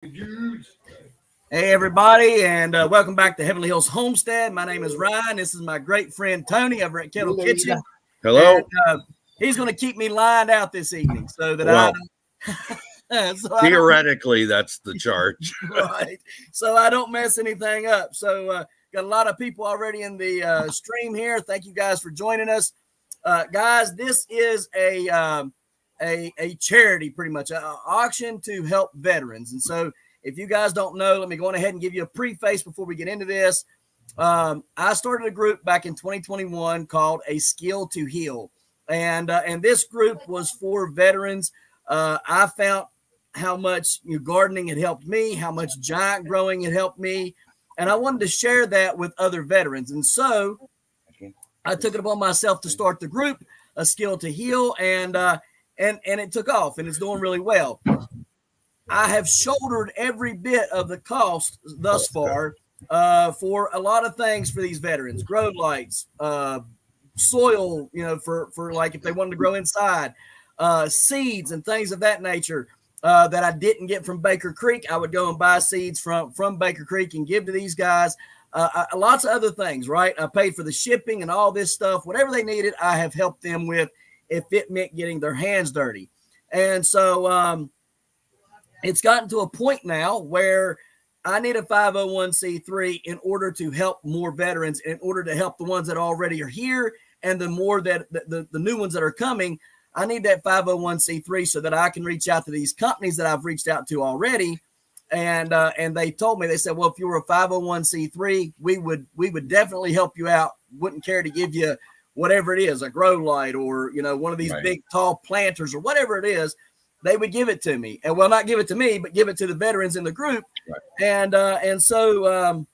Hey, everybody, and welcome back to Heavenly Hills Homestead. My name is Ryan. This is my great friend Tony over at Kettle Kitchen. Hello. And, he's going to keep me lined out this evening so that Well, theoretically, that's the charge. Right. So I don't mess anything up. So got a lot of people already in the stream here. Thank you guys for joining us. Guys, this is a charity, pretty much, an auction to help veterans. And so if you guys don't know, let me go on ahead and give you a preface before we get into this. I started a group back in 2021 called A Skill to Heal. And this group was for veterans. I found how much gardening had helped me, how much giant growing had helped me. And I wanted to share that with other veterans. And so I took it upon myself to start the group, A Skill to Heal, and it took off, and it's doing really well. I have shouldered every bit of the cost thus far for a lot of things for these veterans: grow lights, soil, for like if they wanted to grow inside, seeds and things of that nature that I didn't get from Baker Creek. I would go and buy seeds from Baker Creek and give to these guys. Lots of other things, right? I paid for the shipping and all this stuff. Whatever they needed, I have helped them with if it meant getting their hands dirty. And so it's gotten to a point now where I need a 501c3 in order to help more veterans, in order to help the ones that already are here and the more that the new ones that are coming. I need that 501c3 so that I can reach out to these companies that I've reached out to already. And they told me, they said, well, if you were a 501c3, we would definitely help you out. Wouldn't care to give you whatever it is, a grow light or, one of these big tall planters or whatever it is. They would give it to me, and well, not give it to me, but give it to the veterans in the group. Right. And so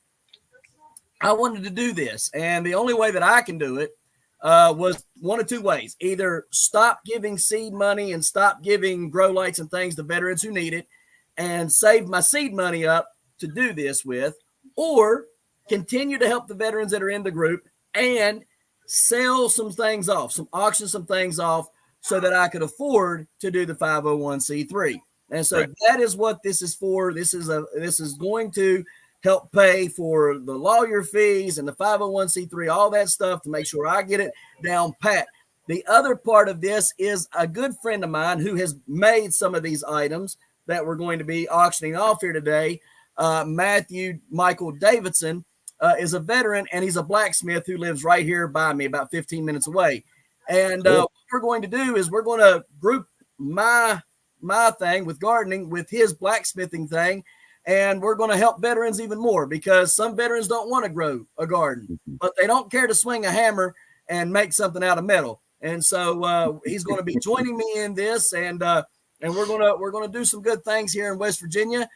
I wanted to do this, and the only way that I can do it was one of two ways: either stop giving seed money and stop giving grow lights and things to veterans who need it, and save my seed money up to do this with, or continue to help the veterans that are in the group and sell some things off, auction some things off, so that I could afford to do the 501c3. And so that is what this is for. This is going to help pay for the lawyer fees and the 501c3, all that stuff, to make sure I get it down pat. The other part of this is a good friend of mine who has made some of these items that we're going to be auctioning off here today. Matthew Michael Davidson is a veteran, and he's a blacksmith who lives right here by me, about 15 minutes away. And what we're going to do is we're going to group my thing with gardening with his blacksmithing thing, and we're going to help veterans even more, because some veterans don't want to grow a garden, but they don't care to swing a hammer and make something out of metal. And so he's going to be joining me in this, and we're going to do some good things here in West Virginia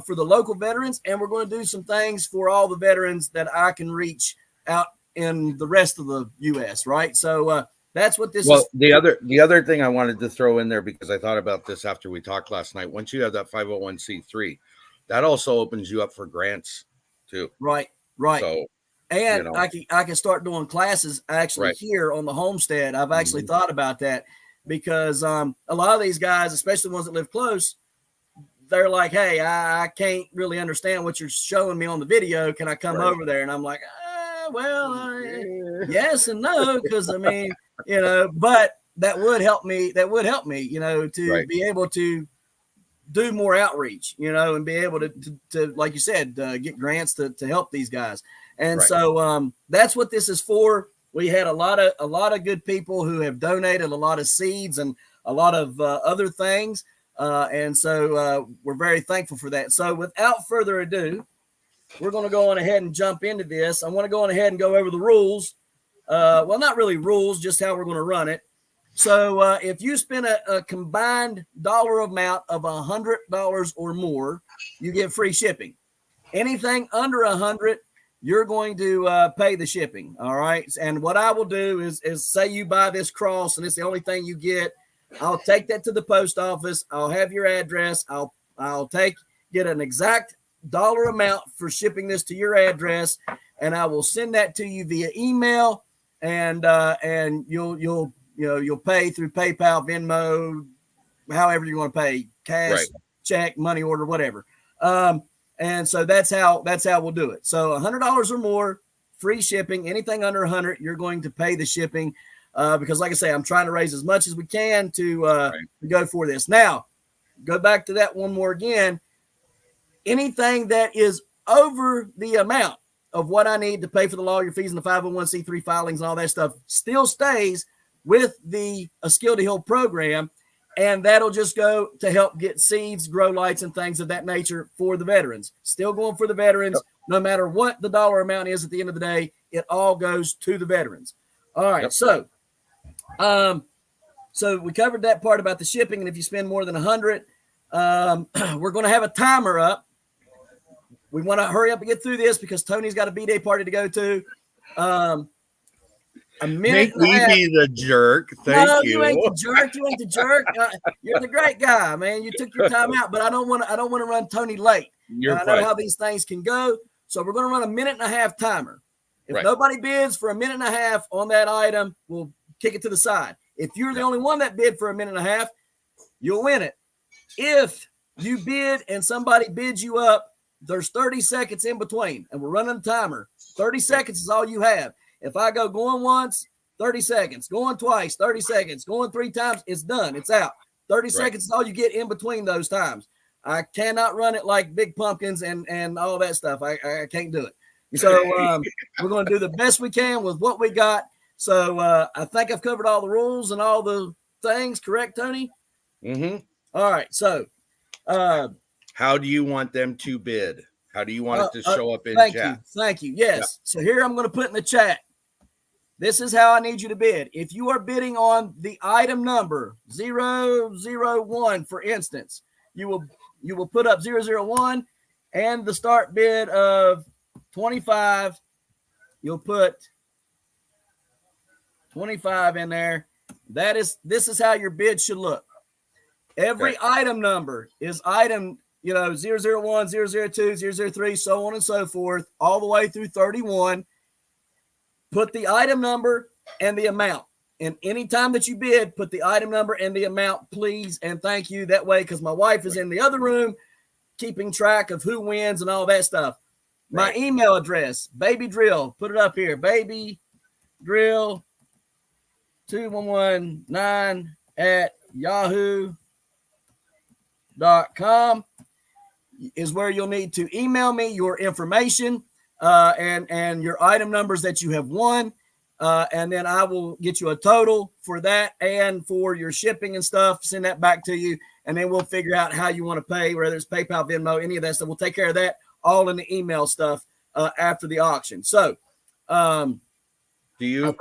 for the local veterans, and we're going to do some things for all the veterans that I can reach out in the rest of the U.S. Right? So that's what this is. Well, the other thing I wanted to throw in there, because I thought about this after we talked last night, once you have that 501c3, that also opens you up for grants too. Right. So, and I can start doing classes actually here on the homestead. I've actually thought about that, because a lot of these guys, especially the ones that live close, they're like, hey, I can't really understand what you're showing me on the video. Can I come over there? And I'm like, yes and no, because I mean, but that would help me. That would help me, to be able to do more outreach, and be able to like you said, get grants to help these guys. And so that's what this is for. We had a lot of good people who have donated a lot of seeds and a lot of other things. And so we're very thankful for that. So without further ado, we're going to go on ahead and jump into this. I want to go on ahead and go over the rules. Well, not really rules, just how we're going to run it. So if you spend a combined dollar amount of $100 or more, you get free shipping. Anything under $100, you're going to pay the shipping. All right. And what I will do is say you buy this cross and it's the only thing you get. I'll take that to the post office. I'll have your address. I'll get an exact dollar amount for shipping this to your address, and I will send that to you via email, and you'll pay through PayPal, Venmo, however you want to pay, cash, check, money order, whatever. And so that's how we'll do it. So $100 or more, free shipping. Anything under 100, you're going to pay the shipping because, like I say, I'm trying to raise as much as we can to go for this. Now, go back to that one more again. Anything that is over the amount of what I need to pay for the lawyer fees and the 501c3 filings and all that stuff still stays with the A Skill to Heal program, and that'll just go to help get seeds, grow lights, and things of that nature for the veterans. Still going for the veterans, no matter what the dollar amount is at the end of the day, it all goes to the veterans. All right, so we covered that part about the shipping, and if you spend more than 100, we're going to have a timer up. We want to hurry up and get through this because Tony's got a B-Day party to go to. A minute. Make me be the jerk. Thank you. You ain't the jerk. You ain't the jerk. You're the great guy, man. You took your time out, but I don't want to run Tony late. I know how these things can go. So we're going to run a minute and a half timer. If nobody bids for a minute and a half on that item, we'll kick it to the side. If you're the only one that bid for a minute and a half, you'll win it. If you bid and somebody bids you up, there's 30 seconds in between, and we're running a timer. 30 seconds is all you have. If I go going once, 30 seconds, going twice, 30 seconds, going 3 times, it's done. It's out. 30 seconds is all you get in between those times. I cannot run it like Big Pumpkins and all that stuff. I can't do it. So we're going to do the best we can with what we got. So I think I've covered all the rules and all the things. Correct, Tony? Mm-hmm. All right. So how do you want them to bid? How do you want it to show up in chat? Thank you. Yes. Yep. So here I'm going to put in the chat. This is how I need you to bid. If you are bidding on the item number 001, for instance, you will put up 001 and the start bid of 25. You'll put 25 in there. This is how your bid should look. Every item number is item 001, 002, 003, so on and so forth, all the way through 31. Put the item number and the amount. And anytime that you bid, put the item number and the amount, please, and thank you. That way, because my wife is in the other room keeping track of who wins and all that stuff. My email address, Baby Drill, put it up here, Baby Drill 2119 at yahoo.com is where you'll need to email me your information and your item numbers that you have won. And then I will get you a total for that and for your shipping and stuff, send that back to you. And then we'll figure out how you want to pay, whether it's PayPal, Venmo, any of that stuff. We'll take care of that all in the email stuff after the auction. So do you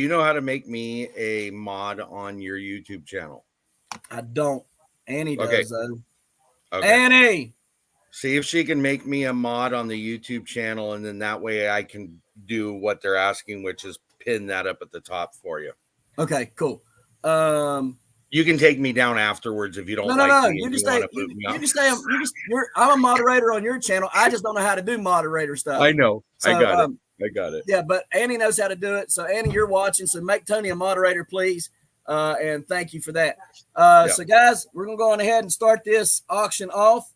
know how to make me a mod on your YouTube channel? I don't. Annie does, though. Okay. Annie, see if she can make me a mod on the YouTube channel, and then that way I can do what they're asking, which is pin that up at the top for you. Okay, cool. You can take me down afterwards if you don't like No. me. You just stay. I'm a moderator on your channel. I just don't know how to do moderator stuff. I know. So, I got it. Yeah, but Annie knows how to do it. So Annie, you're watching. So make Tony a moderator, please. And thank you for that. So guys, we're going to go on ahead and start this auction off.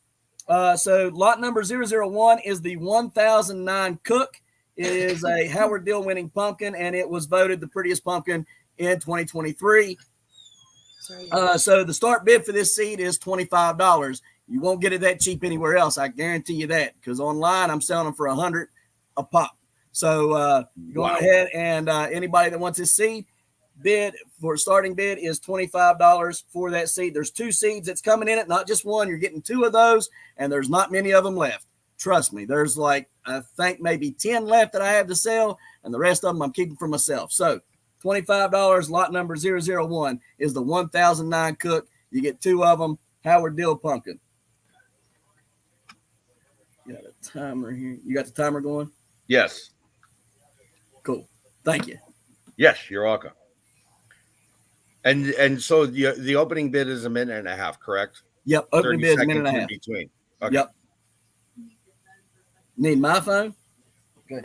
So lot number 001 is the 1009 Cook. It is a Howard Deal winning pumpkin, and it was voted the prettiest pumpkin in 2023. So the start bid for this seed is $25. You won't get it that cheap anywhere else. I guarantee you that, because online I'm selling them for $100 a pop. So go ahead and anybody that wants this seed, bid for starting bid is $25 for that seed. There's 2 seeds that's coming in it, not just one. You're getting 2 of those, and there's not many of them left. Trust me, there's I think maybe 10 left that I have to sell, and the rest of them I'm keeping for myself. So $25, lot number 001 is the 1009 Cook. You get 2 of them, Howard Deal pumpkin. Got a timer here. You got the timer going? Yes. Cool. Thank you. Yes, you're welcome. And so the opening bid is a minute and a half, correct? Yep. Opening bid is a minute and a half. Between. Okay. Yep. Need my phone? Okay.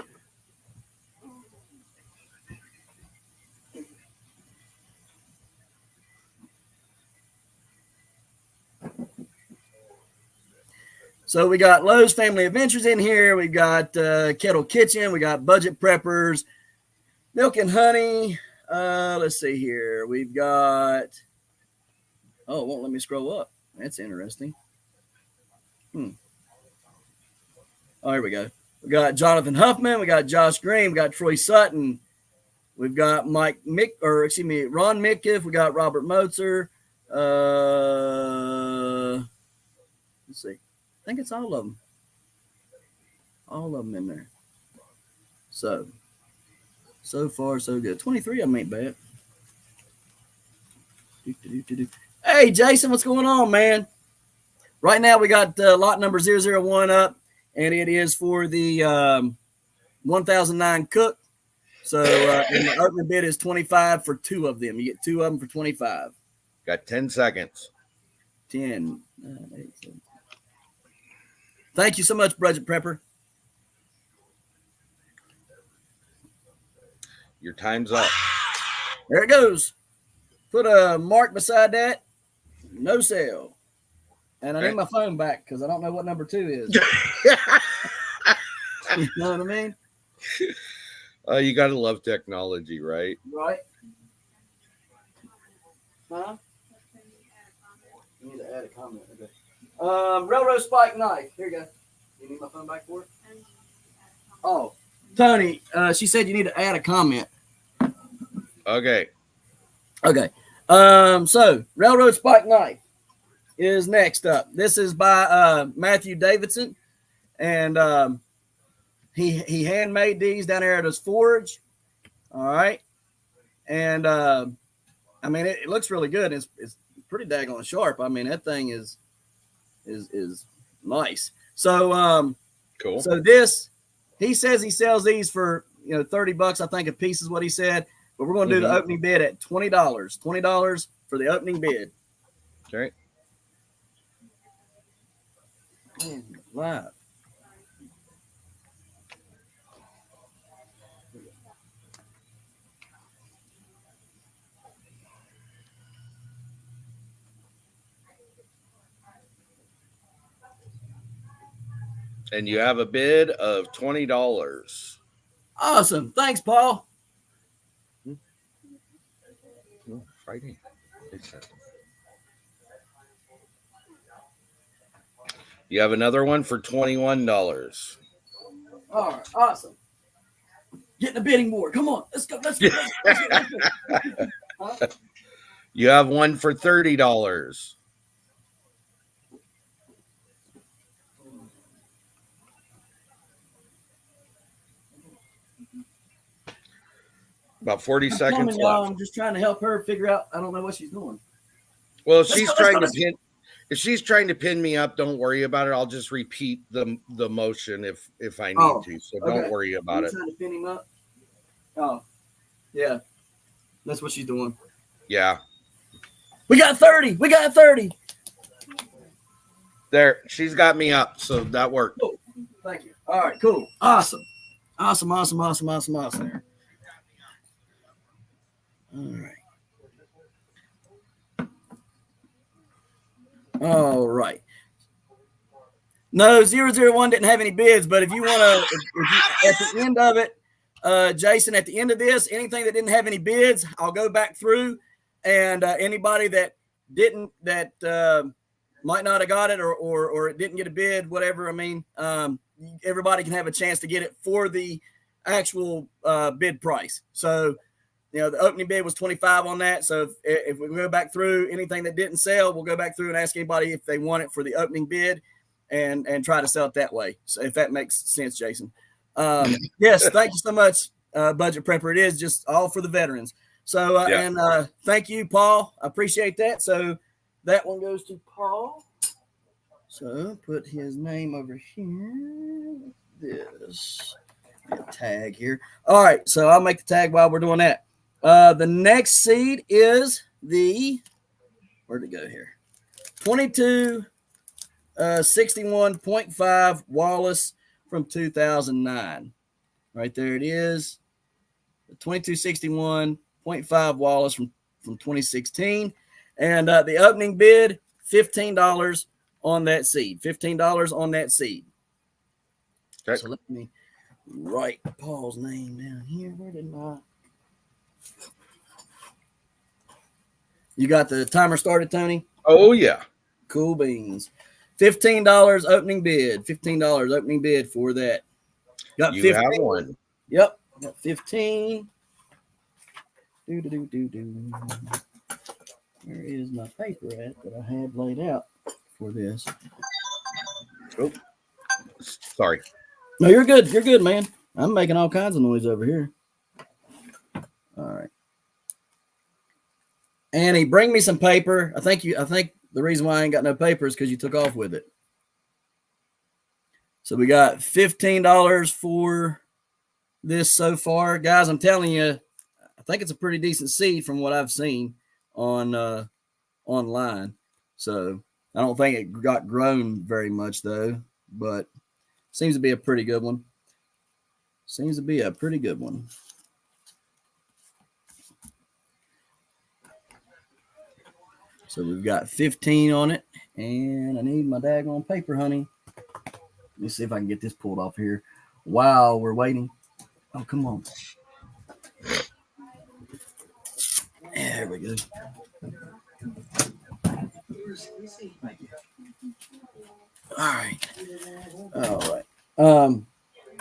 So we got Lowe's Family Adventures in here. We got Kettle Kitchen. We got Budget Preppers, Milk and Honey. Let's see here. We've got, oh, it won't let me scroll up. That's interesting. Oh, here we go. We got Jonathan Huffman. We got Josh Green. We got Troy Sutton. We've got Ron Mitkiff. We got Robert Motzer. Let's see. I think it's all of them. All of them in there. So far, so good. 23 of them ain't bad. Hey, Jason, what's going on, man? Right now, we got lot number 001 up, and it is for the 1009 Cook. So, and the opening bid is 25 for 2 of them. You get 2 of them for 25. Got 10 seconds. 10, 9, 8, 7. Thank you so much, Budget Prepper. Your time's up. There it goes. Put a mark beside that. No sale. And I need my phone back because I don't know what number 2 is. You know what I mean? You got to love technology, right? Right. Huh? You need to add a comment. Okay. Railroad spike knife. Here you go. You need my phone back for it? Oh, Tony, she said you need to add a comment. Okay. Okay. So railroad spike knife is next up. This is by Matthew Davidson, and he handmade these down there at his forge. All right, and I mean it looks really good. It's pretty daggone sharp. I mean that thing is nice. So cool. So this, he says he sells these for $30, I think a piece is what he said. But we're going to do the opening bid at $20. $20 for the opening bid. Okay. Live. And you have a bid of $20. Awesome. Thanks, Paul. Friday. You have another one for $21. All right. Awesome. Get in the bidding war. Come on. Let's go. Let's go. Huh? You have one for $30. About 40 seconds left. I'm just trying to help her figure out. I don't know what she's doing. Well, if she's trying to pin me up, don't worry about it. I'll just repeat the motion if I need to. So don't worry about it. Trying to pin him up. Oh, yeah, that's what she's doing. Yeah. We got 30. We got 30. There, she's got me up, so that worked. Cool. Thank you. All right, cool. Awesome. Awesome. All right. No, 001 didn't have any bids, but if you want to, at the end of it, Jason, at the end of this, anything that didn't have any bids, I'll go back through, and anybody that didn't, might not have got it or didn't get a bid, whatever. I mean, everybody can have a chance to get it for the actual bid price. So, the opening bid was 25 on that. So if we go back through anything that didn't sell, we'll go back through and ask anybody if they want it for the opening bid and try to sell it that way. So if that makes sense, Jason. Yes, thank you so much, Budget Prepper. It is just all for the veterans. So, and thank you, Paul. I appreciate that. So that one goes to Paul. So put his name over here. This tag here. All right. So I'll make the tag while we're doing that. The next seed is where'd it go here? 2261.5 Wallace from 2009. Right there it is. 2261.5 Wallace from 2016. And the opening bid, $15 on that seed. $15 on that seed. Okay. So let me write Paul's name down here. Where did my... You got the timer started, Tony? Oh, yeah. Cool beans. $15 opening bid. $15 opening bid for that. Got You 15. have one. Yep. Got 15. Where is my paper at that I had laid out for this? Oh, sorry. No, you're good. You're good, man. I'm making all kinds of noise over here. All right. Annie, bring me some paper. I think the reason why I ain't got no paper is because you took off with it. So we got $15 for this so far. Guys, I'm telling you, I think it's a pretty decent seed from what I've seen on online. So I don't think it got grown very much though, but seems to be a pretty good one. Seems to be a pretty good one. So we've got 15 on it, and I need my daggone paper, honey. Let me see if I can get this pulled off here while we're waiting. Oh, come on. There we go. All right.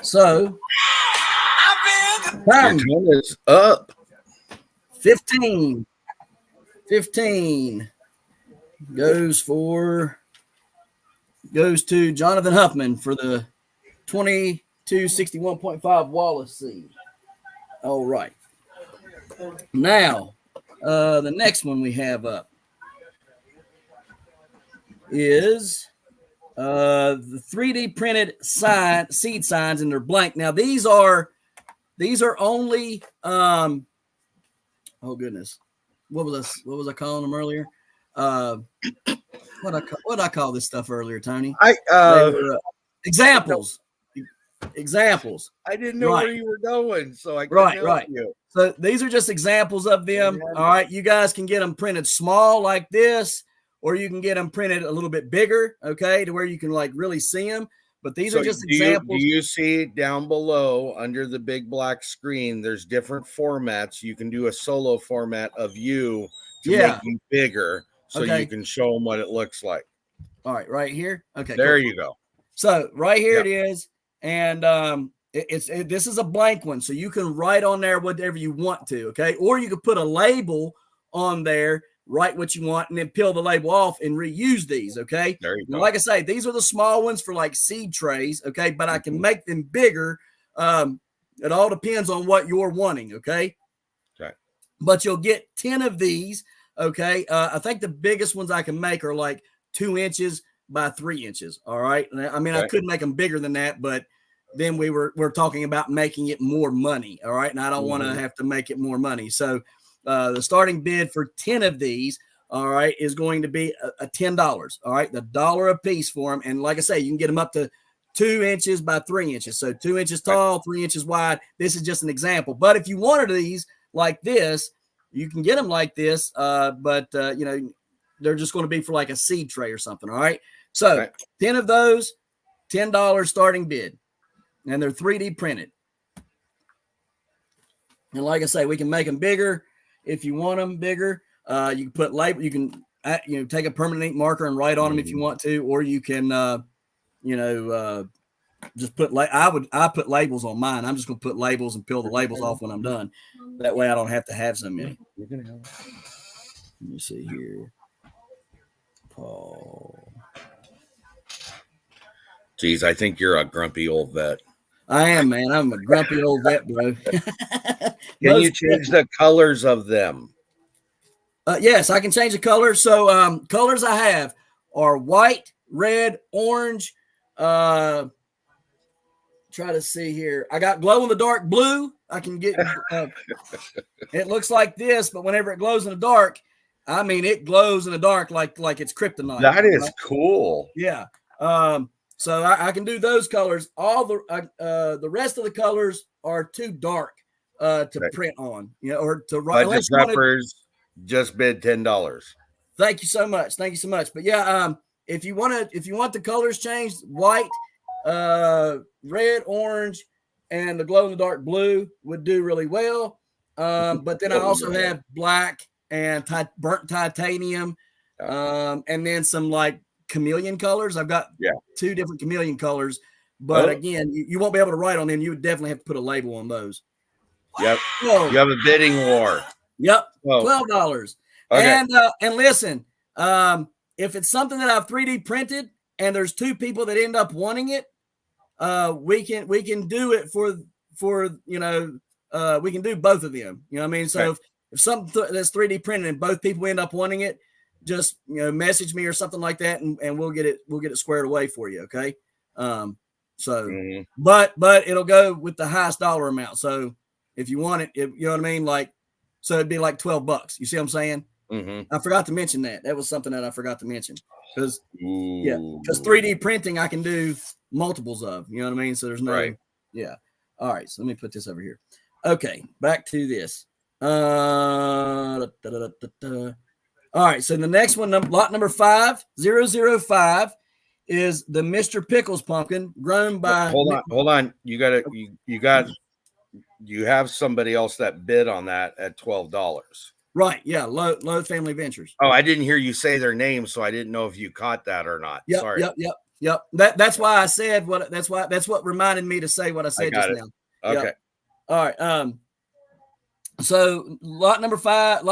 So Your tone is up. 15 goes to Jonathan Huffman for the 2261.5 Wallace seed. All right. Now, the next one we have up is the 3D printed seed signs, and they're blank. Now these are only oh goodness, what was I calling them earlier? What I call this stuff earlier, Tony? Examples. Examples. I didn't know where you were going, so I couldn't help you. So these are just examples of them. All right, you guys can get them printed small like this, or you can get them printed a little bit bigger, okay, to where you can like really see them. But these are just examples. Do you see down below under the big black screen? There's different formats. You can do a solo format of you to make you bigger, so you can show them what it looks like. All right, right here. Okay, there you go. So right here it is, and this is a blank one, so you can write on there whatever you want to, okay, or you could put a label on there. Write what you want, and then peel the label off and reuse these, okay? There you go. Like I say, these are the small ones for like seed trays, okay? But I can make them bigger. It all depends on what you're wanting, okay? Okay. But you'll get 10 of these, okay? I think the biggest ones I can make are like 2 inches by 3 inches, all right? I mean, I could make them bigger than that, but then we're talking about making it more money, all right? And I don't want to have to make it more money. So the starting bid for 10 of these, all right, is going to be a $10. All right, the $1 a piece for them. And like I say, you can get them up to 2 inches by 3 inches. So 2 inches tall, 3 inches wide. This is just an example. But if you wanted these like this, you can get them like this. But you know, they're just going to be for like a seed tray or something. All right. So 10 of those, $10 starting bid. And they're 3D printed. And like I say, we can make them bigger. If you want them bigger, you can put label. You can take a permanent ink marker and write on them if you want to, or you can just put. I put labels on mine. I'm just gonna put labels and peel the labels off when I'm done. That way I don't have to have so many. Let me see here, Paul. Geez, I think you're a grumpy old vet. I am, man. I'm a grumpy old vet, bro. Can you change the colors of them? Yes, I can change the color. So colors I have are white, red, orange. Try to see here. I got glow in the dark blue. I can get it looks like this, but whenever it glows in the dark, I mean it glows in the dark like it's kryptonite. That is cool. Yeah. So I can do those colors. All the rest of the colors are too dark to print on, or to write. Just bid $10. Thank you so much. Thank you so much. But yeah, if you want the colors changed, white, red, orange, and the glow in the dark blue would do really well. But then I also have black and burnt titanium, and then some like chameleon colors. I've got 2 different chameleon colors, but again, you won't be able to write on them. You would definitely have to put a label on those. Yep. You have a bidding war. Yep. $12. Okay. And listen, if it's something that I've 3D printed and there's 2 people that end up wanting it, we can do it for we can do both of them. You know what I mean? So if something that's 3D printed and both people end up wanting it, just message me or something like that, and we'll get it squared away for you. Okay. But it'll go with the highest dollar amount. So if you want it, you know what I mean? Like, so it'd be like $12. You see what I'm saying? Mm-hmm. I forgot to mention that. That was something that I forgot to mention because 3D printing I can do multiples of. You know what I mean? So there's no All right. So let me put this over here. Okay, back to this. All right. So the next one, lot number 5005, is the Mr. Pickles pumpkin grown by. Hold on. You have somebody else that bid on that at $12. Right. Yeah. Low Family Ventures. Oh, I didn't hear you say their name, so I didn't know if you caught that or not. Yep, Sorry. Yep. That's why I said what. That's what reminded me to say what I said just now. Okay. Yep. All right. So lot number 005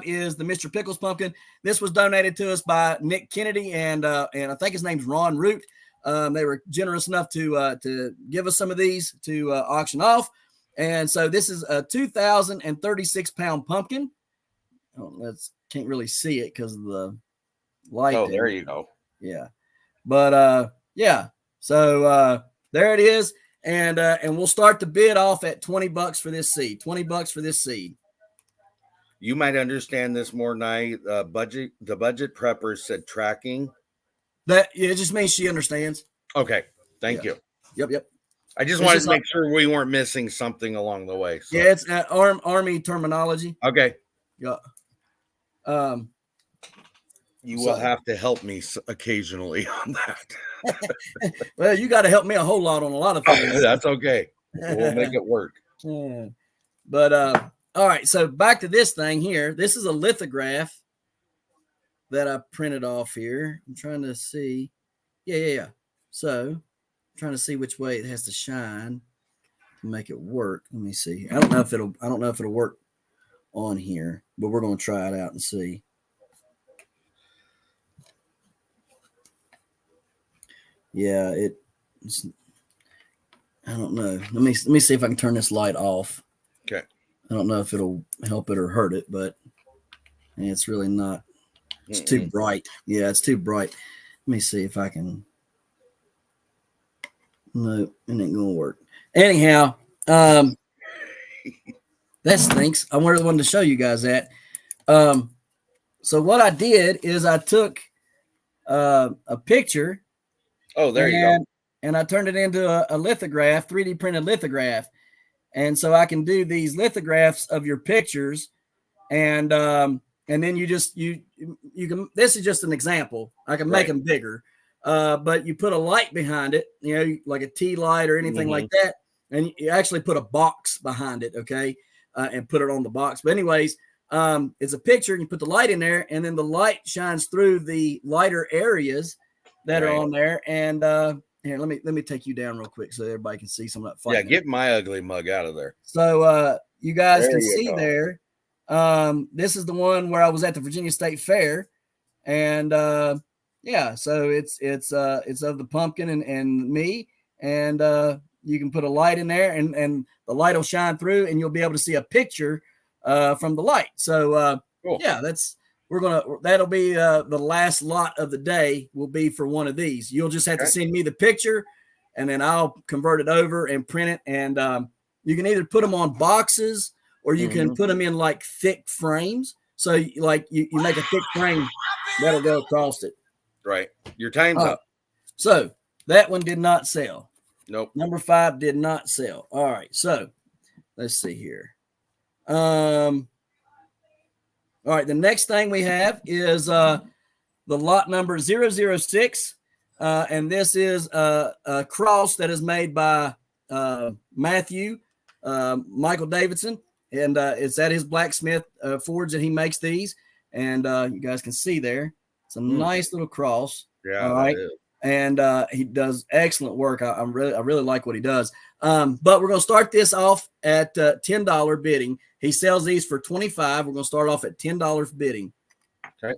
is the Mr. Pickles pumpkin. This was donated to us by Nick Kennedy and I think his name's Ron Root. They were generous enough to give us some of these to auction off. And so this is a 2,036-pound pumpkin. Can't really see it because of the light. Oh, there you go. Yeah. But so there it is. And we'll start the bid off at $20 for this seed. $20 for this seed. You might understand this more than I. The budget prepper said tracking. It just means she understands. Okay. Thank you. Yep. I just wanted to make sure we weren't missing something along the way. So. Yeah, it's Army terminology. Okay. Yeah. You will have to help me occasionally on that. Well, you got to help me a whole lot on a lot of things. That's okay. We'll make it work. Yeah. But all right. So back to this thing here. This is a lithograph that I printed off here. I'm trying to see. Yeah. So I'm trying to see which way it has to shine to make it work. Let me see. I don't know if it'll work on here, but we're going to try it out and see. Yeah, I don't know. Let me see if I can turn this light off. Okay. I don't know if it'll help it or hurt it, but it's really not. It's too bright. Yeah, it's too bright. Let me see if I can. No, it ain't gonna work. Anyhow, that stinks. I wanted one to show you guys that. So what I did is I took a picture. Oh, there you go. And I turned it into a lithograph, 3D printed lithograph. And so I can do these lithographs of your pictures. And then you can, this is just an example. I can make them bigger. But you put a light behind it, like a tea light or anything like that. And you actually put a box behind it. Okay. And put it on the box. But anyways, it's a picture and you put the light in there and then the light shines through the lighter areas that are on there. And here, let me take you down real quick so everybody can see some of that fun. Yeah, get my ugly mug out of there. So you guys can see there. This is the one where I was at the Virginia State Fair. And so it's of the pumpkin and me. And you can put a light in there and the light will shine through and you'll be able to see a picture from the light. So cool. Yeah, that'll be the last lot of the day will be for one of these. You'll just have to send me the picture and then I'll convert it over and print it. And you can either put them on boxes or you can put them in like thick frames. So you make a thick frame that'll go across it. Right. Your time's up. So that one did not sell. Nope. Number 5 did not sell. All right. So let's see here. All right, the next thing we have is the lot number 006. And this is a cross that is made by Matthew Michael Davidson. And it's at his blacksmith forge that he makes these. And you guys can see there. It's a nice little cross. Yeah. All right. And he does excellent work. I really like what he does. But we're going to start this off at $10 bidding. He sells these for $25. We're going to start off at $10 bidding. Okay.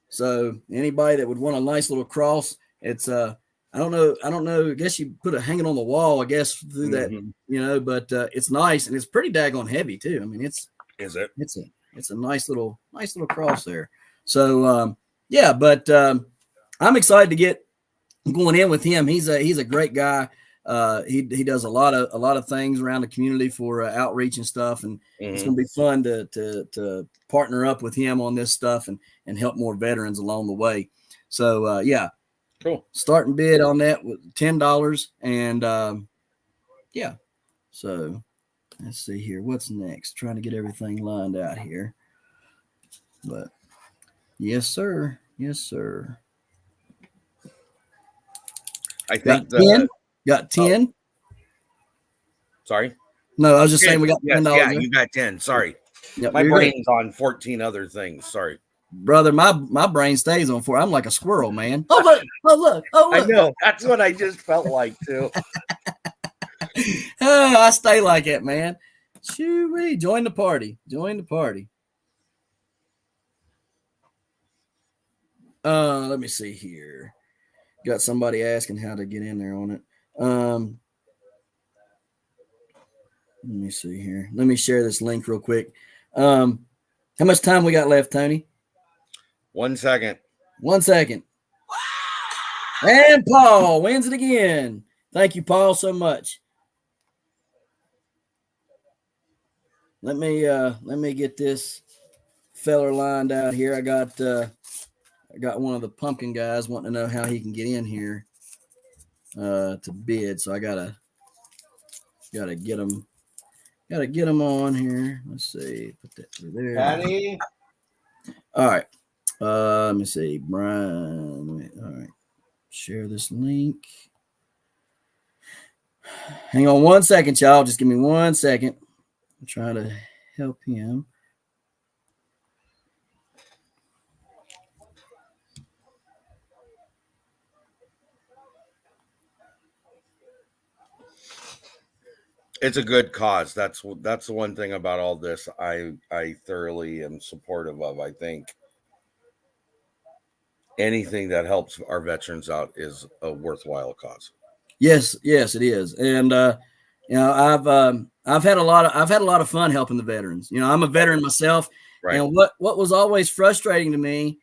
So anybody that would want a nice little cross, it's I don't know. I guess you put it hanging on the wall, I guess, through that, but it's nice and it's pretty daggone heavy too. I mean, it's a nice little cross there. So but I'm excited to get going in with him. He's a great guy. He does a lot of things around the community for outreach and stuff, and it's going to be fun to partner up with him on this stuff and help more veterans along the way. So cool. Starting bid on that with $10, and So let's see here. What's next? Trying to get everything lined out here, but yes, sir. I think got 10. Sorry. No, I was just saying we got $10. Yeah, you got 10. Sorry. Yep, my brain's on 14 other things. Sorry. Brother, my brain stays on 4. I'm like a squirrel, man. Oh look. I know. That's what I just felt like too. I stay like it, man. Shoo-wee. Join the party. Let me see here. Got somebody asking how to get in there on it. Let me see here. Let me share this link real quick. How much time we got left, Tony? 1 second. 1 second. And Paul wins it again. Thank you, Paul, so much. Let me get this feller lined out here. I got one of the pumpkin guys wanting to know how he can get in here to bid. So I gotta get him on here. Let's see. Put that through there. Patty. All right. Let me see. Brian. All right. Share this link. Hang on 1 second, y'all. Just give me 1 second. I'm trying to help him. It's a good cause. That's the one thing about all this I thoroughly am supportive of. I think anything that helps our veterans out is a worthwhile cause. Yes, it is. And I've had a lot of fun helping the veterans. I'm a veteran myself. Right. And what was always frustrating to me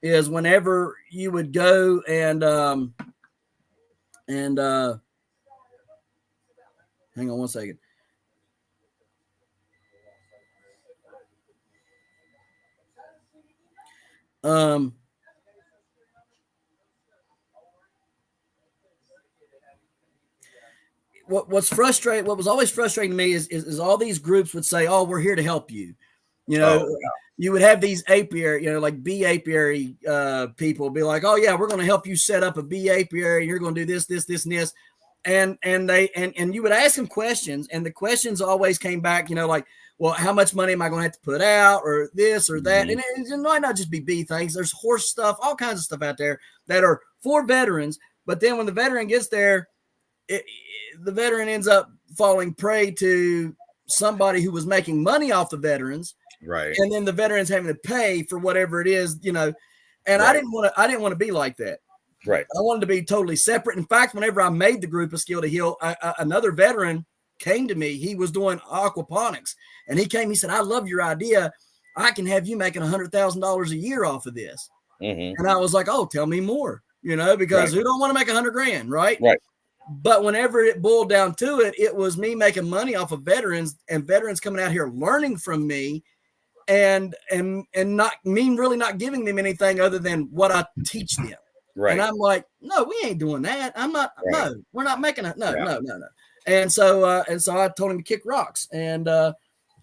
is whenever you would go and hang on 1 second. What was always frustrating to me is all these groups would say, "Oh, we're here to help you." You would have these apiary, like bee apiary people be like, "Oh yeah, we're going to help you set up a bee apiary. You're going to do this, this, this, and this." And you would ask them questions, and the questions always came back, like, well, how much money am I going to have to put out, or this or that? And it might not just be bee things. There's horse stuff, all kinds of stuff out there that are for veterans. But then when the veteran gets there, the veteran ends up falling prey to somebody who was making money off the veterans, right? And then the veterans having to pay for whatever it is, And right. I didn't want to be like that. Right. I wanted to be totally separate. In fact, whenever I made the group of Skill to Heal, another veteran came to me. He was doing aquaponics, and he came. He said, "I love your idea. I can have you making $100,000 a year off of this." Mm-hmm. And I was like, "Oh, tell me more." Because who don't want to make $100,000, right? Right. But whenever it boiled down to it, it was me making money off of veterans, and veterans coming out here learning from me, and not really not giving them anything other than what I teach them. Right. And I'm like, no, we ain't doing that. I'm not. Right. No, we're not making it. No. And so I told him to kick rocks, and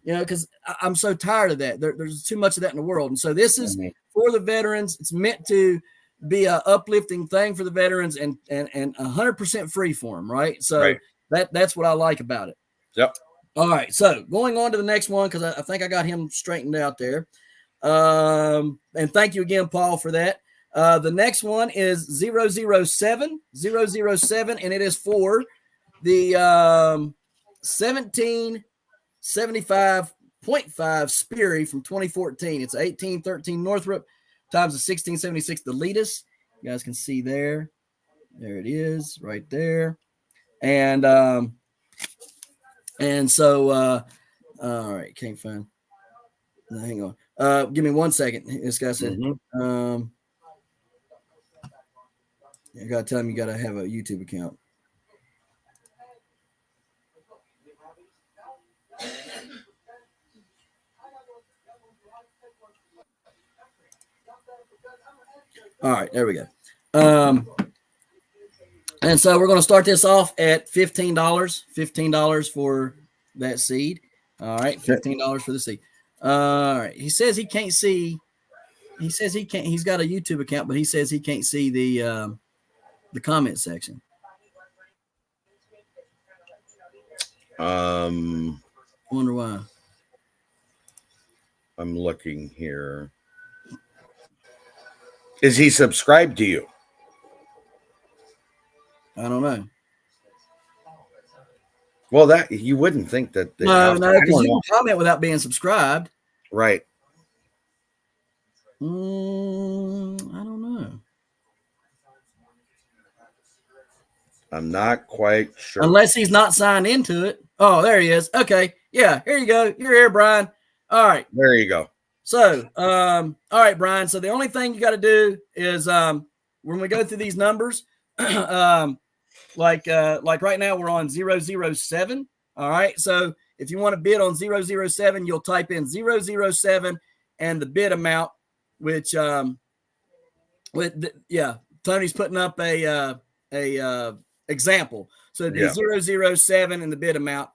because I'm so tired of that. There's too much of that in the world. And so this is for the veterans. It's meant to be a uplifting thing for the veterans and 100% free for them, right? So that's what I like about it. Yep. All right, so going on to the next one, because I think I got him straightened out there. And thank you again, Paul, for that. The next one is 007, and it is for the 1775.5 Sperry from 2014. It's 1813 Northrop times the 1676 Deletus. You guys can see there. There it is, right there. And so, all right, can't find. No, hang on. Give me 1 second. This guy said, I gotta tell him you gotta have a YouTube account. All right, there we go. And so we're going to start this off at $15 for that seed. All right, $15 for the seed. All right. He says he can't see. He says he can't. He's got a YouTube account, but he says he can't see the comment section. Wonder why. I'm looking here. Is he subscribed to you? I don't know. Well, that you wouldn't think that. No, because you can comment without being subscribed. Right. I don't know. I'm not quite sure. Unless he's not signed into it. Oh, there he is. Okay. Yeah, here you go. You're here, Brian. All right. There you go. So, all right, Brian. So the only thing you got to do is when we go through these numbers, like right now we're on 007. All right. So if you want to bid on 007, you'll type in 007 and the bid amount, which Tony's putting up a example. So it'd be 007 and the bid amount.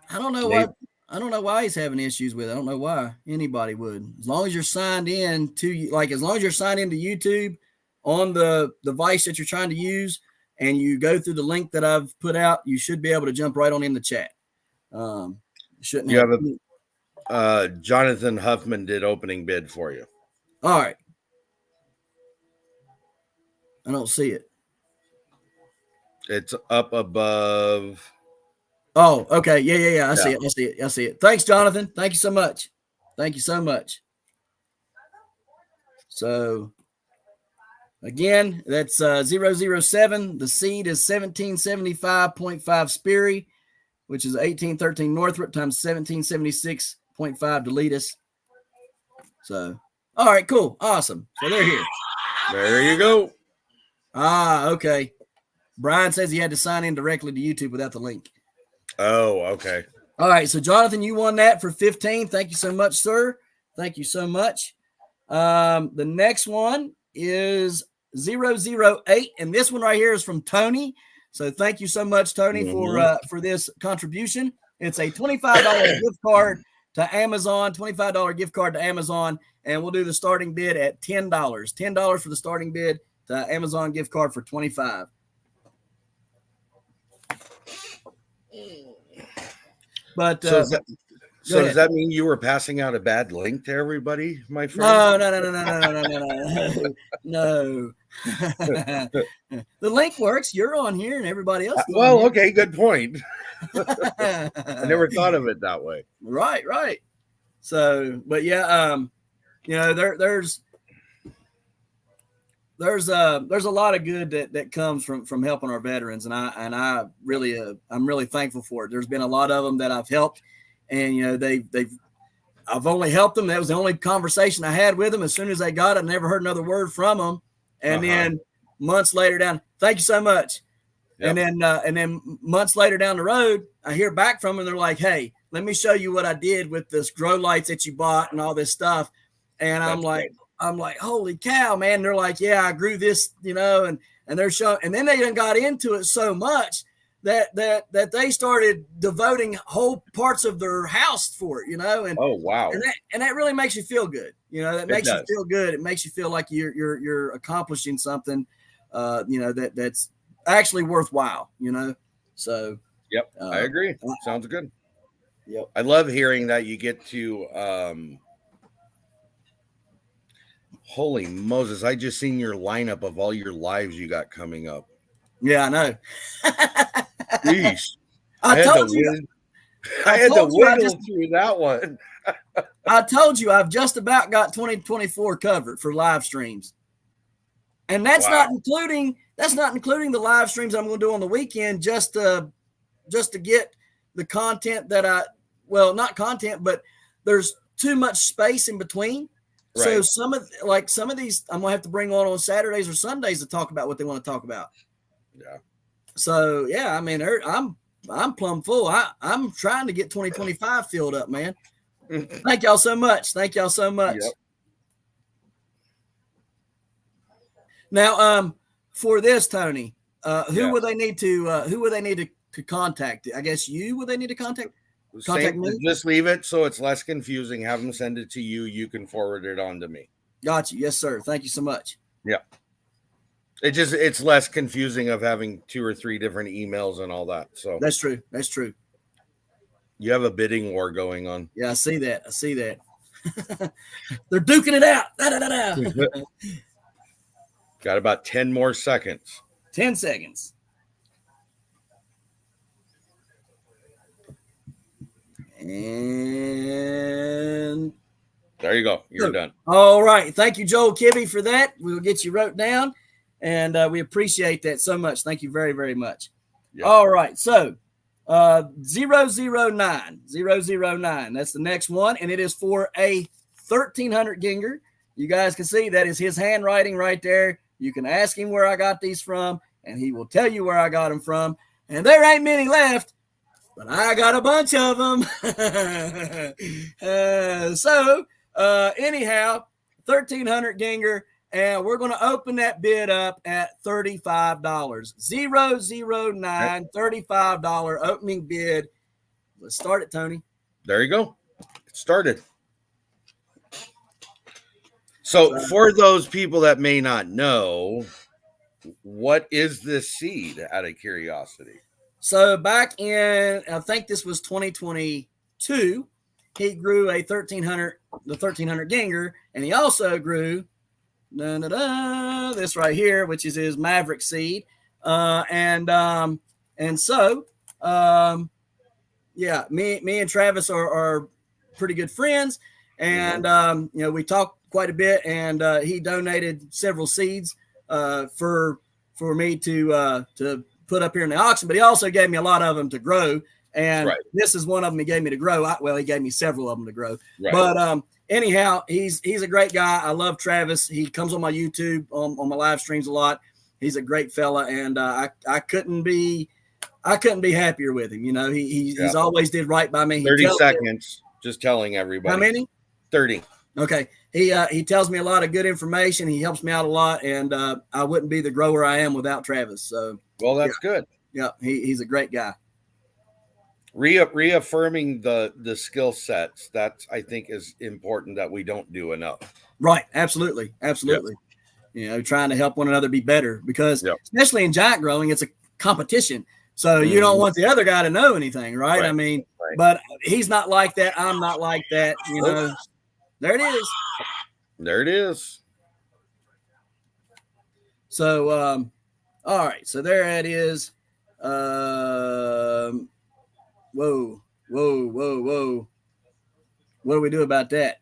I don't know why. I don't know why he's having issues with it. I don't know why anybody would. As long as you're signed in to, as long as you're signed into YouTube on the device that you're trying to use, and you go through the link that I've put out, you should be able to jump right on in the chat. Shouldn't you have a Jonathan Huffman did opening bid for you. All right. I don't see it. It's up above. Oh, okay. Yeah. I see it. Thanks, Jonathan. Thank you so much. So, again, that's 007. The seed is 1775.5 Sperry, which is 1813 Northrop times 1776.5 Deletus. So, all right, cool. Awesome. So they're here. There you go. Okay. Brian says he had to sign in directly to YouTube without the link. Oh, okay. All right. So, Jonathan, you won that for 15. Thank you so much, sir. Thank you so much. The next one is 008, and this one right here is from Tony. So thank you so much, Tony, for this contribution. It's a $25 gift card to Amazon, $25 gift card to Amazon, and we'll do the starting bid at $10. $10 for the starting bid to Amazon gift card for $25. But does that mean you were passing out a bad link to everybody, my friend? No. The link works. You're on here, and everybody else. Well, okay, good point. I never thought of it that way. Right. So, but yeah, there's a lot of good that comes from helping our veterans, and I'm really thankful for it. There's been a lot of them that I've helped, and I've only helped them. That was the only conversation I had with them. As soon as they got it, I never heard another word from them. And then months later thank you so much. Yep. And then months later down the road, I hear back from them. They're like, "Hey, let me show you what I did with this grow lights that you bought and all this stuff." And I'm like, holy cow, man. They're like, "Yeah, I grew this, and they're showing." And then they done got into it so much that they started devoting whole parts of their house for it, and oh wow, and that really makes you feel good. That makes you feel good. It makes you feel like you're accomplishing something, that's actually worthwhile. So yep, I agree. Sounds good. Yep. I love hearing that you get to holy Moses, I just seen your lineup of all your lives you got coming up. Yeah, I know. Jeez. I had to wiggle through that one. I told you I've just about got 2024 covered for live streams. And that's not including the live streams I'm going to do on the weekend just to get the content that not content, but there's too much space in between. Right. So some of these I'm going to have to bring on Saturdays or Sundays to talk about what they want to talk about. Yeah. So yeah, I mean, I'm plumb full. I'm trying to get 2025 filled up, man. Thank y'all so much. Yep. Now, for this, Tony, who would they need to contact? I guess would they need to contact me? Just leave it so it's less confusing. Have them send it to you. You can forward it on to me. Got you. Yes, sir. Thank you so much. Yeah. It's less confusing of having 2 or 3 different emails and all that. So that's true. You have a bidding war going on. Yeah, I see that. They're duking it out. Got about 10 more seconds. 10 seconds. And there you go. You're done. All right. Thank you, Joel Kibbe, for that. We'll get you wrote down. And we appreciate that so much. Thank you very, very much. Yep. All right. So 009. That's the next one. And it is for a 1300 Ginger. You guys can see that is his handwriting right there. You can ask him where I got these from, and he will tell you where I got them from. And there ain't many left, but I got a bunch of them. Anyhow, 1300 Ginger. And we're going to open that bid up at $35. 009, $35 opening bid. Let's start it, Tony. There you go. It started. So for those people that may not know, what is this seed out of curiosity? So back in, I think this was 2022, he grew the 1300 Ginger, and he also grew this right here, which is his Maverick seed. Me and Travis are pretty good friends, and we talked quite a bit, and he donated several seeds for me to put up here in the auction, but he also gave me a lot of them to grow, and this is one of them he gave me to grow. He gave me several of them to grow, but anyhow, he's a great guy. I love Travis. He comes on my YouTube on my live streams a lot. He's a great fella, and I couldn't be happier with him. He's always did right by me. 30 seconds, just telling everybody. How many? 30. Okay. He tells me a lot of good information. He helps me out a lot, and I wouldn't be the grower I am without Travis. So that's good. Yeah, he's a great guy. Reaffirming the skill sets, that I think is important that we don't do enough. Right. Absolutely. Yep. Trying to help one another be better, because especially in giant growing, it's a competition. So you don't want the other guy to know anything, right? I mean, but he's not like that. I'm not like that. There it is. There it is. So, all right. So there it is. Whoa. What do we do about that?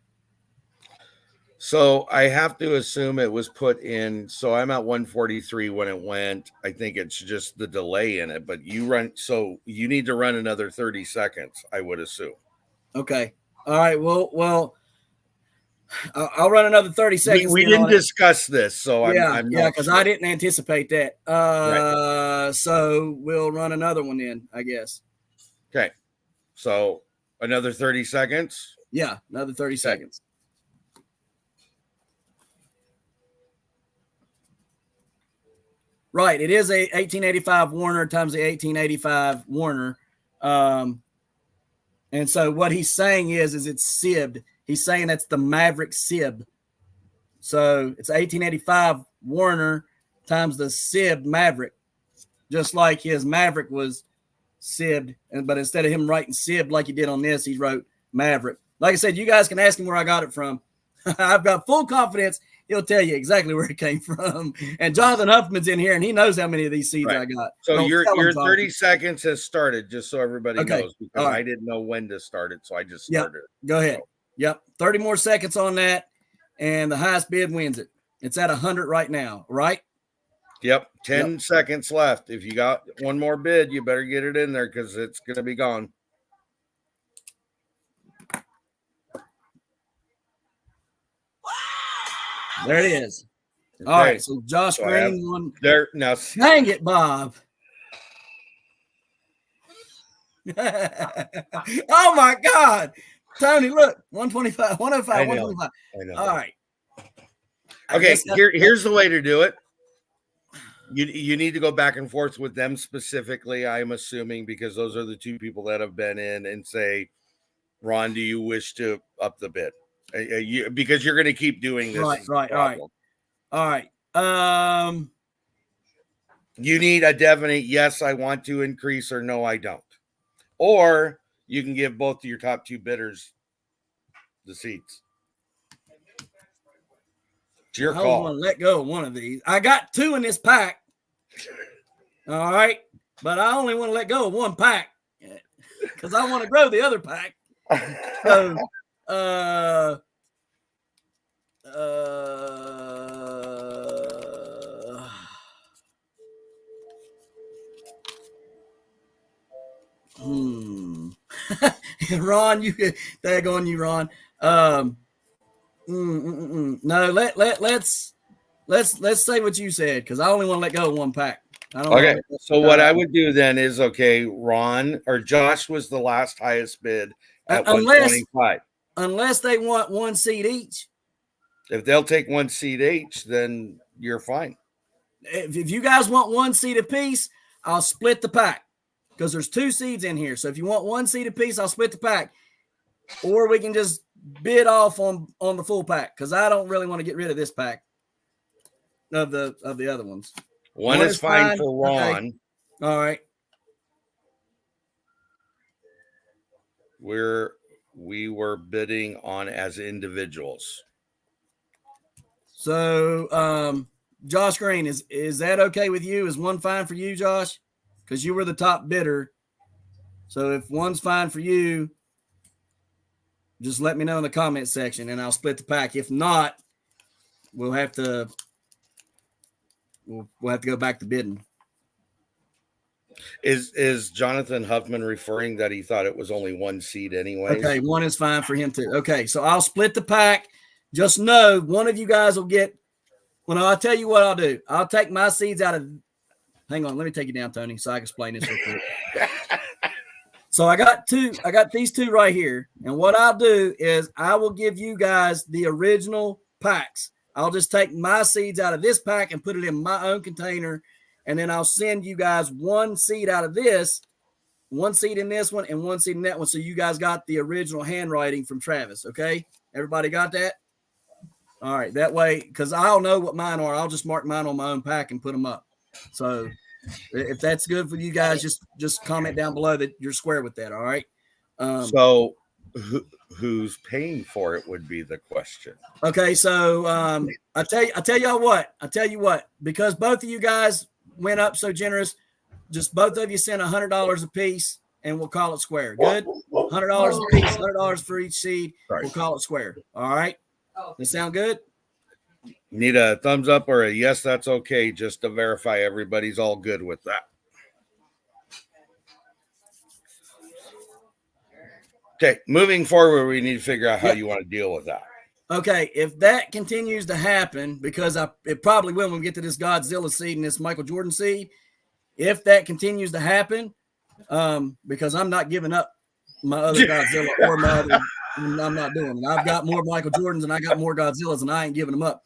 So I have to assume it was put in. So I'm at 143 when it went. I think it's just the delay in it, but so you need to run another 30 seconds, I would assume. Okay. All right. Well, I'll run another 30 seconds. We didn't discuss this, so I'm because I didn't anticipate that. So we'll run another one then, I guess. Okay. So another 30 seconds. Yeah, another 30 seconds. Right. It is a 1885 Warner times the 1885 Warner. And so what he's saying is it's SIB'd. He's saying that's the Maverick SIB. So it's 1885 Warner times the SIB Maverick, just like his Maverick was SIB'd. But instead of him writing SIB like he did on this, he wrote Maverick. Like I said, you guys can ask him where I got it from. I've got full confidence. He'll tell you exactly where it came from. And Jonathan Huffman's in here, and he knows how many of these seeds I got. So Don't your tell him, 30 seconds has started, just so everybody knows, because right. I didn't know when to start it, so I just started. Go ahead. Yep, 30 more seconds on that, and the highest bid wins it. It's at 100 right now, right? Yep, 10 seconds left. If you got one more bid, you better get it in there because it's going to be gone. There it is. Okay. All right, so Josh Green won. There now. Dang it, Bob. Oh my God. Tony, look, 125, 105, 125. I know. All right. Okay, here's the way to do it. You need to go back and forth with them specifically, I'm assuming, because those are the two people that have been in, and say, Ron, do you wish to up the bid? Because you're going to keep doing this. Right. All right. You need a definite yes, I want to increase, or no, I don't. Or you can give both of your top two bidders the seats. It's your call. I want to let go of one of these. I got two in this pack. All right. But I only want to let go of one pack because I want to grow the other pack. So, Ron, you dag on you, Ron. No, let's say what you said, because I only want to let go of one pack. Okay, so what I would do then is, Ron or Josh was the last highest bid at 125. Unless they want one seat each. If they'll take one seat each, then you're fine. If you guys want one seat apiece, I'll split the pack because there's two seeds in here. So if you want one seat apiece, I'll split the pack. Or we can just bid off on the full pack because I don't really want to get rid of this pack of the other ones. One is fine for Ron. Okay. All right. We were bidding on as individuals. So Josh Green, is that okay with you? Is one fine for you, Josh? Because you were the top bidder. So if one's fine for you, just let me know in the comment section and I'll split the pack. If not, we'll have to go back to bidding. Is Jonathan Huffman referring that he thought it was only one seat anyway? Okay, one is fine for him too. Okay, so I'll split the pack. Just know one of you guys will get. Well, no, I'll tell you what I'll do. I'll take my seeds out of. Hang on, let me take you down, Tony, so I can explain this real quick. So I got these two right here, and what I'll do is I will give you guys the original packs. I'll just take my seeds out of this pack and put it in my own container, and then I'll send you guys one seed out of this, one seed in this one, and one seed in that one. So you guys got the original handwriting from Travis. Okay, everybody got that? All right, that way, because I'll know what mine are. I'll just mark mine on my own pack and put them up. So if that's good for you guys, just comment down below that you're square with that. All right. So who's paying for it would be the question. Okay, so I tell you what, because both of you guys went up so generous, just both of you send $100 a piece, and we'll call it square. Good. $100 a piece, $100 for each seed. Sorry. We'll call it square. All right. Does that sound good? Need a thumbs up or a yes, that's okay, just to verify everybody's all good with that. Okay, moving forward, we need to figure out how you want to deal with that. Okay, if that continues to happen, because it probably will when we get to this Godzilla seed and this Michael Jordan seed, if that continues to happen, because I'm not giving up my other Godzilla or my other, I'm not doing it. I've got more Michael Jordans and I got more Godzillas and I ain't giving them up.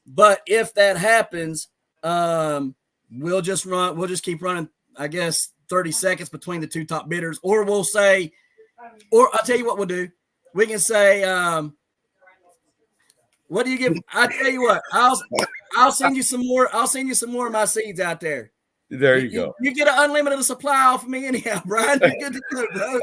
But if that happens, we'll just keep running, I guess, 30 seconds between the two top bidders, or we'll say, or I'll tell you what we'll do. We can say, what do you give? I tell you what, I'll send you some more. I'll send you some more of my seeds out there. There you go. You get an unlimited supply off of me anyhow, Brian. You're good to go,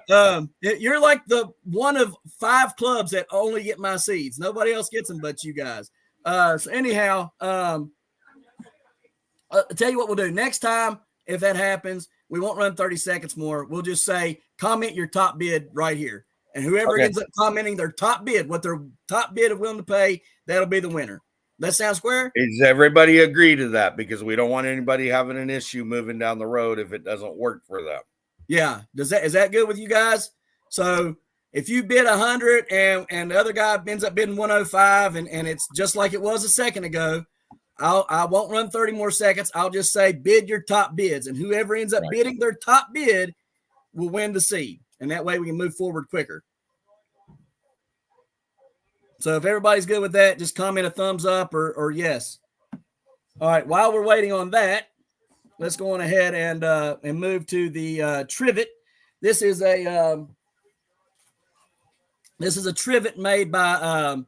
bro. You're like the one of 5 clubs that only get my seeds. Nobody else gets them but you guys. So anyhow, I'll tell you what we'll do next time. If that happens, we won't run 30 seconds more. We'll just say, comment your top bid right here. And whoever ends up commenting their top bid, what their top bid is willing to pay, that'll be the winner. That sounds square? Does everybody agree to that? Because we don't want anybody having an issue moving down the road if it doesn't work for them. Yeah. Is that good with you guys? So if you bid 100 and the other guy ends up bidding 105 and it's just like it was a second ago, I won't run 30 more seconds. I'll just say bid your top bids, and whoever ends up bidding their top bid will win the seed. And that way we can move forward quicker. So if everybody's good with that, just comment a thumbs up or yes. All right. While we're waiting on that, let's go on ahead and move to the trivet. This is a trivet made by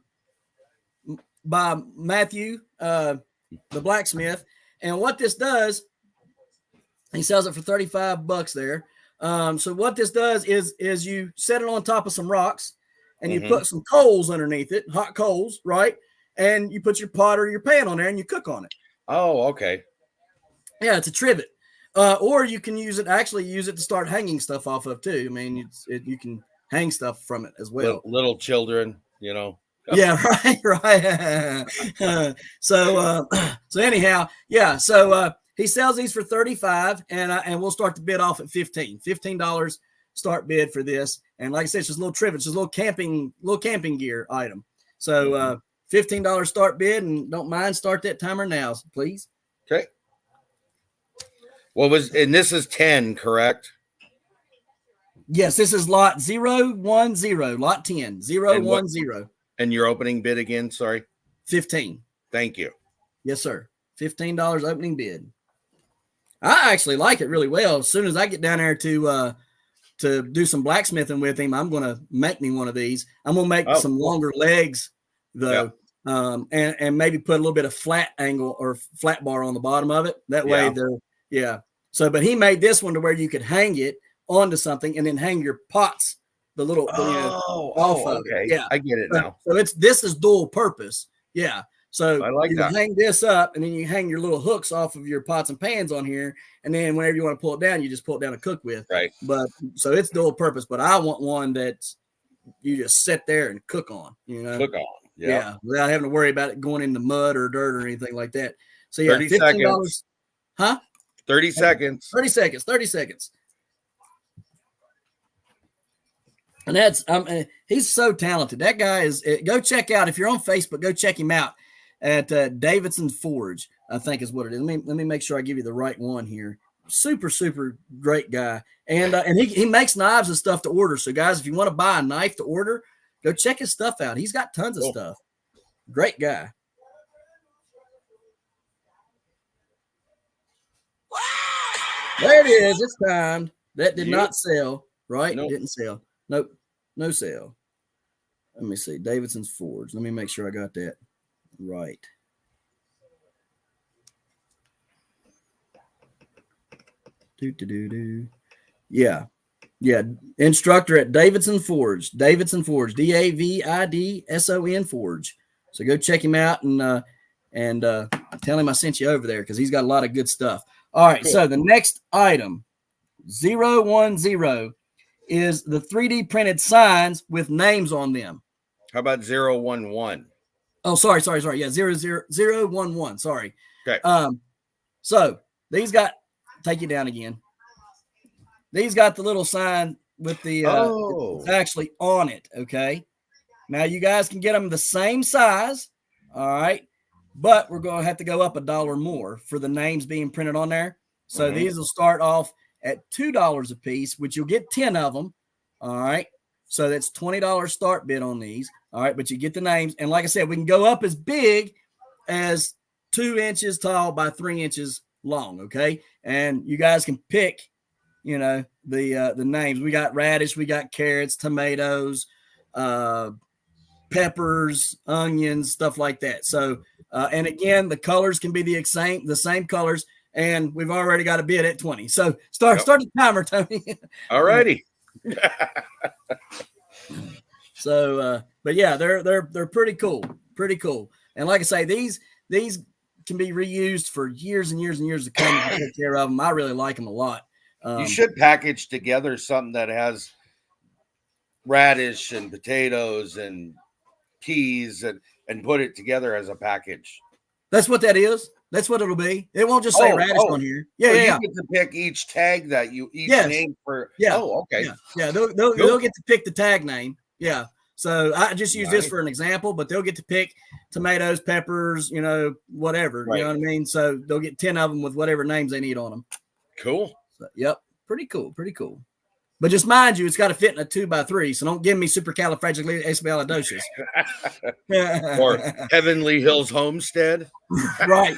Matthew, the blacksmith. And what this does, he sells it for $35 there. So what this does is you set it on top of some rocks and you put some coals underneath it, hot coals, right? And you put your pot or your pan on there and you cook on it. Oh, okay. Yeah, it's a trivet. Or you can use it to start hanging stuff off of too. I mean, you can hang stuff from it as well. Little children, you know. Yeah, right. So anyhow, yeah. So he sells these for $35, and we'll start the bid off at $15 start bid for this. And like I said, it's just a little trivet, it's just a little camping gear item. So $15 start bid, and don't mind start that timer now, please. Okay. And this is 10, correct? Yes, this is lot 010, lot 10, 010. And your opening bid again, sorry? 15. Thank you. Yes, sir. $15 opening bid. I actually like it really well. As soon as I get down there to do some blacksmithing with him, I'm going to make me one of these. I'm going to make some longer legs, though, and maybe put a little bit of flat angle or flat bar on the bottom of it. That way So, but he made this one to where you could hang it onto something and then hang your pots. Okay. Yeah, I get it now. So this is dual purpose. Yeah. So I like that. Hang this up, and then you hang your little hooks off of your pots and pans on here, and then whenever you want to pull it down, you just pull it down to cook with. Right. But so it's dual purpose. But I want one that you just sit there and cook on. You know. Cook on. Yeah. Without having to worry about it going into mud or dirt or anything like that. So yeah, 30 $15. seconds. Huh? 30 seconds. 30 seconds. 30 seconds. And that's he's so talented. That guy is. Go check out, if you're on Facebook, go check him out at Davidson Forge, I think is what it is. Let me make sure I give you the right one here. Super great guy, and he makes knives and stuff to order. So guys, if you want to buy a knife to order, go check his stuff out. He's got tons of stuff. Great guy. There it is. It's timed. That did not sell, right? Nope. It didn't sell. Nope. No sale. Let me see. Davidson's Forge. Let me make sure I got that right. Yeah. Instructor at Davidson Forge. Davidson Forge. Davidson Forge. So go check him out and tell him I sent you over there because he's got a lot of good stuff. All right. Cool. So the next item, 010, is the 3D printed signs with names on them. How about 011? Oh, sorry. Yeah, 00011. Sorry. Okay. So these take you down again. These got the little sign with the it's actually on it. Okay. Now you guys can get them the same size. All right. But we're going to have to go up $1 more for the names being printed on there. So these will start off at $2 a piece, which you'll get 10 of them. All right. So that's $20 start bid on these. All right. But you get the names. And like I said, we can go up as big as 2 inches tall by 3 inches long. Okay. And you guys can pick, the names. We got radish, we got carrots, tomatoes, peppers, onions, stuff like that. So, and again, the colors can be the same colors. And we've already got a bid at 20. So start the timer, Tony. All righty. So, but yeah, they're pretty cool. Pretty cool. And like I say, these can be reused for years and years and years to come to take care of them. I really like them a lot. You should package together something that has radish and potatoes and peas and put it together as a package. That's what that is. That's what it'll be. It won't just say radish on here. Yeah, You get to pick each tag that you name for. Yeah. Oh, okay. Yeah. They'll get to pick the tag name. Yeah. So I just use this for an example, but they'll get to pick tomatoes, peppers, whatever. Right. You know what I mean? So they'll get 10 of them with whatever names they need on them. Cool. So, yep. Pretty cool. Pretty cool. But just mind you, it's got to fit in a 2x3. So don't give me supercalifragilisticexpialidocious. Or Heavenly Hills Homestead. Right.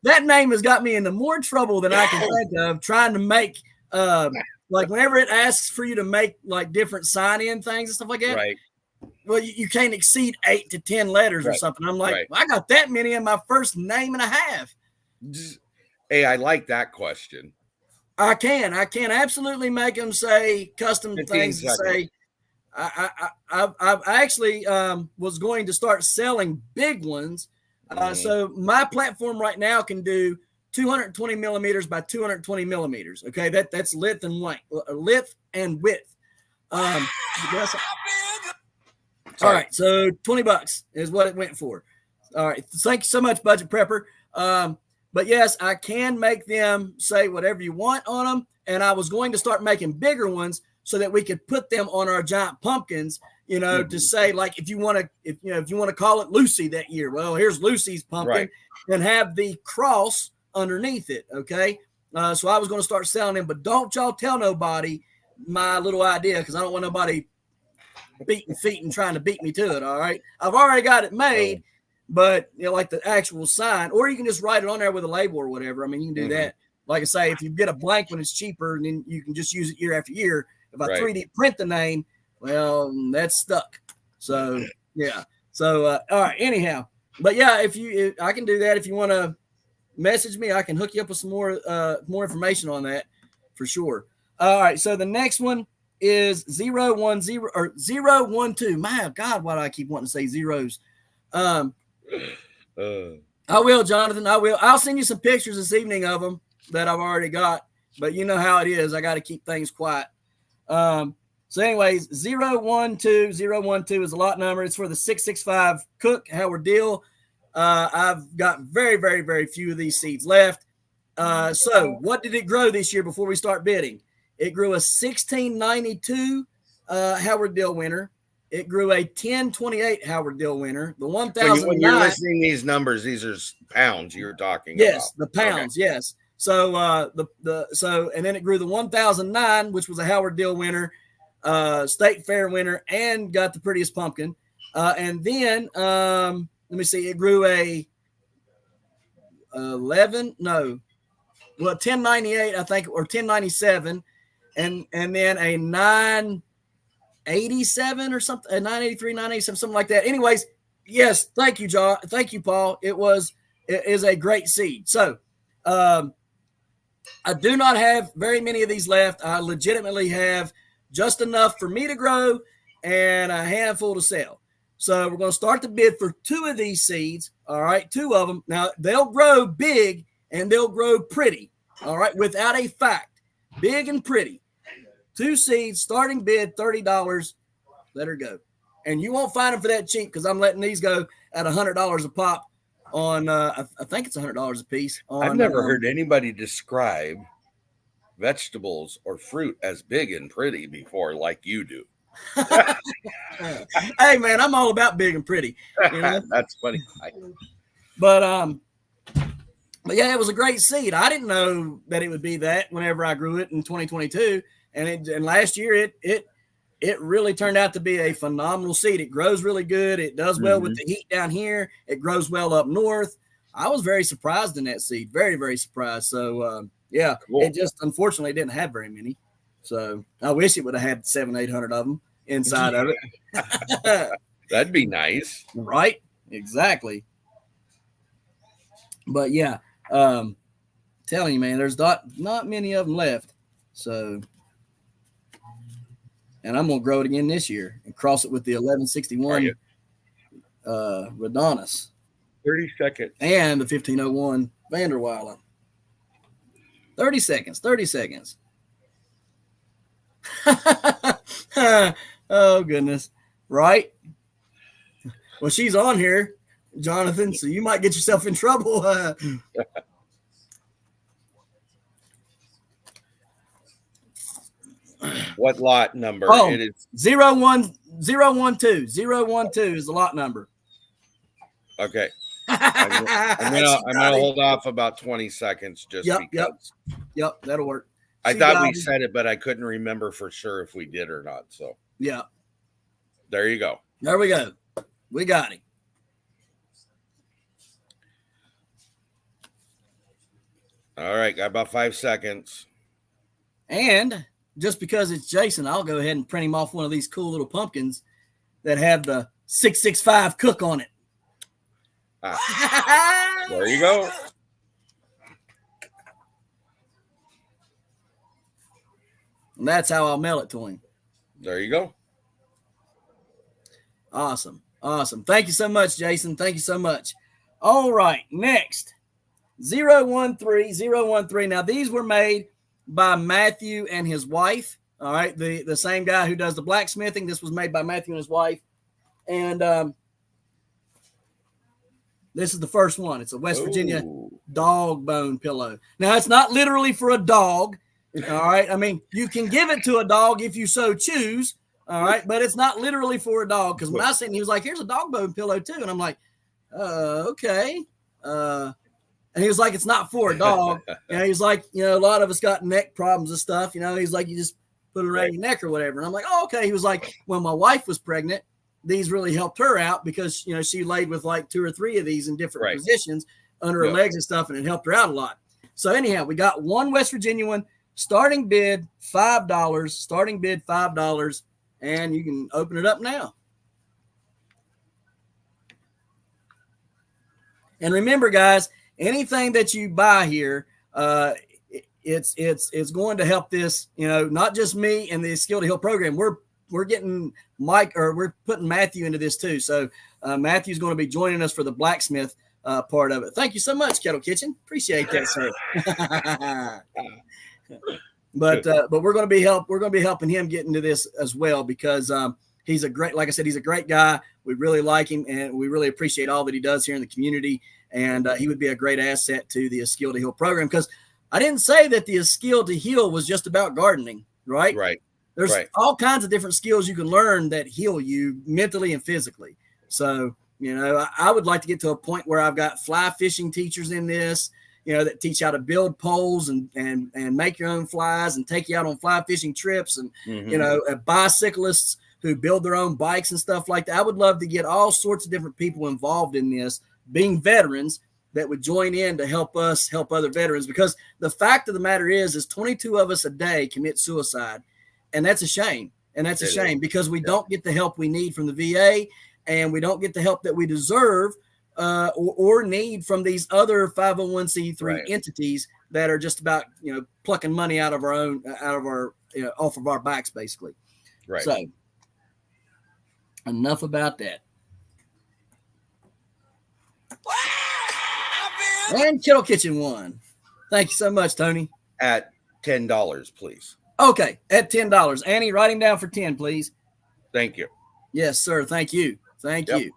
That name has got me into more trouble than I can think of trying to make, like whenever it asks for you to make like different sign-in things and stuff like that. Right. Well, you can't exceed 8 to 10 letters or something. I'm like, well, I got that many in my first name and a half. Hey, I like that question. I can absolutely make them say custom things to say. I actually was going to start selling big ones. So my platform right now can do 220 millimeters by 220 millimeters. Okay, that's width and width. All right, so $20 is what it went for. All right, thank you so much, Budget Prepper. But yes, I can make them say whatever you want on them. And I was going to start making bigger ones so that we could put them on our giant pumpkins, to say like, if you want to call it Lucy that year, well, here's Lucy's pumpkin and have the cross underneath it. Okay. So I was going to start selling them, but don't y'all tell nobody my little idea. Cause I don't want nobody beating feet and trying to beat me to it. All right. I've already got it made. But like the actual sign, or you can just write it on there with a label or whatever. I mean, you can do that. Like I say, if you get a blank one, it's cheaper, and then you can just use it year after year. If I 3D print the name, well, that's stuck. So yeah. So all right. Anyhow, but yeah, I can do that. If you want to message me, I can hook you up with some more information on that for sure. All right. So the next one is 010 or 012. My God, why do I keep wanting to say zeros? I will, Jonathan. I will. I'll send you some pictures this evening of them that I've already got, but you know how it is. I got to keep things quiet. So anyways, 012 is a lot number. It's for the 665 Cook Howard Deal. I've got very, very, very few of these seeds left. So what did it grow this year before we start bidding? It grew a 1692 Howard Deal winner. It grew a 1028 Howard Deal winner. The 1009. When you're listening to these numbers, these are pounds you're talking about. Yes, the pounds. Okay. Yes. So and then it grew the 1009, which was a Howard Deal winner, state fair winner, and got the prettiest pumpkin. And then let me see, it grew a 1098, I think, or 1097, and then a 987 or something, a 983, 987, something like that. Anyways, yes, thank you, John. Thank you, Paul. It is a great seed. So I do not have very many of these left. I legitimately have just enough for me to grow and a handful to sell. So we're going to start the bid for 2 of these seeds. All right, 2 of them. Now, they'll grow big and they'll grow pretty. All right, without a fact. Big and pretty. 2 seeds, starting bid, $30. Let her go. And you won't find them for that cheap because I'm letting these go at $100 a pop on, I think it's $100 a piece. I've never heard anybody describe vegetables or fruit as big and pretty before like you do. Hey, man, I'm all about big and pretty. You know? That's funny. But yeah, it was a great seed. I didn't know that it would be that whenever I grew it in 2022. And last year it really turned out to be a phenomenal seed. It grows really good. It does well with the heat down here. It grows well up north. I was very surprised in that seed. Very, very surprised. So, yeah, cool. It just unfortunately didn't have very many. So I wish it would have had 700-800 of them inside of it. That'd be nice. Right? Exactly. But yeah, telling you, man, there's not many of them left. So, and I'm gonna grow it again this year and cross it with the 1161 Rhodonis. 30 seconds. And the 1501 Vanderweilen. 30 seconds. 30 seconds. Oh goodness. Right? Well, she's on here, Jonathan, so you might get yourself in trouble. What lot number? Oh, it is 01012. 012 is the lot number. Okay. I'm gonna hold off about 20 seconds just because. Yep, that'll work. I thought we said it, but I couldn't remember for sure if we did or not. So yeah. There you go. There we go. We got him. All right, got about 5 seconds. And just because it's Jason, I'll go ahead and print him off one of these cool little pumpkins that have the 665 Cook on it. There you go. And that's how I'll mail it to him. There you go. Awesome. Awesome. Thank you so much, Jason. Thank you so much. All right. Next, 013. Now, these were made by Matthew and his wife. All right. The same guy who does the blacksmithing. This was made by Matthew and his wife. And this is the first one. It's a West Virginia dog bone pillow. Now, it's not literally for a dog. All right. I mean, you can give it to a dog if you so choose. All right. But it's not literally for a dog. Because when I seen it, he was like, here's a dog bone pillow too. And I'm like, okay. And he was like, it's not for a dog. And he's like, a lot of us got neck problems and stuff. He's like, you just put it around your neck or whatever. And I'm like, oh, okay. He was like, when my wife was pregnant, these really helped her out because, she laid with like 2 or 3 of these in different positions under her legs and stuff. And it helped her out a lot. So anyhow, we got one West Virginia one, starting bid $5, and you can open it up now. And remember, guys, anything that you buy here, it's going to help this, not just me and the Skill to Heal program. We're getting we're putting Matthew into this too. So Matthew's going to be joining us for the blacksmith part of it. Thank you so much, Kettle Kitchen. Appreciate that, sir. But we're going to be helping him get into this as well because he's like I said, he's a great guy. We really like him and we really appreciate all that he does here in the community. And he would be a great asset to the Skill to Heal program because I didn't say that the Skill to Heal was just about gardening, right? Right. There's all kinds of different skills you can learn that heal you mentally and physically. So, I would like to get to a point where I've got fly fishing teachers in this, that teach how to build poles and make your own flies and take you out on fly fishing trips and, bicyclists who build their own bikes and stuff like that. I would love to get all sorts of different people involved in this, being veterans that would join in to help us help other veterans. Because the fact of the matter is 22 of us a day commit suicide. And that's a shame. And that's a shame because we don't get the help we need from the VA and we don't get the help that we deserve or need from these other 501c3 entities that are just about, plucking money out of our off of our backs, basically. Right. So enough about that. And Kettle Kitchen won. Thank you so much, Tony. At $10, please. Okay, at $10. Annie, write him down for 10, please. Thank you. Yes, sir. Thank you. Thank you.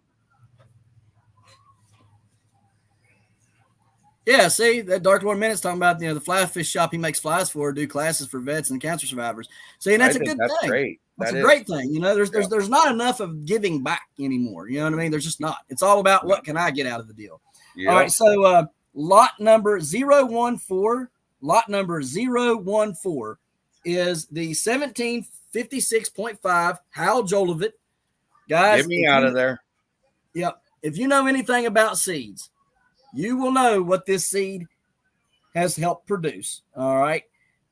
Yeah, see, that Dark Lord Minute's talking about, the fly fish shop he makes flies for, do classes for vets and cancer survivors. See, and that's a good thing. Great. That's a great thing. There's not enough of giving back anymore. You know what I mean? There's just not. It's all about what can I get out of the deal. Yep. All right, so lot number 014 is the 1756.5 Hal Jolivet. Guys, get me out of there. Yep. If you know anything about seeds, you will know what this seed has helped produce. All right.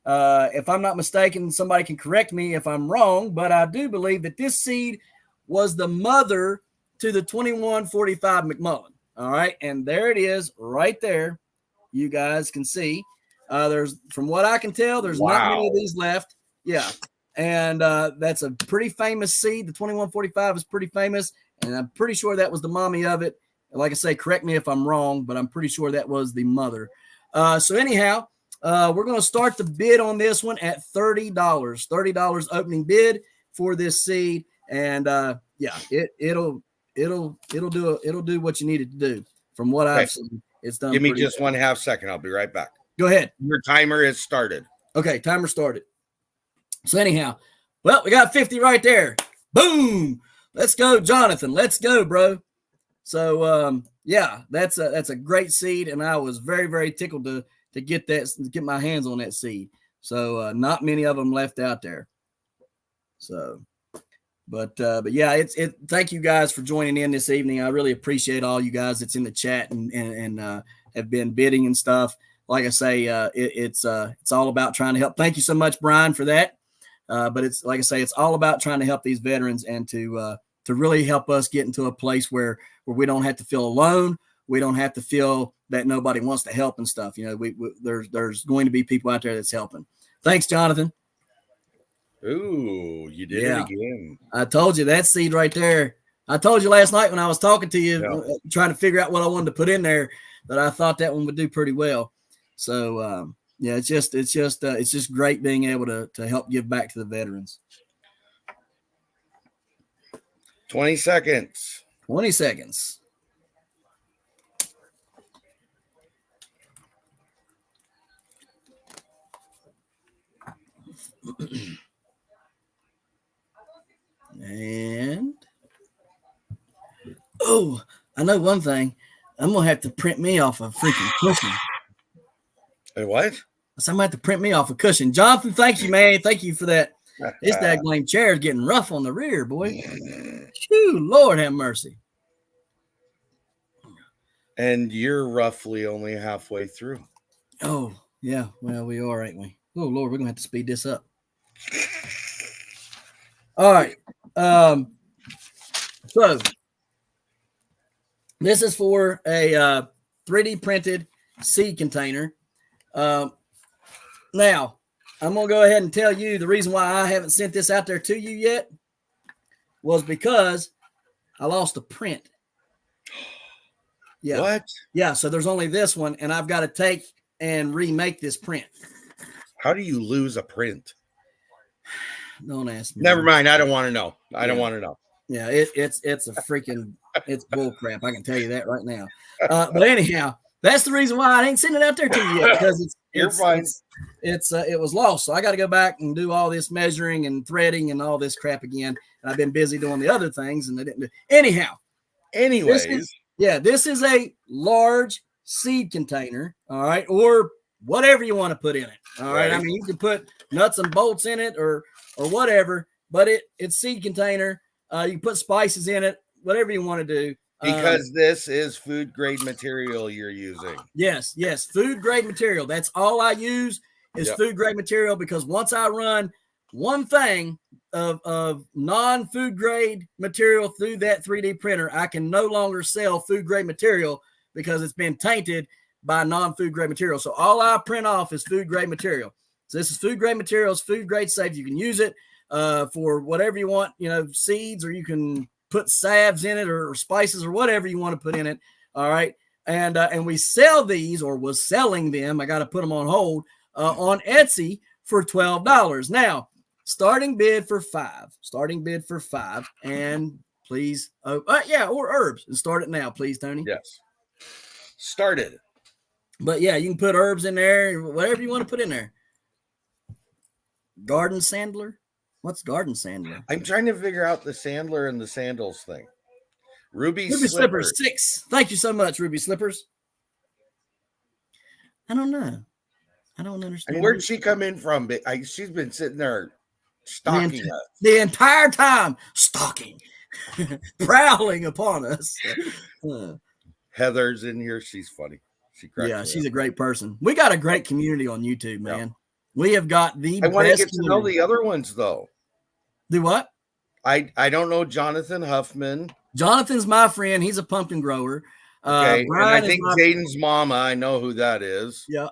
If I'm not mistaken, somebody can correct me if I'm wrong, but I do believe that this seed was the mother to the 2145 McMullen. All right. And there it is right there. You guys can see. There's, from what I can tell, there's not many of these left. Yeah. And that's a pretty famous seed. The 2145 is pretty famous. And I'm pretty sure that was the mommy of it. Like I say, correct me if I'm wrong, but I'm pretty sure that was the mother. So anyhow, we're going to start the bid on this one at $30. $30 opening bid for this seed. And yeah, it'll do what you need it to do. From what I've seen, it's done. Give me just 1/2 second. I'll be right back. Go ahead. Your timer has started. Okay, timer started. So anyhow, well, we got 50 right there. Boom. Let's go, Jonathan. Let's go, bro. So yeah, that's a great seed, and I was very, very tickled to get my hands on that seed. So not many of them left out there. So, but yeah, thank you guys for joining in this evening. I really appreciate all you guys that's in the chat and have been bidding and stuff. Like I say, it's all about trying to help. Thank you so much, Brian, for that. But it's like I say, it's all about trying to help these veterans and to really help us get into a place where we don't have to feel alone. We don't have to feel that nobody wants to help and stuff. You know, there's going to be people out there that's helping. Thanks, Jonathan. Ooh, you did it again. I told you that seed right there. I told you last night when I was talking to you, trying to figure out what I wanted to put in there, that I thought that one would do pretty well. So yeah, it's just great being able to help give back to the veterans. 20 seconds. 20 seconds. And oh, I know one thing. I'm gonna have to print me off a freaking cushion. Hey, what? So I'm gonna have to print me off a cushion. Jonathan, thank you, man. Thank you for that. This daggone chair is getting rough on the rear, boy. Phew, Lord have mercy. And you're roughly only halfway through. Oh, yeah. Well, we are, ain't we? Oh, Lord, we're going to have to speed this up. All right. So this is for a 3D printed seed container. Now, I'm going to go ahead and tell you the reason why I haven't sent this out there to you yet was because I lost a print. Yeah. What? Yeah. So there's only this one, and I've got to take and remake this print. How do you lose a print? Don't ask me. Never mind. I don't want to know. I don't want to know. Yeah, it's a freaking it's bull crap. I can tell you that right now. But anyhow, that's the reason why I ain't sending it out there to you yet, because it was lost. So I got to go back and do all this measuring and threading and all this crap again. And I've been busy doing the other things, and I didn't do. Anyhow. Anyways, this is a large seed container, all right, or whatever you want to put in it. All right. I mean, you can put nuts and bolts in it or whatever, but it's seed container. You can put spices in it, whatever you want to do. Because this is food grade material you're using. Yes, food grade material. That's all I use is food grade material, because once I run one thing of non-food grade material through that 3D printer, I can no longer sell food grade material because it's been tainted by non-food grade material. So all I print off is food grade material. So this is food grade material. It's food grade safe. You can use it for whatever you want, seeds, or you can put salves in it or spices or whatever you want to put in it. All right. And we sell these, or was selling them. I got to put them on hold on Etsy for $12. Now, starting bid for $5. And please. Or herbs. And start it now, please, Tony. Yes. Started. But yeah, you can put herbs in there, whatever you want to put in there. Garden Sandler? What's Garden Sandler? I'm trying to figure out the Sandler and the sandals thing. Ruby Slippers 6. Thank you so much, Ruby Slippers. I don't know. I don't understand. And where'd she come in from? She's been sitting there stalking us. The entire time, stalking, prowling upon us. Heather's in here. She's funny. She's a great person. We got a great community on YouTube, man. Yeah. We have got the I want to get to know the other ones, though. Do what? I don't know Jonathan Huffman. Jonathan's my friend. He's a pumpkin grower. Okay, and I think Jaden's mama. I know who that is. Yeah.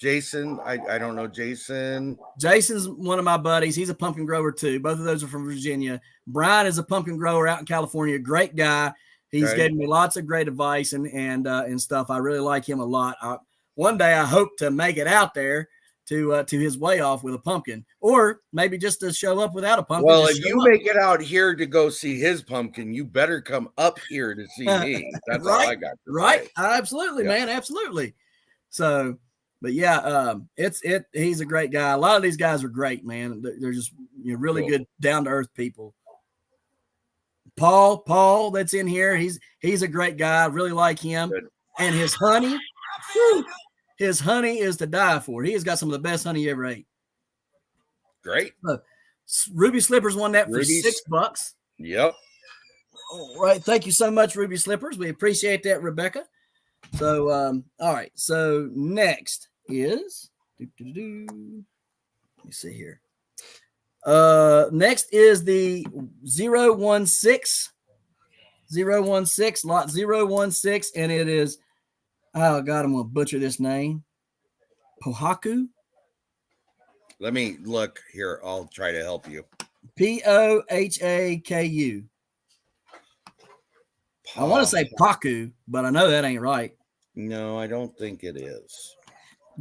Jason. I don't know Jason. Jason's one of my buddies. He's a pumpkin grower too. Both of those are from Virginia. Brian is a pumpkin grower out in California. Great guy. He's given me lots of great advice and stuff. I really like him a lot. One day I hope to make it out there to his way off with a pumpkin, or maybe just to show up without a pumpkin. Well, if you make it out here to go see his pumpkin, you better come up here to see me. That's all I got. Right. Absolutely, man. Absolutely. So, but yeah, he's a great guy. A lot of these guys are great, man. They're just really good, down to earth people. Paul, that's in here. He's a great guy. I really like him. Good. And his honey, his honey is to die for. He has got some of the best honey you ever ate. Great. Ruby Slippers won that for $6. Yep. All right. Thank you so much, Ruby Slippers. We appreciate that, Rebecca. So, all right. So next is, let me see here. Next is the 016, lot 016, and it is, oh God, I'm gonna butcher this name. Pohaku. Let me look here. I'll try to help you. Pohaku. I want to say Paku, but I know that ain't right. No, I don't think it is.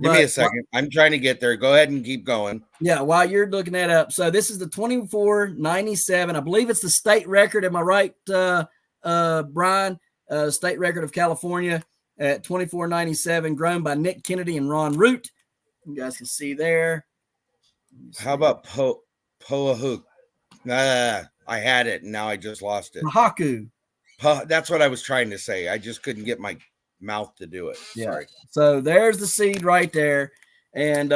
Give me a second. I'm trying to get there. Go ahead and keep going. Yeah, while you're looking that up. So this is the 2497. I believe it's the state record. Am I right, Brian? State record of California at 2497, grown by Nick Kennedy and Ron Root. You guys can see there. How about Pohaku? I had it, and now I just lost it. Pohaku. That's what I was trying to say. I just couldn't get my mouth to do it. Yeah. Sorry. So there's the seed right there, and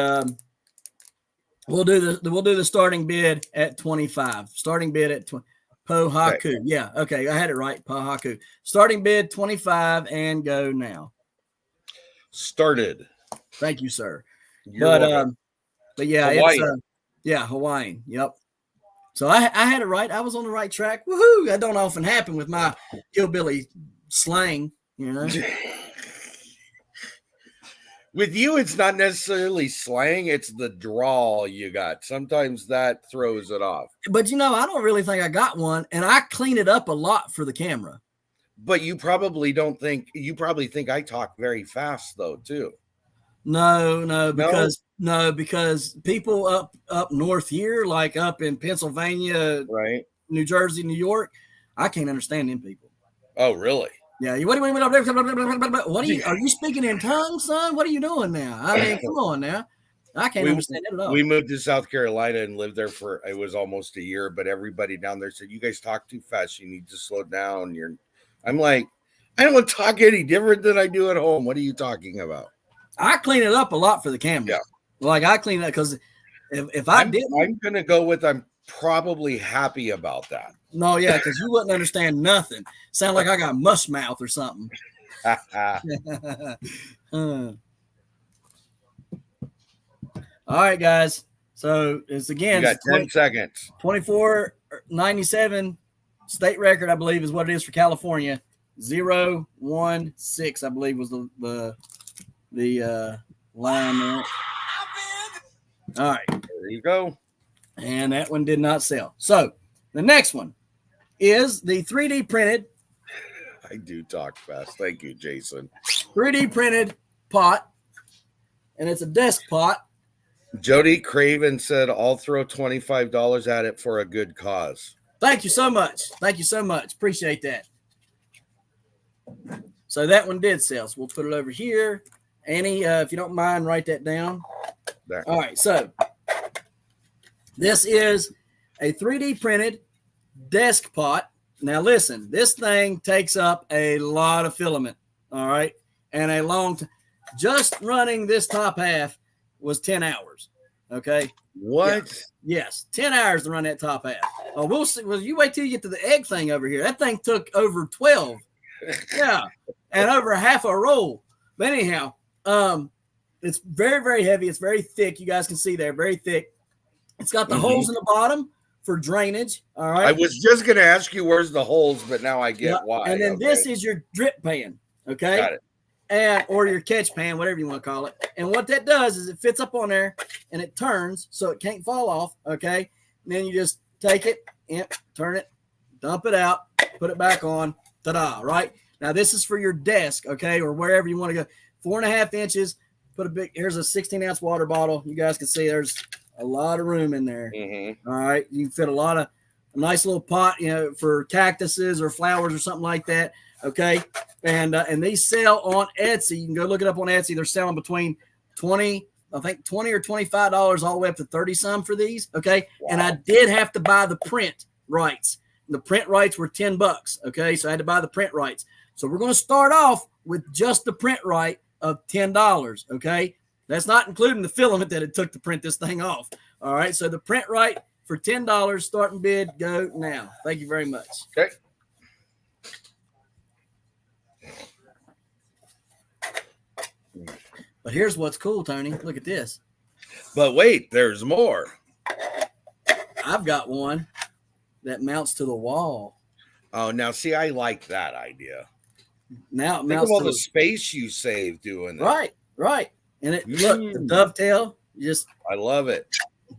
we'll do the starting bid at 25. Starting bid at 20. Pohaku. Okay. Yeah. Okay. I had it right. Pohaku. Starting bid 25 and go now. Started. Thank you, sir. But yeah, Hawaiian. It's Hawaiian. Yep. So I had it right. I was on the right track. Woohoo! That don't often happen with my hillbilly slang, With you, it's not necessarily slang, it's the drawl you got. Sometimes that throws it off. But I don't really think I got one, and I clean it up a lot for the camera. But you probably think I talk very fast though, too. No, because people up north here, like up in Pennsylvania, right, New Jersey, New York, I can't understand them people. Oh, really? Yeah. What are you? Are you speaking in tongues, son? What are you doing now? I mean, come on now. I can't understand it at all. We moved to South Carolina and lived there it was almost a year, but everybody down there said, "You guys talk too fast. You need to slow down." I'm like, I don't talk any different than I do at home. What are you talking about? I clean it up a lot for the camera. Yeah. Like I clean it because if I didn't, I'm gonna go with I'm probably happy about that. No, yeah, because you wouldn't understand nothing. Sound like I got mush mouth or something. All right, guys. So it's again. You got 10 seconds. 2497 state record, I believe, is what it is for California. 016, I believe, was the line there. All right. There you go. And that one did not sell. So the next one is the 3D printed. I do talk fast. Thank you, Jason. 3D printed pot. And it's a desk pot. Jody Craven said, I'll throw $25 at it for a good cause. Thank you so much. Thank you so much. Appreciate that. So that one did sell. So we'll put it over here. Annie, if you don't mind, write that down. There. All right. So this is a 3D printed desk pot. Now, listen, this thing takes up a lot of filament. All right. And a long time. Just running this top half was 10 hours. Okay. What? Yeah. Yes. 10 hours to run that top half. Oh, we'll see. Well, you wait till you get to the egg thing over here. That thing took over 12 Yeah, and over half a roll. But anyhow, it's very, very heavy. It's very thick. You guys can see there, very thick. It's got the holes in the bottom for drainage. All right. I was just going to ask you where's the holes, but now I get why. And then this is your drip pan. Okay. Got it. And or your catch pan, whatever you want to call it. And what that does is it fits up on there and it turns so it can't fall off. Okay. And then you just take it, turn it, dump it out, put it back on. Ta-da! Right now, this is for your desk, okay, or wherever you want to go. 4.5 inches. Put a big. Here's a 16-ounce water bottle. You guys can see there's a lot of room in there. All right, you can fit a nice little pot, for cactuses or flowers or something like that. Okay, and these sell on Etsy. You can go look it up on Etsy. They're selling between $20 or $25 all the way up to 30 some for these. Okay, wow. And I did have to buy the print rights. The print rights were $10. Okay, so I had to buy the print rights. So we're going to start off with just the print right of $10. Okay, that's not including the filament that it took to print this thing off. All right, so the print right for $10, starting bid, go now. Thank you very much. Okay. But here's what's cool, Tony. Look at this. But wait, there's more. I've got one that mounts to the wall. Oh, now see, I like that idea. Now it Think of all the space you save doing that. Right. And look, the dovetail, I love it.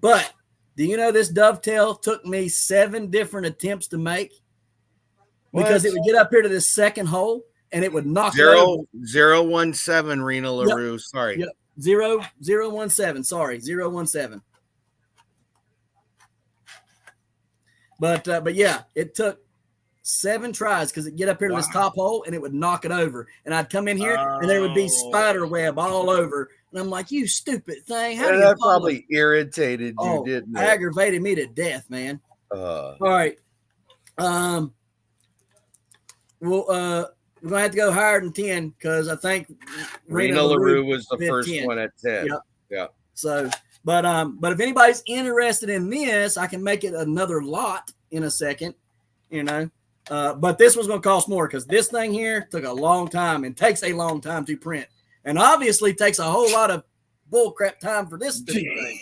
But do you know this dovetail took me 7 different attempts to make? Because it would get up here to this second hole and it would knock it over. 017 Rena LaRue. Yep. Sorry. Yep. 017. Sorry, 017. But yeah, it took 7 tries because it get up here to this top hole and it would knock it over. And I'd come in here and there would be spider web all over. And I'm like, you stupid thing. How do you that probably irritated you, didn't it? Aggravated me to death, man. All right. We're gonna have to go higher than 10 because I think Rena LaRue was the first 10. One at 10. Yep. Yeah. So, but if anybody's interested in this, I can make it another lot in a second, But this was going to cost more because this thing here took a long time and takes a long time to print, and obviously takes a whole lot of bullcrap time for this thing.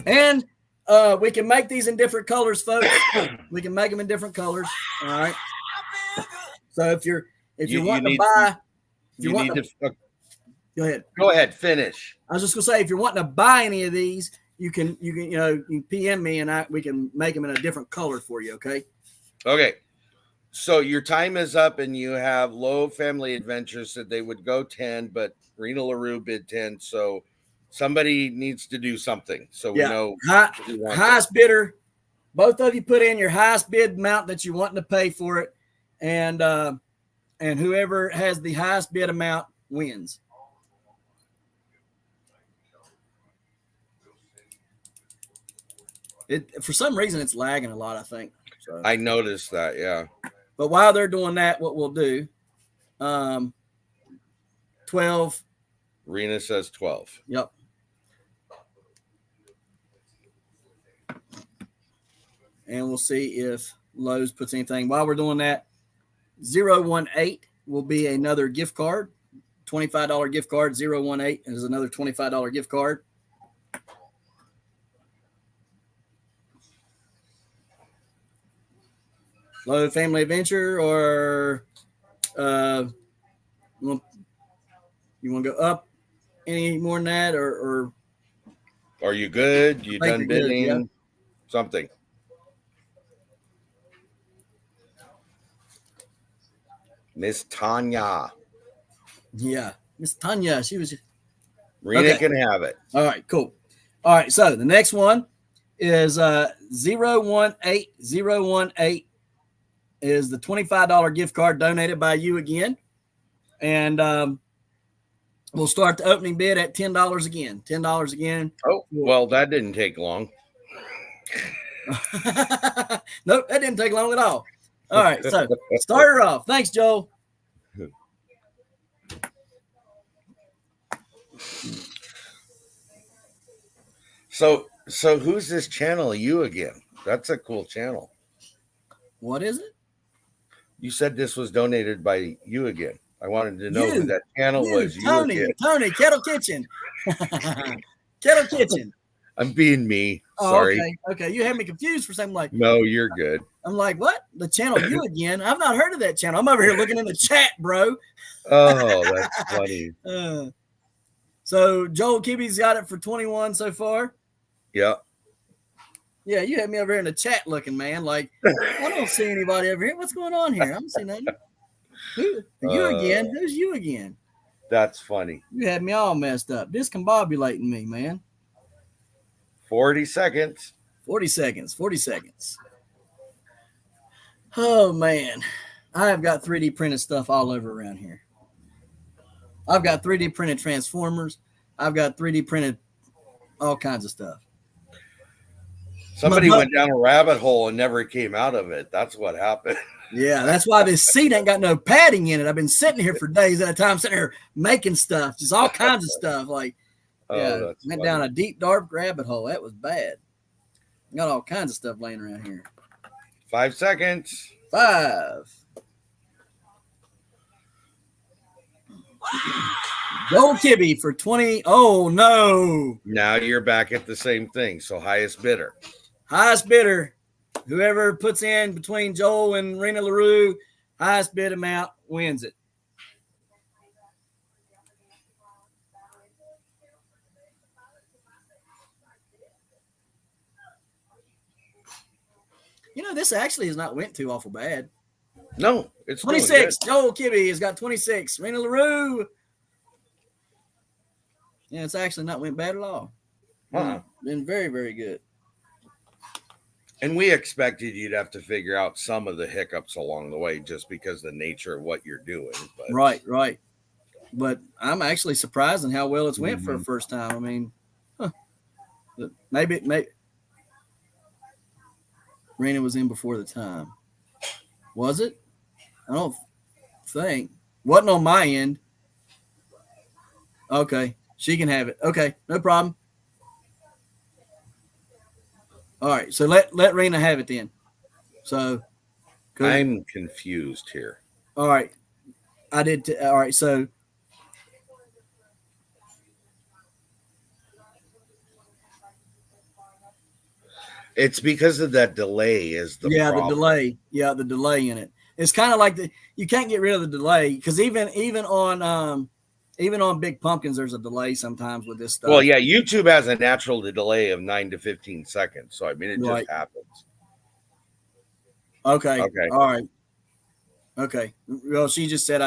And we can make these in different colors, folks. We can make them in different colors. All right. So if you want to buy, go ahead. Go ahead. Finish. I was just gonna say, if you're wanting to buy any of these, you can PM me and we can make them in a different color for you. Okay. Okay. So your time is up, and you have Lowe Family Adventures said they would go 10, but Rena LaRue bid 10. So somebody needs to do something. So we know highest bidder. Both of you put in your highest bid amount that you're wanting to pay for it, and whoever has the highest bid amount wins. For some reason, it's lagging a lot, I think. So. I noticed that, yeah. But while they're doing that, what we'll do, 12. Rena says 12. Yep. And we'll see if Lowe's puts anything. While we're doing that, 018 will be another gift card, $25 gift card. 018 is another $25 gift card. Lowe Family Adventure, or you want to go up any more than that, or are you good? You done bidding? Good, yeah. Something. Miss Tanya. Yeah, Miss Tanya. She was. Rena can have it. All right, cool. All right, so the next one is 018018 is the $25 gift card donated by you again. And we'll start the opening bid at $10 again. $10 again. Oh, well, that didn't take long. Nope, that didn't take long at all. All right, so start her off. Thanks, Joel. So who's this channel? You again? That's a cool channel. What is it? You said this was donated by you again. I wanted to know who that channel was. Tony Kettle Kitchen. Kettle Kitchen. I'm being me. Sorry. Okay. You had me confused for something like. No, you're good. I'm like, what? The channel you again? I've not heard of that channel. I'm over here looking in the chat, bro. Oh, that's funny. So Joel Kibbe's got it for 21 so far. Yeah. Yeah, you had me over here in the chat looking, man. Like, I don't see anybody over here. What's going on here? I don't see nothing. You again? Who's you again? That's funny. You had me all messed up. Discombobulating me, man. 40 seconds. 40 seconds. 40 seconds. Oh, man. I have got 3D printed stuff all over around here. I've got 3D printed Transformers. I've got 3D printed all kinds of stuff. Somebody went down a rabbit hole and never came out of it. That's what happened. Yeah, that's why this seat ain't got no padding in it. I've been sitting here for days at a time, sitting here making stuff, just all kinds of stuff. Like, went down a deep, dark rabbit hole. That was bad. Got all kinds of stuff laying around here. 5 seconds. 5. Joel Kibbe for 20. Oh, no. Now you're back at the same thing. So highest bidder. Highest bidder. Whoever puts in between Joel and Rena LaRue, highest bid amount wins it. You know, this actually has not went too awful bad. No, it's 26. Joel Kibbe has got 26. Rena LaRue. Yeah, it's actually not went bad at all. Been very, very good. And we expected you'd have to figure out some of the hiccups along the way just because of the nature of what you're doing. But. Right. But I'm actually surprised in how well it's went for a first time. I mean, maybe Rena was in before the time. Was it? I don't think. Wasn't on my end. Okay. She can have it. Okay. No problem. All right. So let Rena have it then. So. I'm confused here. All right. I did. All right. So. It's because of that delay is the problem. The delay. Yeah, the delay in it. It's kind of like you can't get rid of the delay because even on Big Pumpkins, there's a delay sometimes with this stuff. Well, yeah, YouTube has a natural delay of 9 to 15 seconds. So I mean, it just happens. Okay. All right. Okay. Well, she just said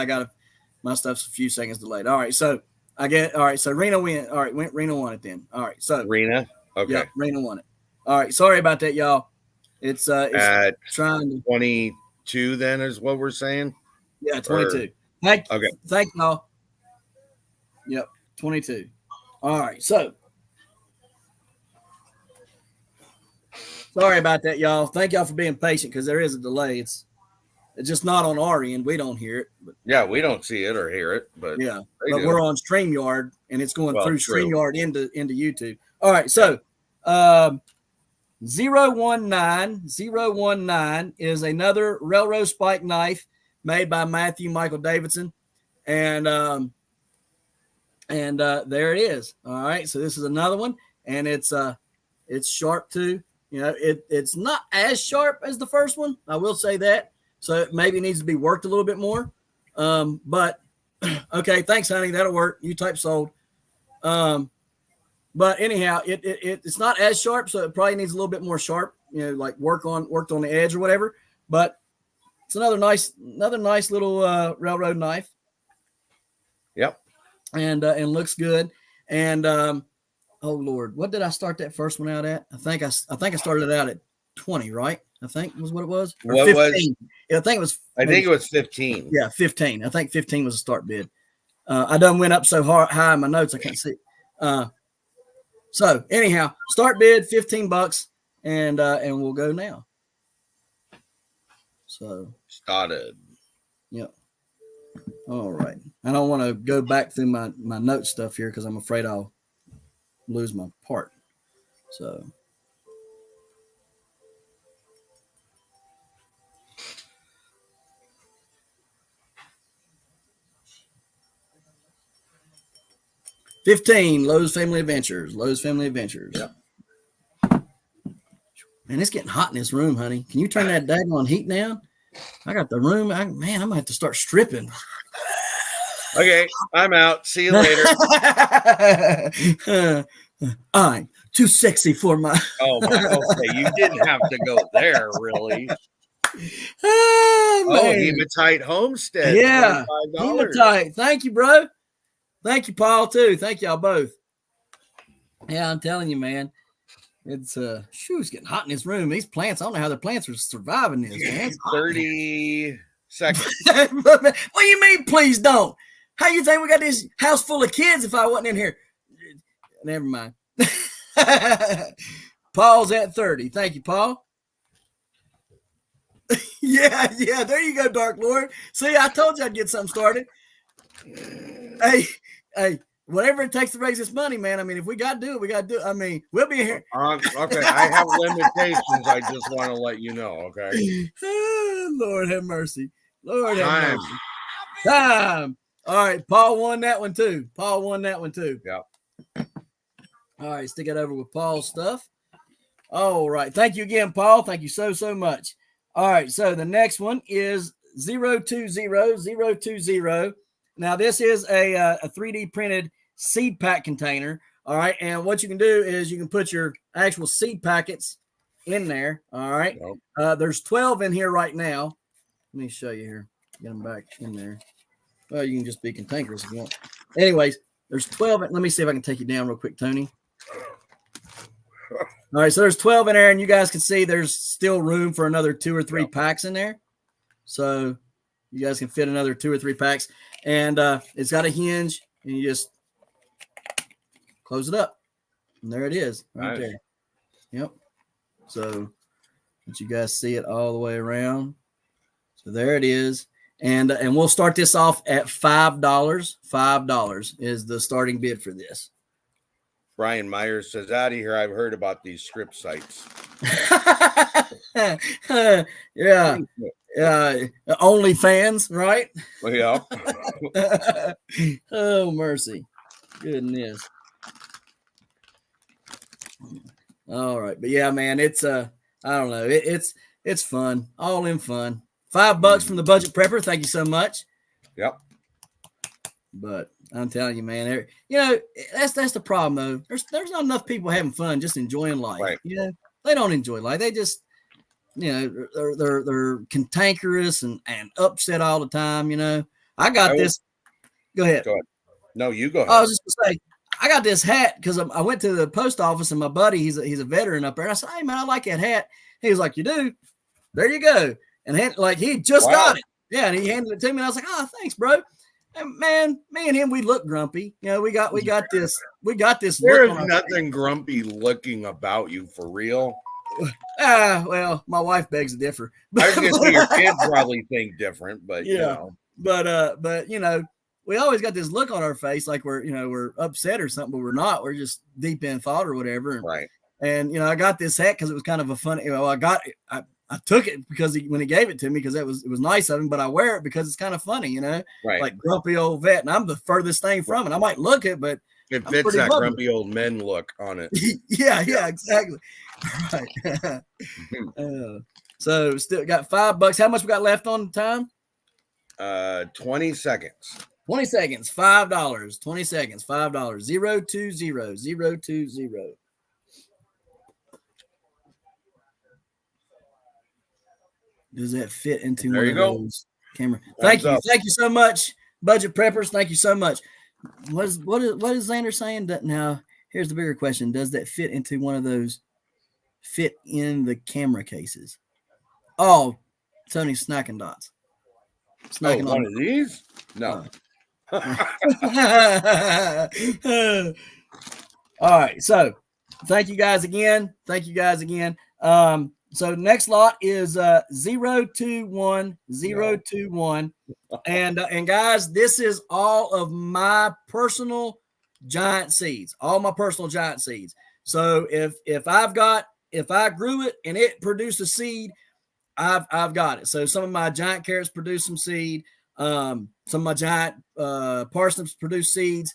my stuff's a few seconds delayed. All right. So all right. So Rena win. All right. Rena won it then. All right. So Rena. Okay. Yeah, Rena won it. All right. Sorry about that, y'all. It's at trying to 22 then is what we're saying. Yeah, 22. Thank y'all. Yep, 22. All right. So sorry about that, y'all. Thank y'all for being patient because there is a delay. It's just not on our end. We don't hear it. But, yeah, we don't see it or hear it. But yeah, but we're on StreamYard and it's going through StreamYard into YouTube. All right. So 019 is another railroad spike knife made by Matthew Michael Davidson. And there it is. All right. So this is another one. And it's sharp too. You know, it's not as sharp as the first one. I will say that. So it maybe needs to be worked a little bit more. But okay. Thanks, honey. That'll work. You type sold. But anyhow, it's not as sharp, so it probably needs a little bit more sharp, you know, like worked on the edge or whatever. But it's another nice little railroad knife. Yep. And looks good. And oh Lord, what did I start that first one out at? I think I started it out at 20, right? I think was what it was. Or what 15. was? Yeah, I think it was. I think it was 15. Yeah, 15. I think 15 was the start bid. I done went up so high in my notes I can't see. So anyhow, start bid $15, and we'll go now. So started. Yep. All right. I don't want to go back through my note stuff here because I'm afraid I'll lose my part. So 15, Lowe's Family Adventures. Lowe's Family Adventures. Yep. Man, it's getting hot in this room, honey. Can you turn that daggone heat down? I got the room. I'm going to have to start stripping. Okay, I'm out. See you later. I'm too sexy for my. Oh, my. Okay, you didn't have to go there, really. Oh, Hematite Homestead. Yeah. $25. Hematite. Thank you, bro. Thank you, Paul, too. Thank y'all both. Yeah, I'm telling you, man. It's it's getting hot in this room. These plants, I don't know how the plants are surviving this, man. 30 seconds. What do you mean, please don't? How you think we got this house full of kids if I wasn't in here? Never mind. Paul's at 30. Thank you, Paul. Yeah, there you go, Dark Lord. See, I told you I'd get something started. Hey, whatever it takes to raise this money, man. I mean, if we got to do it, we got to do it. I mean, we'll be here. Okay, I have limitations. I just want to let you know, okay? Lord have mercy. Lord have mercy. Time. All right, Paul won that one, too. Yeah. All right, stick it over with Paul's stuff. All right. Thank you again, Paul. Thank you so much. All right, so the next one is 020020. Now, this is a 3D printed seed pack container. All right, and what you can do is you can put your actual seed packets in there. All right, there's 12 in here right now. Let me show you here. Get them back in there. Well, you can just be cantankerous if you want. Anyways, there's 12. Let me see if I can take you down real quick, Tony. All right, so there's 12 in there, and you guys can see there's still room for another 2 or 3 packs in there. So you guys can fit another 2 or 3 packs. And it's got a hinge, and you just close it up. And there it is right there. Yep. So let you guys see it all the way around. So there it is. And we'll start this off at $5. $5 is the starting bid for this. Brian Myers says, out of here, I've heard about these strip sites. Yeah. OnlyFans, right? Yeah. Oh, mercy. Goodness. All right. But yeah, man, it's I don't know. It's fun. All in fun. $5 from the Budget Prepper. Thank you so much. Yep. But I'm telling you, man, that's the problem though. There's not enough people having fun, just enjoying life. Right. They don't enjoy life. They just, they're cantankerous and upset all the time. I got this. Go ahead. No, you go ahead. I was just gonna say, I got this hat because I went to the post office and my buddy, he's a veteran up there. And I said, hey man, I like that hat. He was like, you do? There you go. And he just got it. Yeah, and he handed it to me, and I was like, oh, thanks, bro. And man, me and him, we look grumpy. We got this. There is nothing grumpy looking about you, for real. Well, my wife begs to differ. I was gonna say your kids probably think different, but but we always got this look on our face like we're upset or something, but we're not. We're just deep in thought or whatever. Right. And I got this hat because it was kind of a funny. I took it because when he gave it to me because it was nice of him, but I wear it because it's kind of funny, right. Like grumpy old vet, and I'm the furthest thing from it. I might look it, but it fits that grumpy old men look on it. yeah, exactly. Right. So still got $5. How much we got left on time? 20 seconds. 20 seconds. $5. 20 seconds. $5. 020. Does that fit into one of those camera? Thank you so much, Budget Preppers. Thank you so much. What is Xander saying? Now, here's the bigger question: does that fit into one of those? Fit in the camera cases? Oh, Tony's snacking dots. Snacking on one of these? No. All right. So, thank you guys again. So next lot is 021. And guys, this is all of my personal giant seeds. So if I grew it and it produced a seed, I've got it. So some of my giant carrots produce some seed. Some of my giant parsnips produce seeds.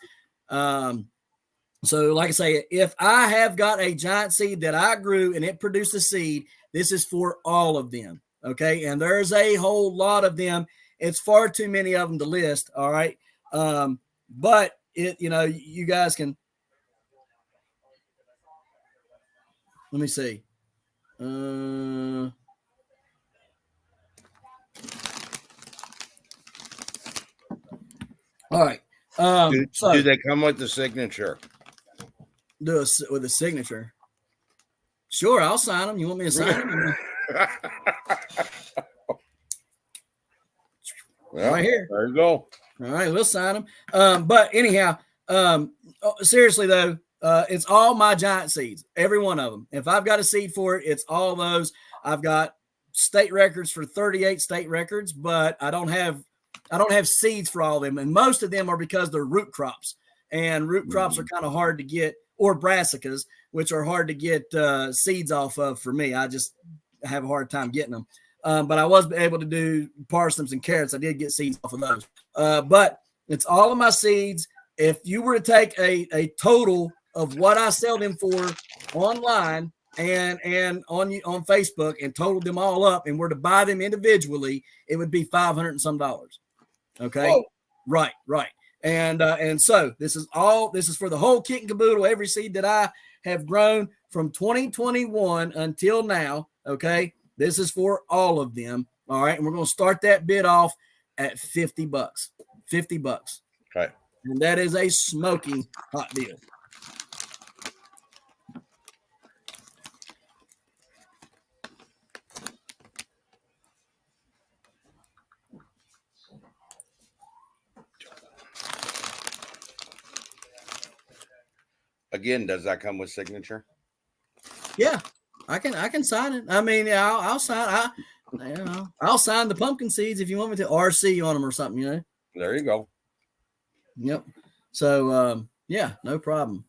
So like I say, if I have got a giant seed that I grew and it produced a seed, this is for all of them. Okay. And there's a whole lot of them. It's far too many of them to list. All right. But you guys can, let me see. All right. Do they come with the signature? Do it with a signature. Sure, I'll sign them. You want me to sign them? Well, right here. There you go. All right, we'll sign them. But anyhow, seriously though, it's all my giant seeds, every one of them. If I've got a seed for it, it's all those. I've got state records for 38 state records, but I don't have seeds for all of them, and most of them are because they're root crops, and root crops are kind of hard to get, or brassicas, which are hard to get seeds off of for me. I just have a hard time getting them. But I was able to do parsnips and carrots. I did get seeds off of those. But it's all of my seeds. If you were to take a total of what I sell them for online and on Facebook and total them all up and were to buy them individually, it would be $500 and some. Okay. Whoa. Right. And so this is for the whole kit and caboodle, every seed that I have grown from 2021 until now. Okay. This is for all of them. All right. And we're going to start that bid off at $50. $50. Okay. And that is a smoking hot deal. Again, does that come with signature? Yeah, I can sign it. I mean, I'll sign. I'll sign the pumpkin seeds if you want me to. RC on them or something. There you go. Yep. So yeah, no problem.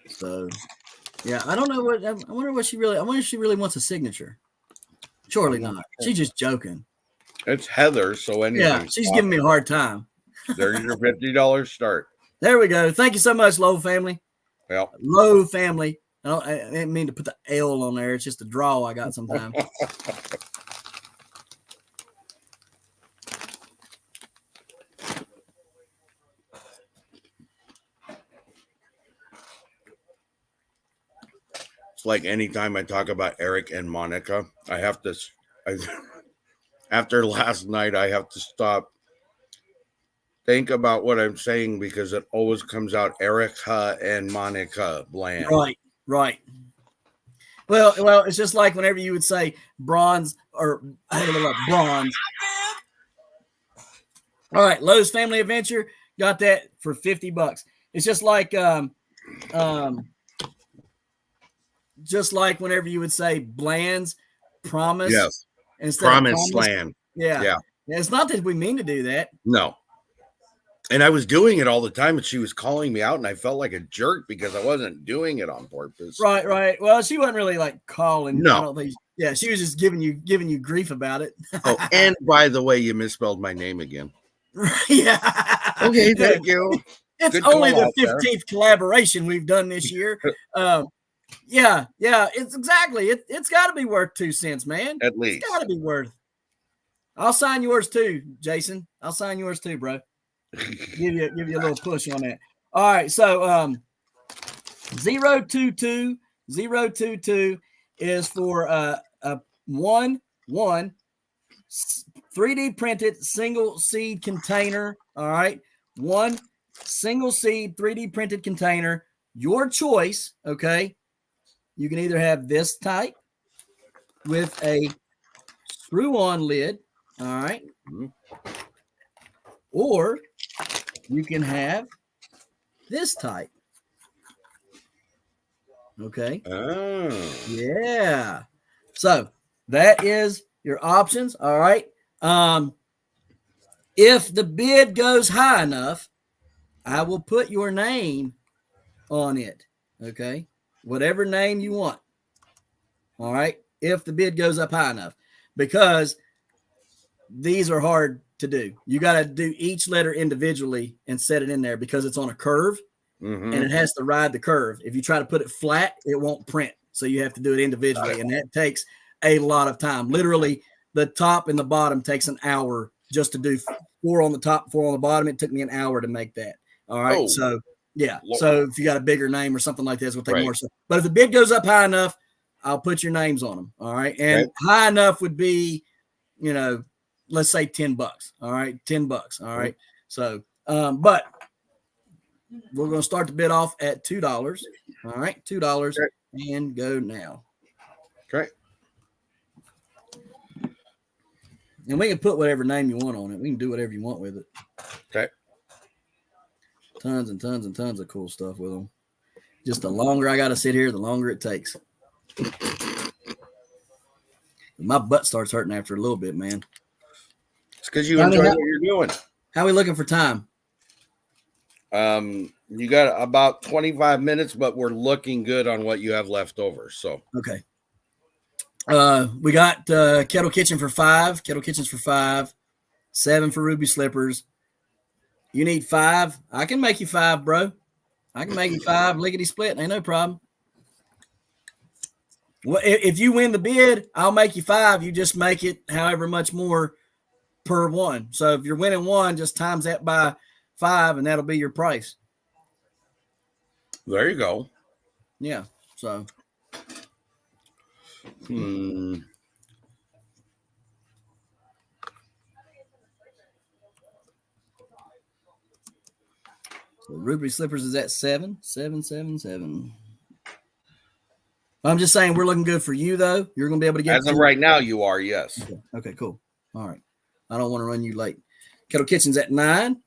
So, yeah, I don't know what. I wonder if she really wants a signature. Surely not. She's just joking. It's Heather, so anything. Yeah, she's giving me a hard time. There's your $50 start. There we go. Thank you so much, Lowe family. Yeah, Lowe family. I didn't mean to put the L on there. It's just a draw I got sometimes. Like anytime I talk about Eric and Monica, after last night, I have to stop, think about what I'm saying, because it always comes out Erica and Monica Bland. Right. Well, it's just like whenever you would say bronze or bronze. All right, Lowe's Family Adventure, got that for $50. It's just like whenever you would say Bland's Promise. Yes. Instead Promise Land. Yeah. It's not that we mean to do that. No. And I was doing it all the time, and she was calling me out, and I felt like a jerk because I wasn't doing it on purpose. Right. Well, she wasn't really like calling. No. I don't think. Yeah, she was just giving you grief about it. Oh, and by the way, you misspelled my name again. Yeah. Okay, thank you. It's Good only the 15th collaboration we've done this year. Yeah. It's exactly. It's got to be worth 2 cents, man. At least. It's got to be worth. I'll sign yours too, Jason. I'll sign yours too, bro. give you a little push on that. All right, so 022 is for a 1 3D printed single seed container. All right, 1 single seed 3D printed container. Your choice. Okay, you can either have this type with a screw-on lid. All right, or you can have this type. Okay. Oh. Yeah. So that is your options. All right. If the bid goes high enough, I will put your name on it. Okay. Whatever name you want. All right. If the bid goes up high enough, because these are hard to do. You got to do each letter individually and set it in there because it's on a curve and it has to ride the curve. If you try to put it flat, it won't print. So you have to do it individually. And that takes a lot of time. Literally, the top and the bottom takes an hour just to do 4 on the top, 4 on the bottom. It took me an hour to make that. All right. Oh, so, yeah. Lord. So if you got a bigger name or something like this, it'll take more. So, but if the bid goes up high enough, I'll put your names on them. All right. And high enough would be, let's say $10. All right. $10. All right. So, but we're going to start the bid off at $2. All right. $2 and go now. Okay. And we can put whatever name you want on it. We can do whatever you want with it. Okay. Tons and tons and tons of cool stuff with them. Just the longer I got to sit here, the longer it takes. My butt starts hurting after a little bit, man. It's because you enjoy what you're doing. How are we looking for time? You got about 25 minutes, but we're looking good on what you have left over. So okay. We got Kettle Kitchen for 5. Kettle Kitchen's for 5. 7 for Ruby Slippers. You need 5. I can make you 5, bro. I can make you 5. Lickety split. Ain't no problem. Well, if you win the bid, I'll make you 5. You just make it however much more per one. So if you're winning 1, just times that by 5, and that'll be your price. There you go. Yeah. So. So Ruby Slippers is at 7. 7, 7, 7. I'm just saying we're looking good for you, though. You're going to be able to get. As of right now, you are, yes. Okay, cool. All right. I don't want to run you late. Kettle Kitchen's at 9.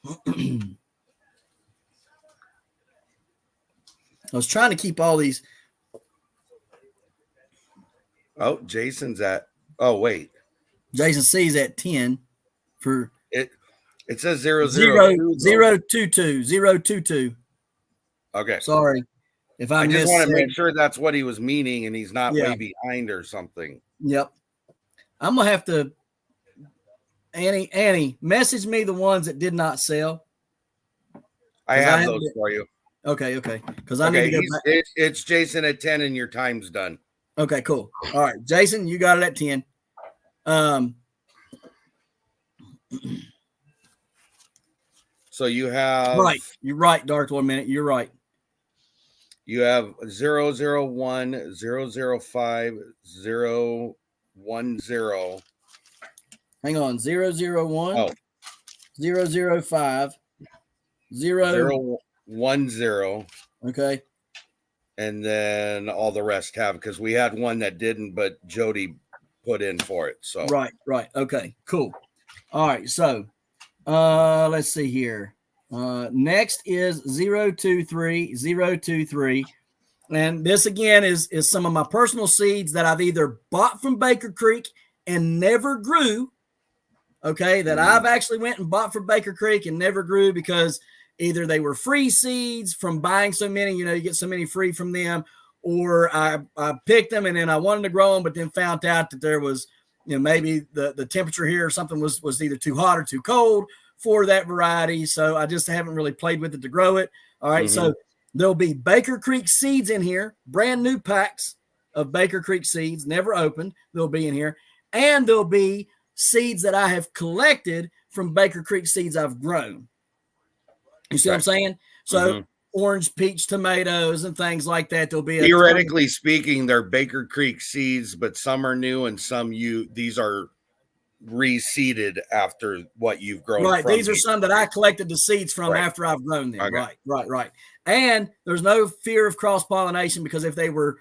I was trying to keep all these. Oh, Jason's at. Oh, wait. Jason C's at 10 for it. It says 0, 022 022. Okay. Sorry. If I just want to make sure that's what he was meaning and he's not way behind or something. Yep. I'm gonna have to Annie, message me the ones that did not sell. I have those for you. Okay. Because I need to go back. It's Jason at 10 and your time's done. Okay, cool. All right, Jason, you got it at 10. So you have right. You're right, Dark 1 minute. You're right. You have 001, 005, 010. Hang on, 001, 005, 010. Okay. And then all the rest have, because we had one that didn't, but Jody put in for it. So right. Okay, cool. All right, so let's see here. Next is 023. And this again is some of my personal seeds that I've either bought from Baker Creek and never grew. Okay, that I've actually went and bought from Baker Creek and never grew because either they were free seeds from buying so many, you get so many free from them, or I picked them and then I wanted to grow them, but then found out that there was, maybe the temperature here or something was either too hot or too cold for that variety. So I just haven't really played with it to grow it. All right. So there'll be Baker Creek seeds in here, brand new packs of Baker Creek seeds, never opened. They'll be in here. And there'll be seeds that I have collected from Baker Creek seeds I've grown. You see what I'm saying? So orange, peach, tomatoes, and things like that. There'll be theoretically speaking, they're Baker Creek seeds, but some are new and some these are reseeded after what you've grown. Right. These are some that I collected the seeds from after I've grown them. Okay. Right. And there's no fear of cross-pollination because if they were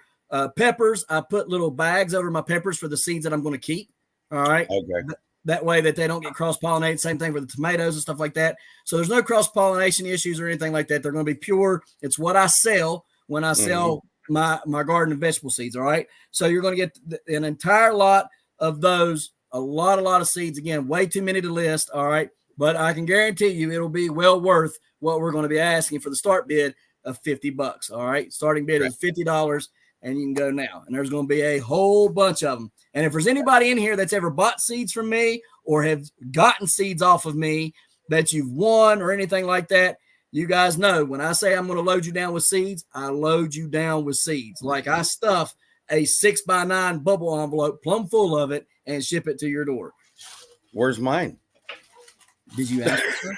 peppers, I put little bags over my peppers for the seeds that I'm going to keep. All right. Okay. That way that they don't get cross-pollinated. Same thing for the tomatoes and stuff like that. So there's no cross-pollination issues or anything like that. They're going to be pure. It's what I sell when I sell my garden of vegetable seeds. All right. So you're going to get an entire lot of those, a lot of seeds. Again, way too many to list. All right. But I can guarantee you it'll be well worth what we're going to be asking for the start bid of $50. All right. Starting bid is $50 and you can go now. And there's going to be a whole bunch of them. And if there's anybody in here that's ever bought seeds from me or have gotten seeds off of me that you've won or anything like that, you guys know when I say I'm going to load you down with seeds, I load you down with seeds. Like I stuff a 6x9 bubble envelope plumb full of it and ship it to your door. Where's mine? Did you ask for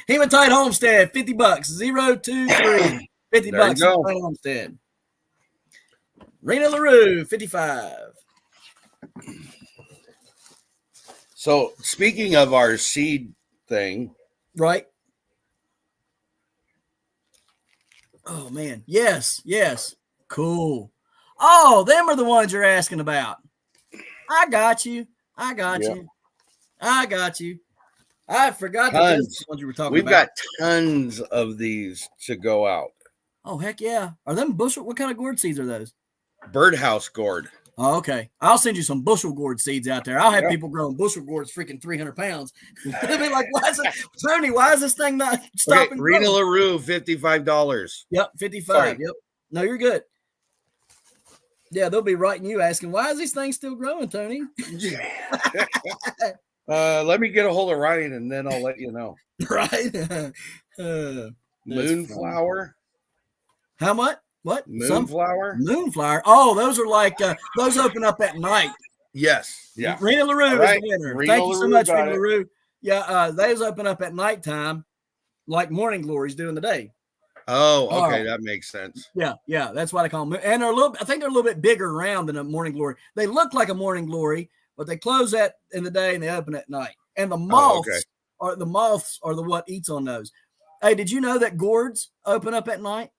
Hematite Homestead, $50. 023. $50 Hematite Homestead. Rena LaRue, 55. So speaking of our seed thing. Right. Oh man. Yes. Cool. Oh, them are the ones you're asking about. I got you. I forgot the ones you were talking about. We've got tons of these to go out. Oh, heck yeah. Are them bushel? What kind of gourd seeds are those? Birdhouse gourd. Oh, okay. I'll send you some bushel gourd seeds out there. I'll have people growing bushel gourds freaking 300 pounds. They'll be like, Tony, why is this thing not stopping? Okay, Rena LaRue, $55. Yep, 55. Sorry. Yep. No, you're good. Yeah, they'll be writing you asking, why is this thing still growing, Tony? Let me get a hold of Ryan and then I'll let you know. Right? Moonflower. How much? What? Moonflower? Moonflower. Oh, those are like, those open up at night. Yes. Yeah. Rena LaRue is the winner. Thank you so much, Rena LaRue. Yeah, those open up at nighttime like Morning Glories do in the day. Oh, okay. That makes sense. Yeah. That's why they call them. And I think they're a little bit bigger around than a Morning Glory. They look like a Morning Glory, but they close in the day and they open at night. And the moths are the what eats on those. Hey, did you know that gourds open up at night?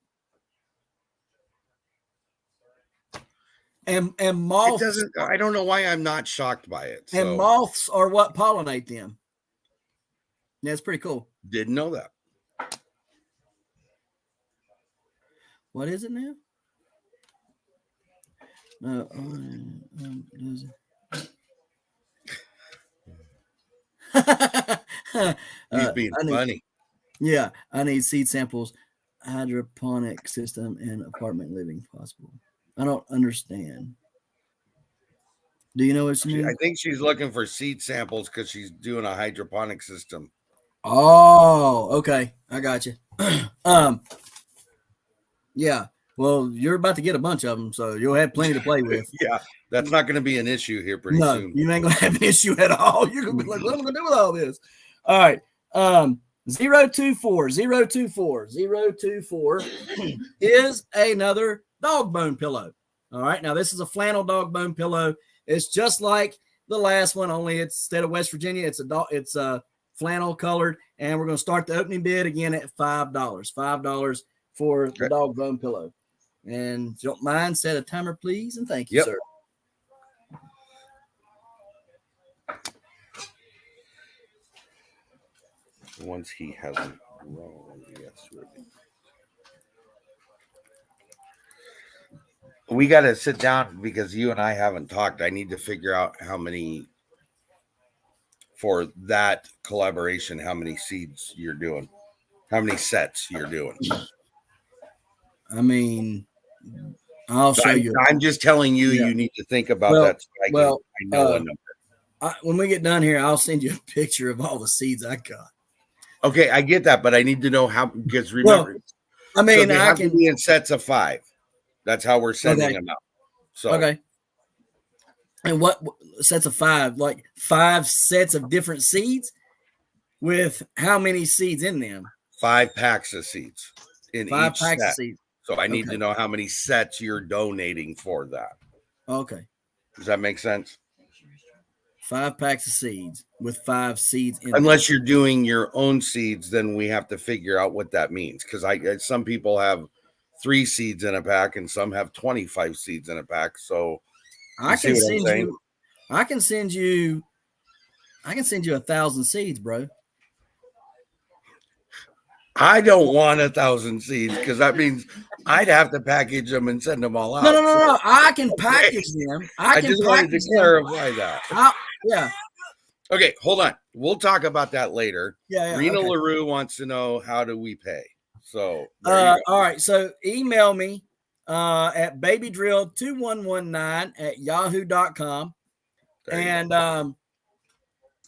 And moths. It doesn't. I don't know why I'm not shocked by it. And moths are what pollinate them. Yeah, it's pretty cool. Didn't know that. What is it now? He's being funny. Yeah, I need seed samples, hydroponic system, and apartment living possible. I don't understand. Do you know what she means? I think she's looking for seed samples because she's doing a hydroponic system. Oh, okay. I got you. Yeah. Well, you're about to get a bunch of them, so you'll have plenty to play with. Yeah, that's not going to be an issue here pretty soon. You ain't going to have an issue at all. You're going to be like, what am I going to do with all this? All right. 024 is another dog bone pillow. All right. Now, this is a flannel dog bone pillow. It's just like the last one, only instead of West Virginia, it's a flannel colored. And we're going to start the opening bid again at $5. $5 for the dog bone pillow. And if you don't mind, set a timer, please. And thank you, sir. Once he hasn't grown, yes. We got to sit down because you and I haven't talked. I need to figure out how many for that collaboration, how many seeds you're doing, how many sets you're doing. I mean, I'll show you. I'm just telling you, you need to think about that. So I know a number. When we get done here, I'll send you a picture of all the seeds I got. Okay, I get that, but I need to know how, because remember, I mean, so I can be in sets of 5. That's how we're sending them out. So and what sets of 5? Like 5 sets of different seeds with how many seeds in them? 5 packs of seeds in 5 each packs set. of seeds. So I need to know how many sets you're donating for that. Okay. Does that make sense? 5 packs of seeds with 5 seeds in Unless you're doing your own seeds, then we have to figure out what that means. Because some people have 3 seeds in a pack and some have 25 seeds in a pack. So I can send you 1,000 seeds, bro. I don't want 1,000 seeds because that means I'd have to package them and send them all out. No. I can package them. I just wanted to clarify that. Yeah. Okay, hold on. We'll talk about that later. Yeah. Rena LaRue wants to know, how do we pay? So, all right. So email me at babydrill2119@yahoo.com.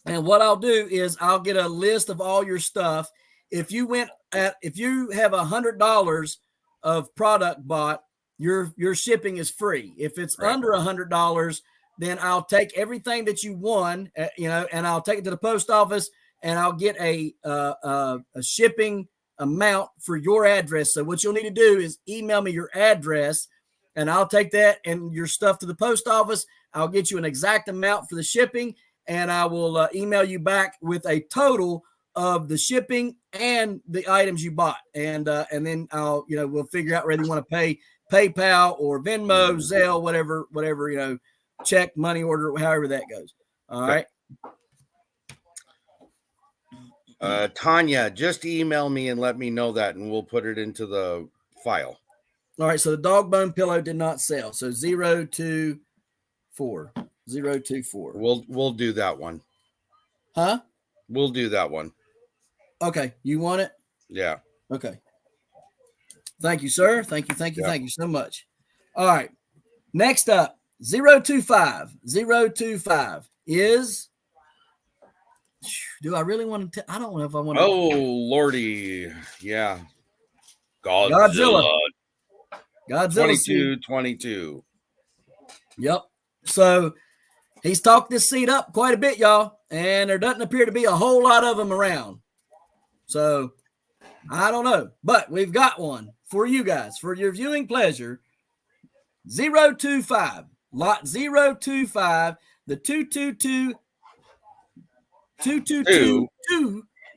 And what I'll do is I'll get a list of all your stuff. If you have $100 of product bought, your shipping is free. If it's under $100, then I'll take everything that you won, and I'll take it to the post office, and I'll get a shipping amount for your address. So what you'll need to do is email me your address, and I'll take that and your stuff to the post office. I'll get you an exact amount for the shipping, and I will email you back with a total of the shipping and the items you bought. And then we'll figure out whether you want to pay PayPal or Venmo, Zelle, whatever, check, money order, however that goes. All right. Tanya, just email me and let me know that, and we'll put it into the file. All right. So the dog bone pillow did not sell. So 024. We'll do that one. Huh? We'll do that one. Okay. You want it? Yeah. Okay. Thank you, sir. Thank you. Thank you so much. All right. Next up, 025. 025 is. Do I really want to? I don't know if I want to. Oh, Lordy. Yeah. Godzilla. 22. Yep. So he's talked this seed up quite a bit, y'all, and there doesn't appear to be a whole lot of them around. So I don't know, but we've got one for you guys for your viewing pleasure. 025, lot 025, the 222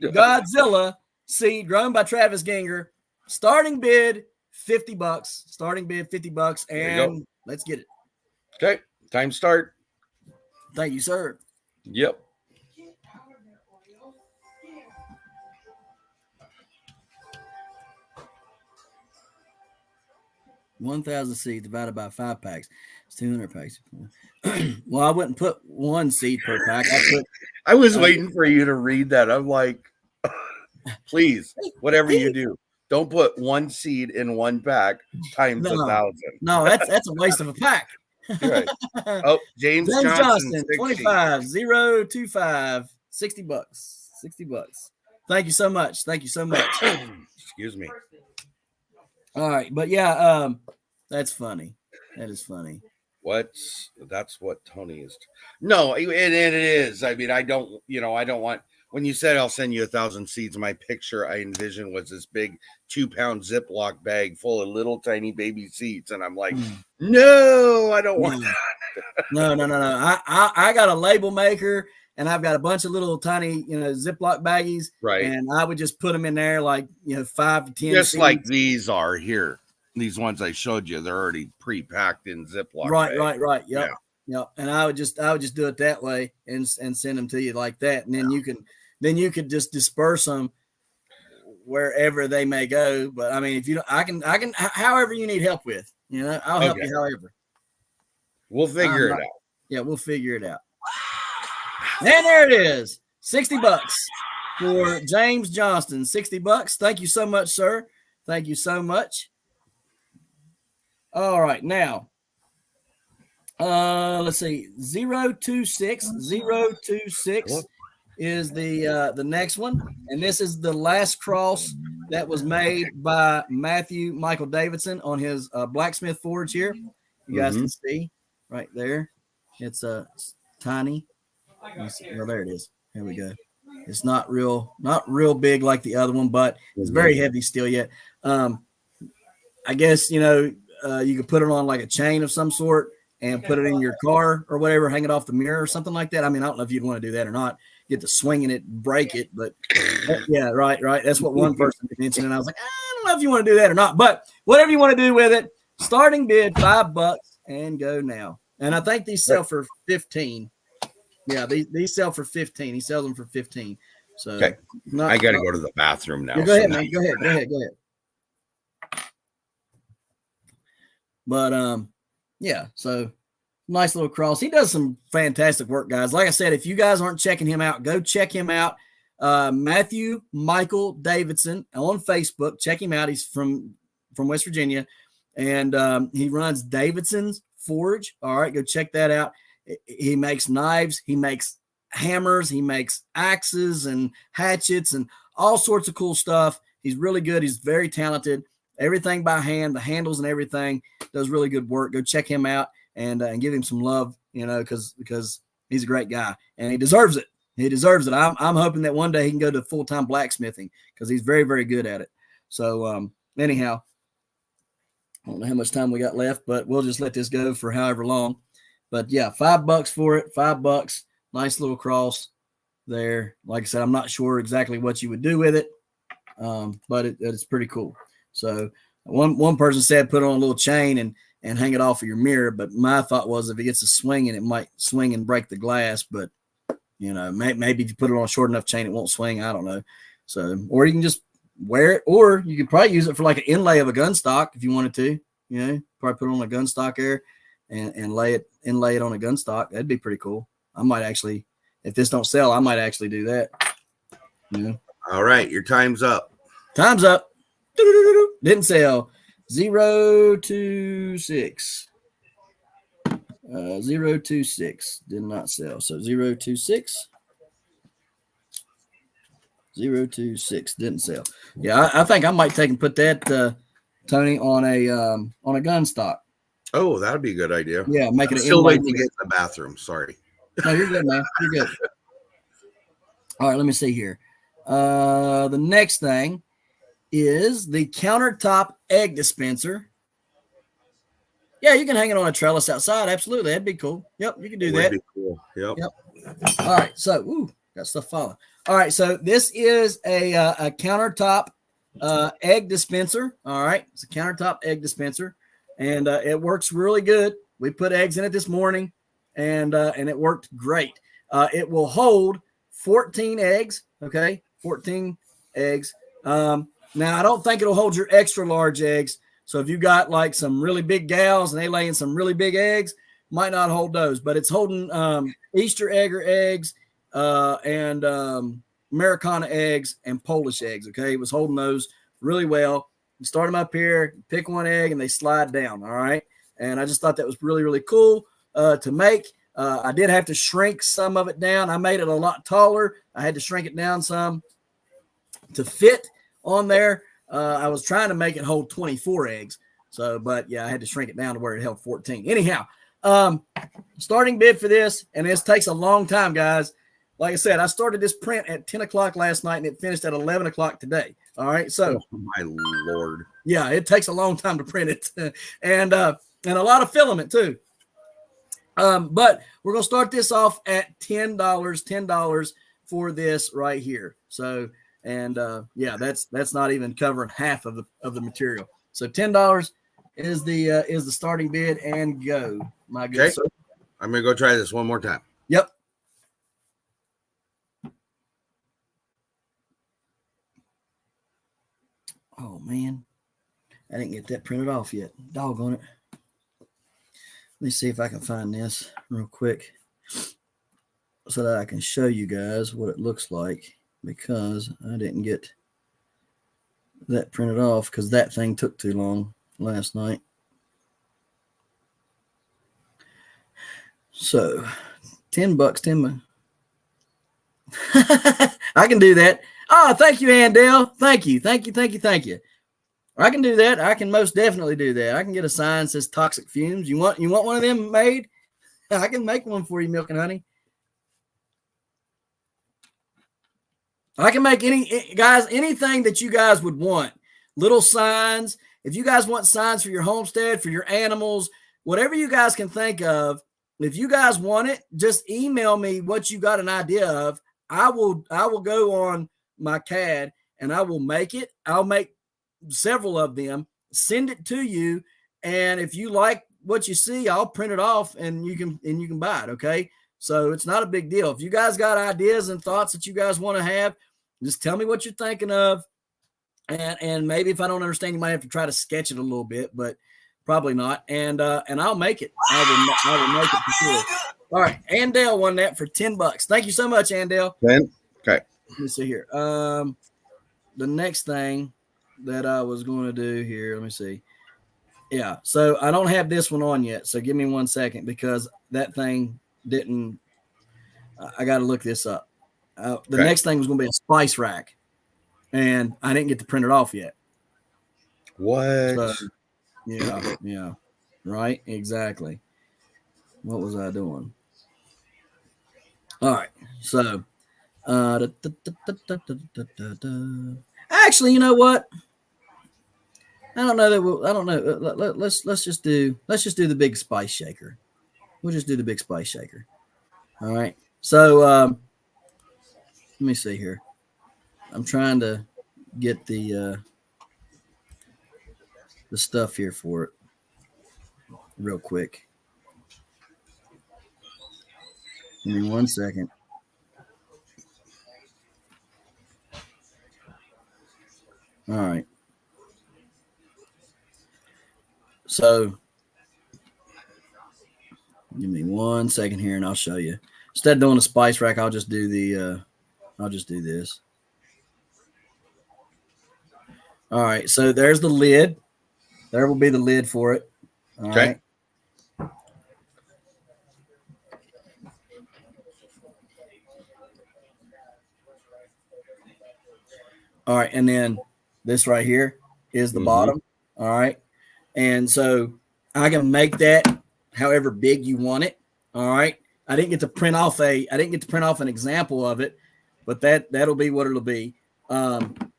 Godzilla seed grown by Travis Ginger. Starting bid $50. And let's get it. Okay, time start. Thank you, sir. Yep. $1,000 seeds divided by 5 packs. It's 200 packs. Well, I wouldn't put 1 seed per pack. I was waiting for you to read that. I'm like, please, whatever you do, don't put 1 seed in 1 pack times 1,000. No, that's a waste of a pack. Right. Oh, James Johnson 25 025 $60. $60. Thank you so much. Excuse me. All right, but yeah, that's funny. That is funny. That's what Tony is. No, and it is. I mean, I don't want. When you said I'll send you 1,000 seeds, my picture I envisioned was this big 2-pound Ziploc bag full of little tiny baby seeds, and I'm like, no, I don't want that. No. I got a label maker, and I've got a bunch of little tiny, Ziploc baggies, right? And I would just put them in there, like 5 to 10, just seeds. like these are here. These ones I showed you, they're already pre-packed in Ziploc. Right. Yep. Yeah. Yep. And I would just do it that way and send them to you like that, and then you could just disperse them wherever they may go. But I mean, if you don't, I can however you need help with, I'll help you however. We'll figure it out. Yeah, we'll figure it out. And there it is. $60 for James Johnston. $60. Thank you so much, sir. Thank you so much. All right, now let's see. 026 is the next one, and this is the last cross that was made by Matthew Michael Davidson on his blacksmith forge here. You guys can see right there. It's tiny. Well, there it is. Here we go. It's not real big like the other one, but it's very heavy still yet. I guess you could put it on like a chain of some sort and put it in your car or whatever, hang it off the mirror or something like that. I mean, I don't know if you'd want to do that or not. Get to swinging it, break it, but yeah, right. That's what one person mentioned, and I was like, I don't know if you want to do that or not, but whatever you want to do with it. Starting bid $5 and go now. And I think these sell for 15. Yeah, these sell for 15. He sells them for 15. So okay. I got to go to the bathroom now. Go ahead, man. Go ahead. But yeah, so nice little cross. He does some fantastic work, guys. Like I said, if you guys aren't checking him out, go check him out. Matthew Michael Davidson on Facebook. Check him out. He's from West Virginia, and he runs Davidson's Forge. All right, go check that out. He makes knives. He makes hammers. He makes axes and hatchets and all sorts of cool stuff. He's really good. He's very talented. Everything by hand, the handles and everything. Does really good work. Go check him out and give him some love, because he's a great guy and he deserves it. He deserves it. I'm hoping that one day he can go to full-time blacksmithing because he's very, very good at it. So anyhow, I don't know how much time we got left, but we'll just let this go for however long. But yeah, $5 for it. $5. Nice little cross there. Like I said, I'm not sure exactly what you would do with it, but it's pretty cool. So one person said put it on a little chain and hang it off of your mirror. But my thought was if it gets a swinging, it might swing and break the glass. But maybe if you put it on a short enough chain, it won't swing. I don't know. So, or you can just wear it, or you could probably use it for like an inlay of a gun stock if you wanted to. Probably put it on a gun stock there and inlay it on a gun stock. That'd be pretty cool. I might actually, if this don't sell, I might actually do that. All right, your time's up. Time's up. Didn't sell. 026. 026 did not sell. So 026. 026 didn't sell. Yeah, I think I might take and put that Tony on a gun stock. Oh, that'd be a good idea. Yeah, make it still waiting to get in the bathroom. Sorry. No, you're good, man. You're good. All right, let me see here. The next thing is the countertop egg dispenser. Yeah, you can hang it on a trellis outside. Absolutely. That'd be cool. Yep, you can do that. Be cool. Yep. All right, so got stuff falling. All right, so this is a countertop egg dispenser. All right, it's a countertop egg dispenser, and it works really good. We put eggs in it this morning, and it worked great. It will hold 14 eggs. Okay, 14 eggs. Now I don't think it'll hold your extra large eggs. So if you got like some really big gals and they lay in some really big eggs, might not hold those. But it's holding Easter egger eggs and Americana eggs and Polish eggs. Okay, it was holding those really well. You start them up here, pick one egg, and they slide down. All right, and I just thought that was really, really cool to make. I did have to shrink some of it down. I made it a lot taller. I had to shrink it down some to fit on there. I was trying to make it hold 24 eggs. So, but yeah, I had to shrink it down to where it held 14. Anyhow, starting bid for this, and this takes a long time, guys. Like I said, I started this print at 10 o'clock last night, and it finished at 11 o'clock today. All right, so oh, my Lord, yeah, it takes a long time to print it, and a lot of filament too. But we're gonna start this off at $10 for this right here. So, and yeah, that's not even covering half of the material. So $10 is the starting bid, and go, my good sir. I'm gonna go try this one more time. Yep. Oh man, I didn't get that printed off yet. Doggone it. Let me see if I can find this real quick so that I can show you guys what it looks like, because I didn't get that printed off because that thing took too long last night. So $10, 10. I can do that. Oh, thank you, Andell. Thank you. I can do that. I can most definitely do that. I can get a sign that says toxic fumes. You want one of them made? I can make one for you, Milk and Honey. I can make anything that you guys would want. Little signs. If you guys want signs for your homestead, for your animals, whatever you guys can think of, if you guys want it, just email me what you got an idea of. I will go on my CAD and I will make it. I'll make several of them, send it to you, and if you like what you see, I'll print it off and you can buy it. Okay, so it's not a big deal. If you guys got ideas and thoughts that you guys want to have, just tell me what you're thinking of, and maybe if I don't understand, you might have to try to sketch it a little bit, but Probably not. And I'll make it. I will make it for sure. All right. Andale won that for $10. Thank you so much, Andale. Okay. Let me see here. The next thing that I was going to do here, let me see. Yeah. So I don't have this one on yet. So give me 1 second because that thing didn't. I got to look this up. The next thing was going to be a spice rack, and I didn't get to print it off yet. What? So, yeah. Right. Exactly. What was I doing? All right. So, actually, you know what? I don't know. I don't know. Let's just do the big spice shaker. We'll just do the big spice shaker. All right. So let me see here. I'm trying to get the stuff here for it real quick. Give me 1 second. All right. So give me 1 second here and I'll show you. Instead of doing a spice rack, I'll just do this. All right. So there's the lid. There will be the lid for it. All right. All right. And then this right here is the bottom. All right. And so I can make that however big you want it. All right. I didn't get to print off an example of it, but that'll be what it'll be. If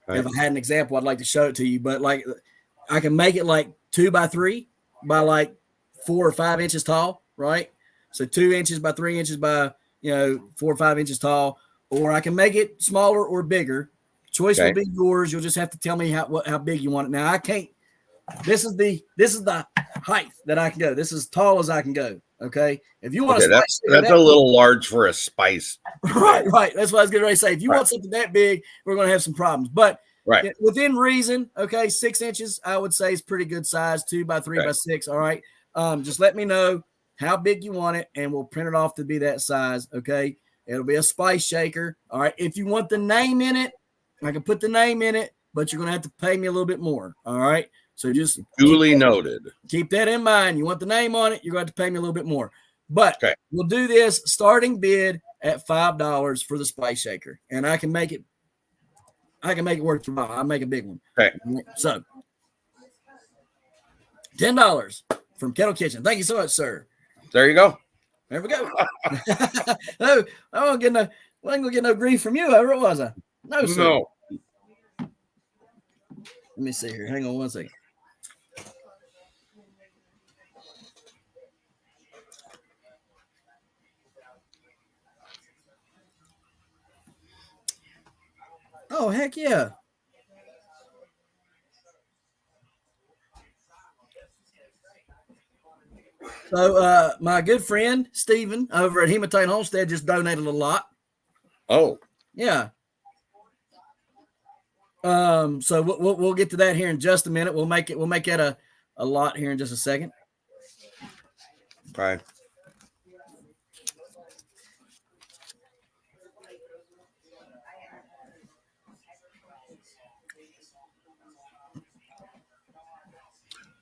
I had an example, I'd like to show it to you, but like I can make it like 2 by 3 by like 4 or 5 inches tall. Right. So 2 inches by 3 inches by, 4 or 5 inches tall, or I can make it smaller or bigger. Choice will be yours. You'll just have to tell me how big you want it. Now I can't. This is the height that I can go. This is as tall as I can go. Okay. If you want that's a little large for a spice. Right. That's what I was going to say. If you want something that big, we're going to have some problems. But within reason, okay, 6 inches I would say is pretty good size. 2 by 3 by 6. All right. Just let me know how big you want it, and we'll print it off to be that size. Okay. It'll be a spice shaker. All right. If you want the name in it, I can put the name in it, but you're going to have to pay me a little bit more. All right. So just duly noted. Keep that in mind. You want the name on it, you're going to have to pay me a little bit more. But we'll do this starting bid at $5 for the spice shaker. And I can make it worth the while. I'll make a big one. Okay. So $10 from Kettle Kitchen. Thank you so much, sir. There you go. There we go. No, I wasn't going to get no grief from you, ever was I? No, sir. No. Let me see here. Hang on 1 second. Oh, heck yeah. So my good friend Steven over at Hematite Homestead just donated a lot. Oh. Yeah. So we'll get to that here in just a minute. We'll make that a lot here in just a second. Okay.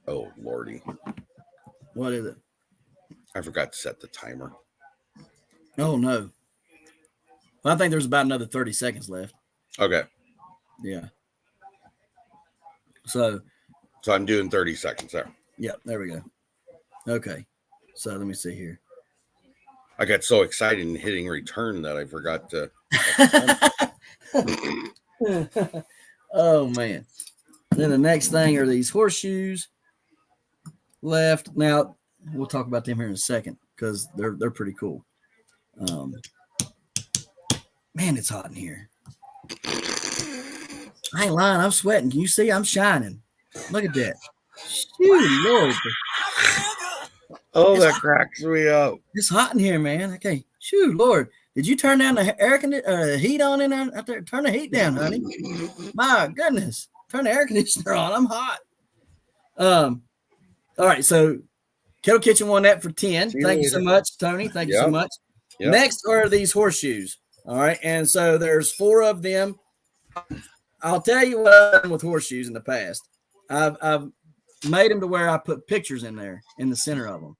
Oh, Lordy. What is it? I forgot to set the timer. Oh, no. Well, I think there's about another 30 seconds left. Okay. Yeah. So I'm doing 30 seconds there. Yeah, there we go. Okay. So let me see here. I got so excited in hitting return that I forgot to. Oh, man. Then the next thing are these horseshoes left. Now, we'll talk about them here in a second because they're pretty cool. Man, it's hot in here. I ain't lying. I'm sweating. Can you see? I'm shining. Look at that. Shoot, Lord. Oh, that cracks me up. It's hot in here, man. Okay. Shoot, Lord. Did you turn down the heat on in there? Out there? Turn the heat down, honey. My goodness. Turn the air conditioner on. I'm hot. All right. So Kettle Kitchen won that for 10. See you Thank you later. so much, Tony. Thank you so Yep. much. Yep. Next are these horseshoes. All right. And so there's 4 of them. I'll tell you what I've done with horseshoes in the past. I've made them to where I put pictures in there in the center of them.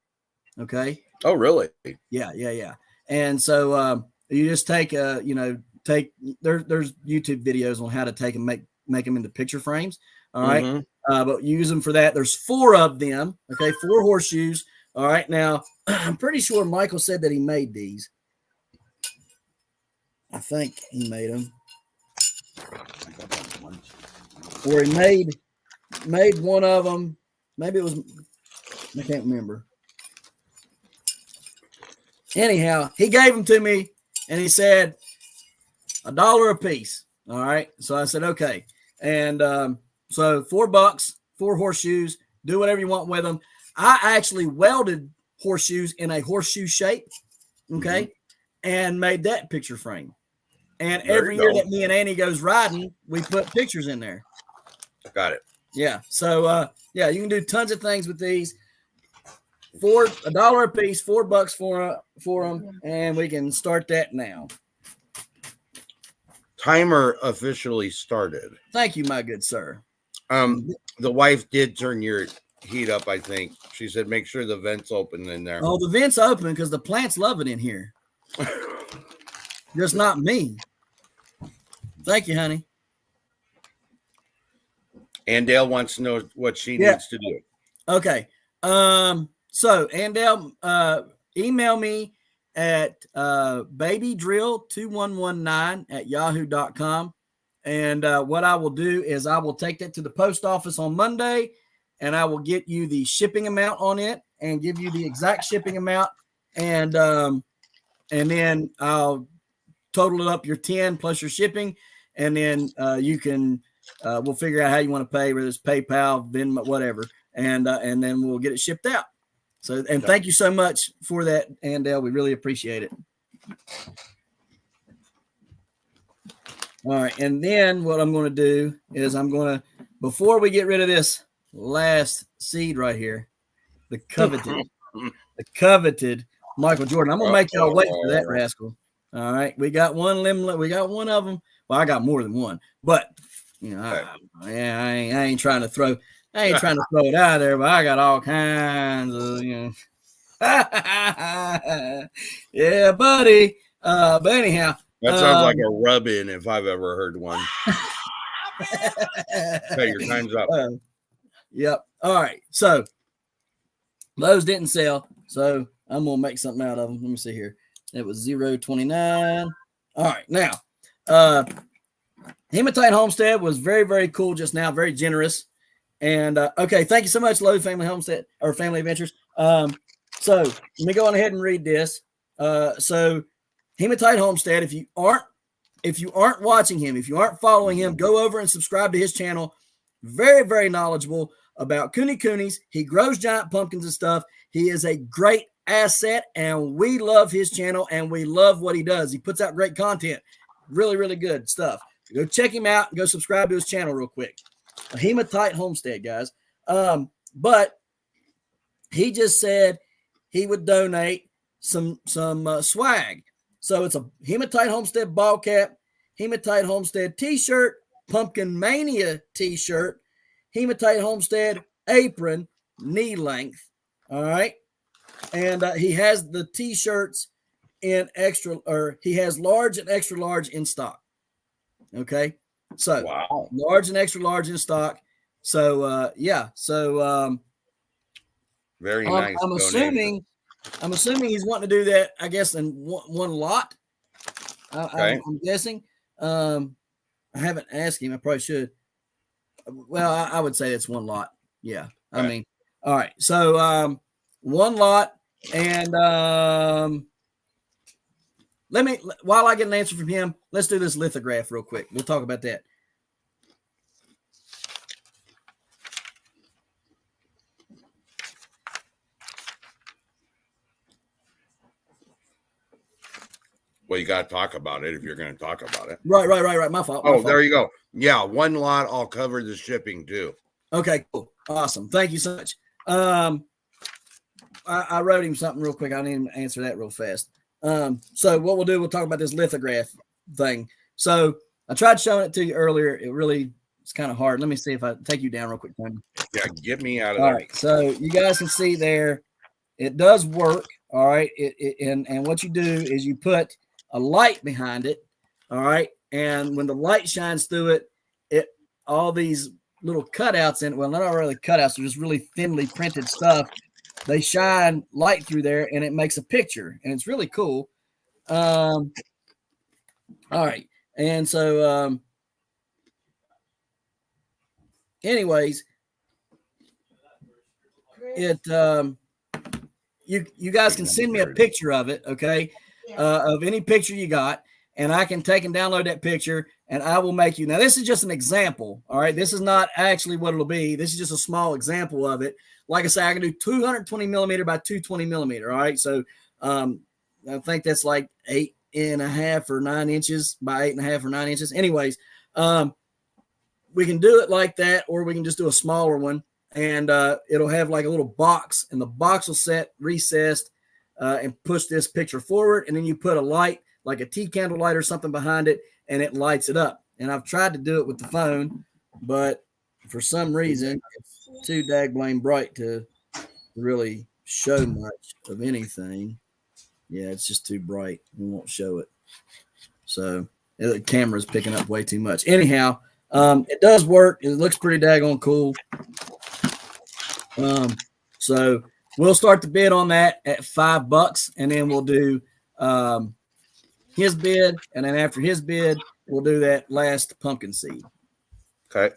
Okay. Oh, really? Yeah. And so you just take there's YouTube videos on how to take and make them into picture frames. All right. But use them for that. There's 4 of them. Okay. 4 horseshoes. All right. Now I'm pretty sure Michael said that he made these. I think he made them. Or he made one of them. Maybe it was, I can't remember. Anyhow, he gave them to me and he said $1 a piece. All right. So I said, okay. And so $4, 4 horseshoes, do whatever you want with them. I actually welded horseshoes in a horseshoe shape. Okay. And made that picture frame. And every year that me and Annie goes riding, we put pictures in there. Got it. Yeah. So, you can do tons of things with these. $1 a piece, $4 for them, and we can start that now. Timer officially started. Thank you, my good sir. The wife did turn your heat up, I think. She said, make sure the vent's open in there. Oh, the vent's open because the plants love it in here. Just not me. Thank you, honey. And Dale wants to know what she needs to do. Okay. So Andale, email me at babydrill2119@yahoo.com. And what I will do is I will take that to the post office on Monday, and I will get you the shipping amount on it and give you the exact shipping amount. And then I'll total it up your 10 plus your shipping. And then you can, we'll figure out how you want to pay, whether it's PayPal, Venmo, whatever. And then we'll get it shipped out. So, and thank you so much for that, Andale. We really appreciate it. All right. And then what I'm going to do is before we get rid of this last seed right here, the coveted Michael Jordan, I'm going to make y'all wait for that rascal. All right. We got one limb. We got one of them. Well, I got more than one, but I ain't trying to throw it out there, but I got all kinds of, yeah, buddy. But anyhow, that sounds like a rub-in if I've ever heard one. Okay, your time's up. Yep. All right. So those didn't sell, so I'm gonna make something out of them. Let me see here. It was 0.29. All right, now, Hematite Homestead was very, very cool just now. Very generous. And okay, thank you so much, Lowe Family Homestead or Family Adventures. So let me go on ahead and read this. So Hematite Homestead, if you aren't watching him, if you aren't following him, go over and subscribe to his channel. Very, very knowledgeable about coonies. He grows giant pumpkins and stuff. He is a great asset, and we love his channel, and we love what he does. He puts out great content. Really, really good stuff. Go check him out and go subscribe to his channel real quick. A Hematite Homestead, guys. But he just said he would donate some swag. So it's a Hematite Homestead ball cap, Hematite Homestead t-shirt, Pumpkin Mania t-shirt, Hematite Homestead apron, knee length. All right. And he has the t-shirts in he has large and extra large in stock. Okay. So wow. Large and extra large in stock. So very nice. I'm assuming he's wanting to do that, I guess, in one lot. I'm guessing. I haven't asked him. I probably should. Well, I would say it's one lot. Yeah. Okay. I mean, all right. So one lot, and while I get an answer from him, let's do this lithograph real quick. We'll talk about that. Well, you got to talk about it if you're going to talk about it. Right. My fault. There you go. Yeah, one lot. I'll cover the shipping too. Okay, cool. Awesome. Thank you so much. I wrote him something real quick. I need to answer that real fast. So what we'll do, we'll talk about this lithograph thing. So I tried showing it to you earlier. It's kind of hard. Let me see if I take you down real quick, Tony. Yeah, get me out of All there. right. So you guys can see there, it does work. All right. And what you do is you put a light behind it. All right. And when the light shines through it, all these little cutouts in it, well, not really cutouts, they're just really thinly printed stuff. They shine light through there and it makes a picture, and it's really cool. All right. And so, anyways, you guys can send me a picture of it, okay? Of any picture you got, and I can take and download that picture, and I will make you. Now, this is just an example, all right? This is not actually what it'll be. This is just a small example of it. Like I say, I can do 220 millimeter by 220 millimeter, all right? So I think that's like 8.5 or 9 inches by 8.5 or 9 inches. Anyways, we can do it like that, or we can just do a smaller one, and it'll have like a little box, and the box will set recessed and push this picture forward, and then you put a light, like a tea candle light or something behind it, and it lights it up. And I've tried to do it with the phone, but for some reason, it's too dag-blame bright to really show much of anything. Yeah, it's just too bright. We won't show it. So the camera's picking up way too much. Anyhow, it does work. It looks pretty daggone cool. So we'll start the bid on that at $5, and then we'll do his bid, and then after his bid, we'll do that last pumpkin seed. Okay.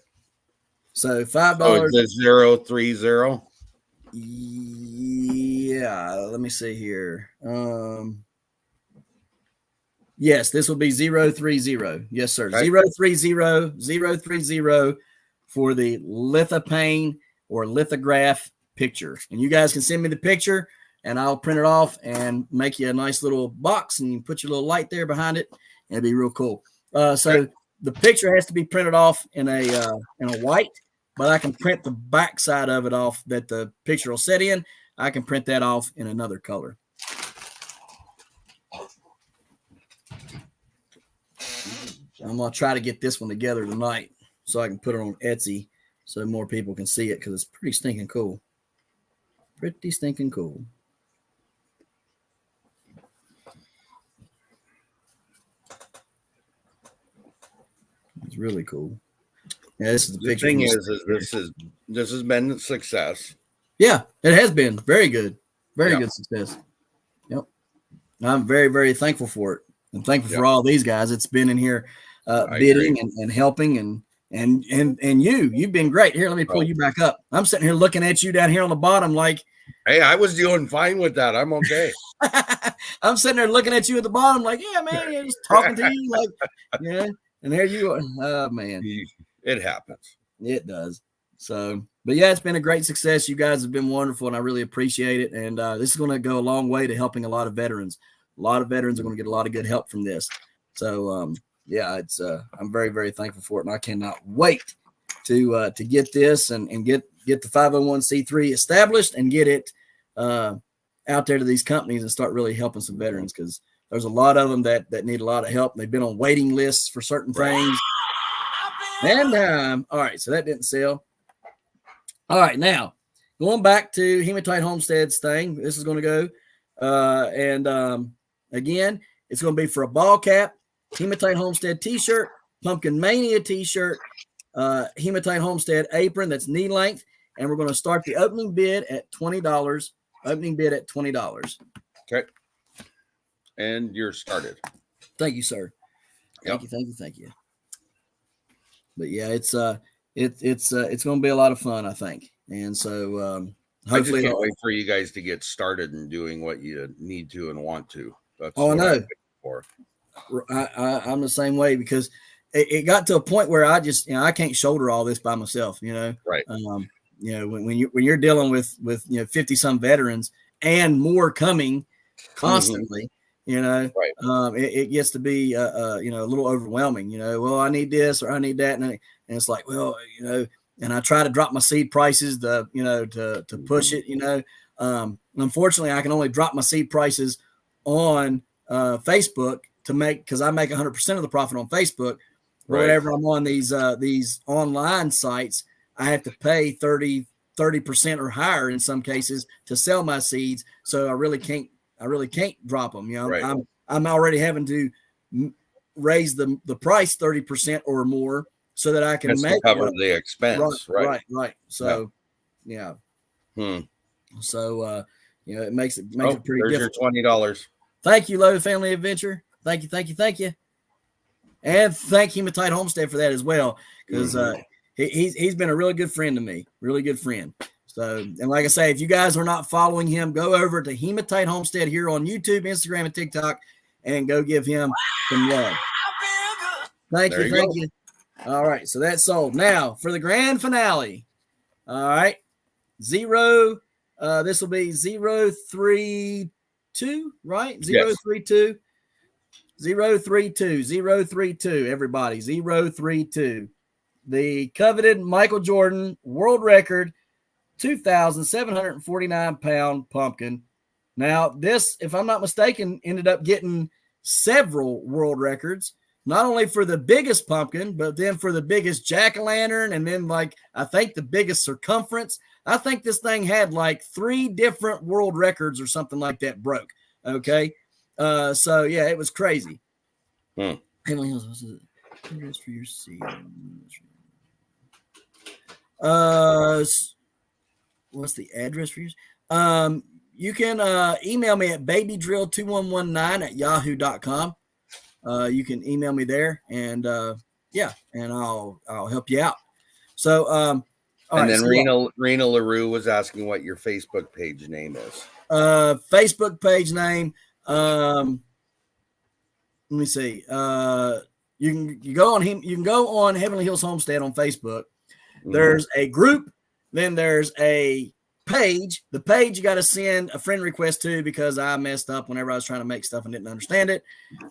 So $5. Oh, it's 030. Yeah, let me see here. Yes, this will be 030. Yes, sir. Okay. 030 for the lithopane or lithograph picture. And you guys can send me the picture, and I'll print it off and make you a nice little box, and you put your little light there behind it, and it'd be real cool. So the picture has to be printed off in a white, but I can print the back side of it off that the picture will set in. I can print that off in another color. I'm going to try to get this one together tonight so I can put it on Etsy so more people can see it, because it's pretty stinking cool. Pretty stinking cool. It's really cool. Yeah, this is the picture. The thing is this has been a success. Yeah, it has been very good. Very good success. Yep. I'm very, very thankful for it. I'm thankful for all these guys. It's been in here bidding and helping and you've been great. Here, let me pull you back up. I'm sitting here looking at you down here on the bottom like, hey, I was doing fine with that. I'm okay. I'm sitting there looking at you at the bottom like, yeah, man, you're just talking to you like, yeah. And there you are. Oh, man. It happens. It does. So, but yeah, it's been a great success. You guys have been wonderful, and I really appreciate it. And this is going to go a long way to helping a lot of veterans. A lot of veterans are going to get a lot of good help from this. So, yeah, it's I'm very, very thankful for it, and I cannot wait to get this and get the 501c3 established and get it out there to these companies and start really helping some veterans, because there's a lot of them that need a lot of help. They've been on waiting lists for certain things. And all right, so that didn't sell. All right, now going back to Hematite Homestead's thing, this is going to go, and again, it's going to be for a ball cap, Hematite Homestead T-shirt, Pumpkin Mania T-shirt, Hematite Homestead apron that's knee length, and we're going to start the opening bid at $20. Opening bid at $20. Okay, and you're started. Thank you, sir. Thank you. But yeah, it's going to be a lot of fun, I think. And so hopefully, I just can't wait for you guys to get started and doing what you need to and want to. That's I know. I'm the same way, because it got to a point where I just, I can't shoulder all this by myself, Right. When you're dealing with 50 some veterans and more coming constantly, right. It gets to be a little overwhelming. Well, I need this or I need that, and it's like, well, and I try to drop my seed prices to push it. Unfortunately, I can only drop my seed prices on Facebook because I make 100% of the profit on Facebook. Right. Whenever I'm on these online sites, I have to pay 30% or higher in some cases to sell my seeds. So I really can't drop them. Right. I'm already having to raise the price 30% or more so that I can cover the expense. Right. So, yeah. So, it makes it pretty difficult. Your $20. Thank you, Low Family Adventure. Thank you. And thank Hematite Homestead for that as well, because he's been a really good friend to me, really good friend. So, and like I say, if you guys are not following him, go over to Hematite Homestead here on YouTube, Instagram, and TikTok, and go give him some love. Thank you. All right, so that's sold. Now for the grand finale. All right, zero. This will be 032, right? 032. 032. Everybody, 032. The coveted Michael Jordan world record, 2,749-pound pumpkin. Now, this, if I'm not mistaken, ended up getting several world records, not only for the biggest pumpkin, but then for the biggest jack-o'-lantern, and then I think the biggest circumference. I think this thing had 3 different world records or something like that broke. Okay. So yeah, it was crazy. Heavenly Hills, what's the address for your seed? What's the address for yours? You can email me at babydrill2119@yahoo.com. You can email me there, and and I'll help you out. So Rena LaRue was asking what your Facebook page name is. Facebook page name. Let me see. You can go on Heavenly Hills Homestead on Facebook. There's a group, then there's a page. The page you got to send a friend request to, because I messed up whenever I was trying to make stuff and didn't understand it,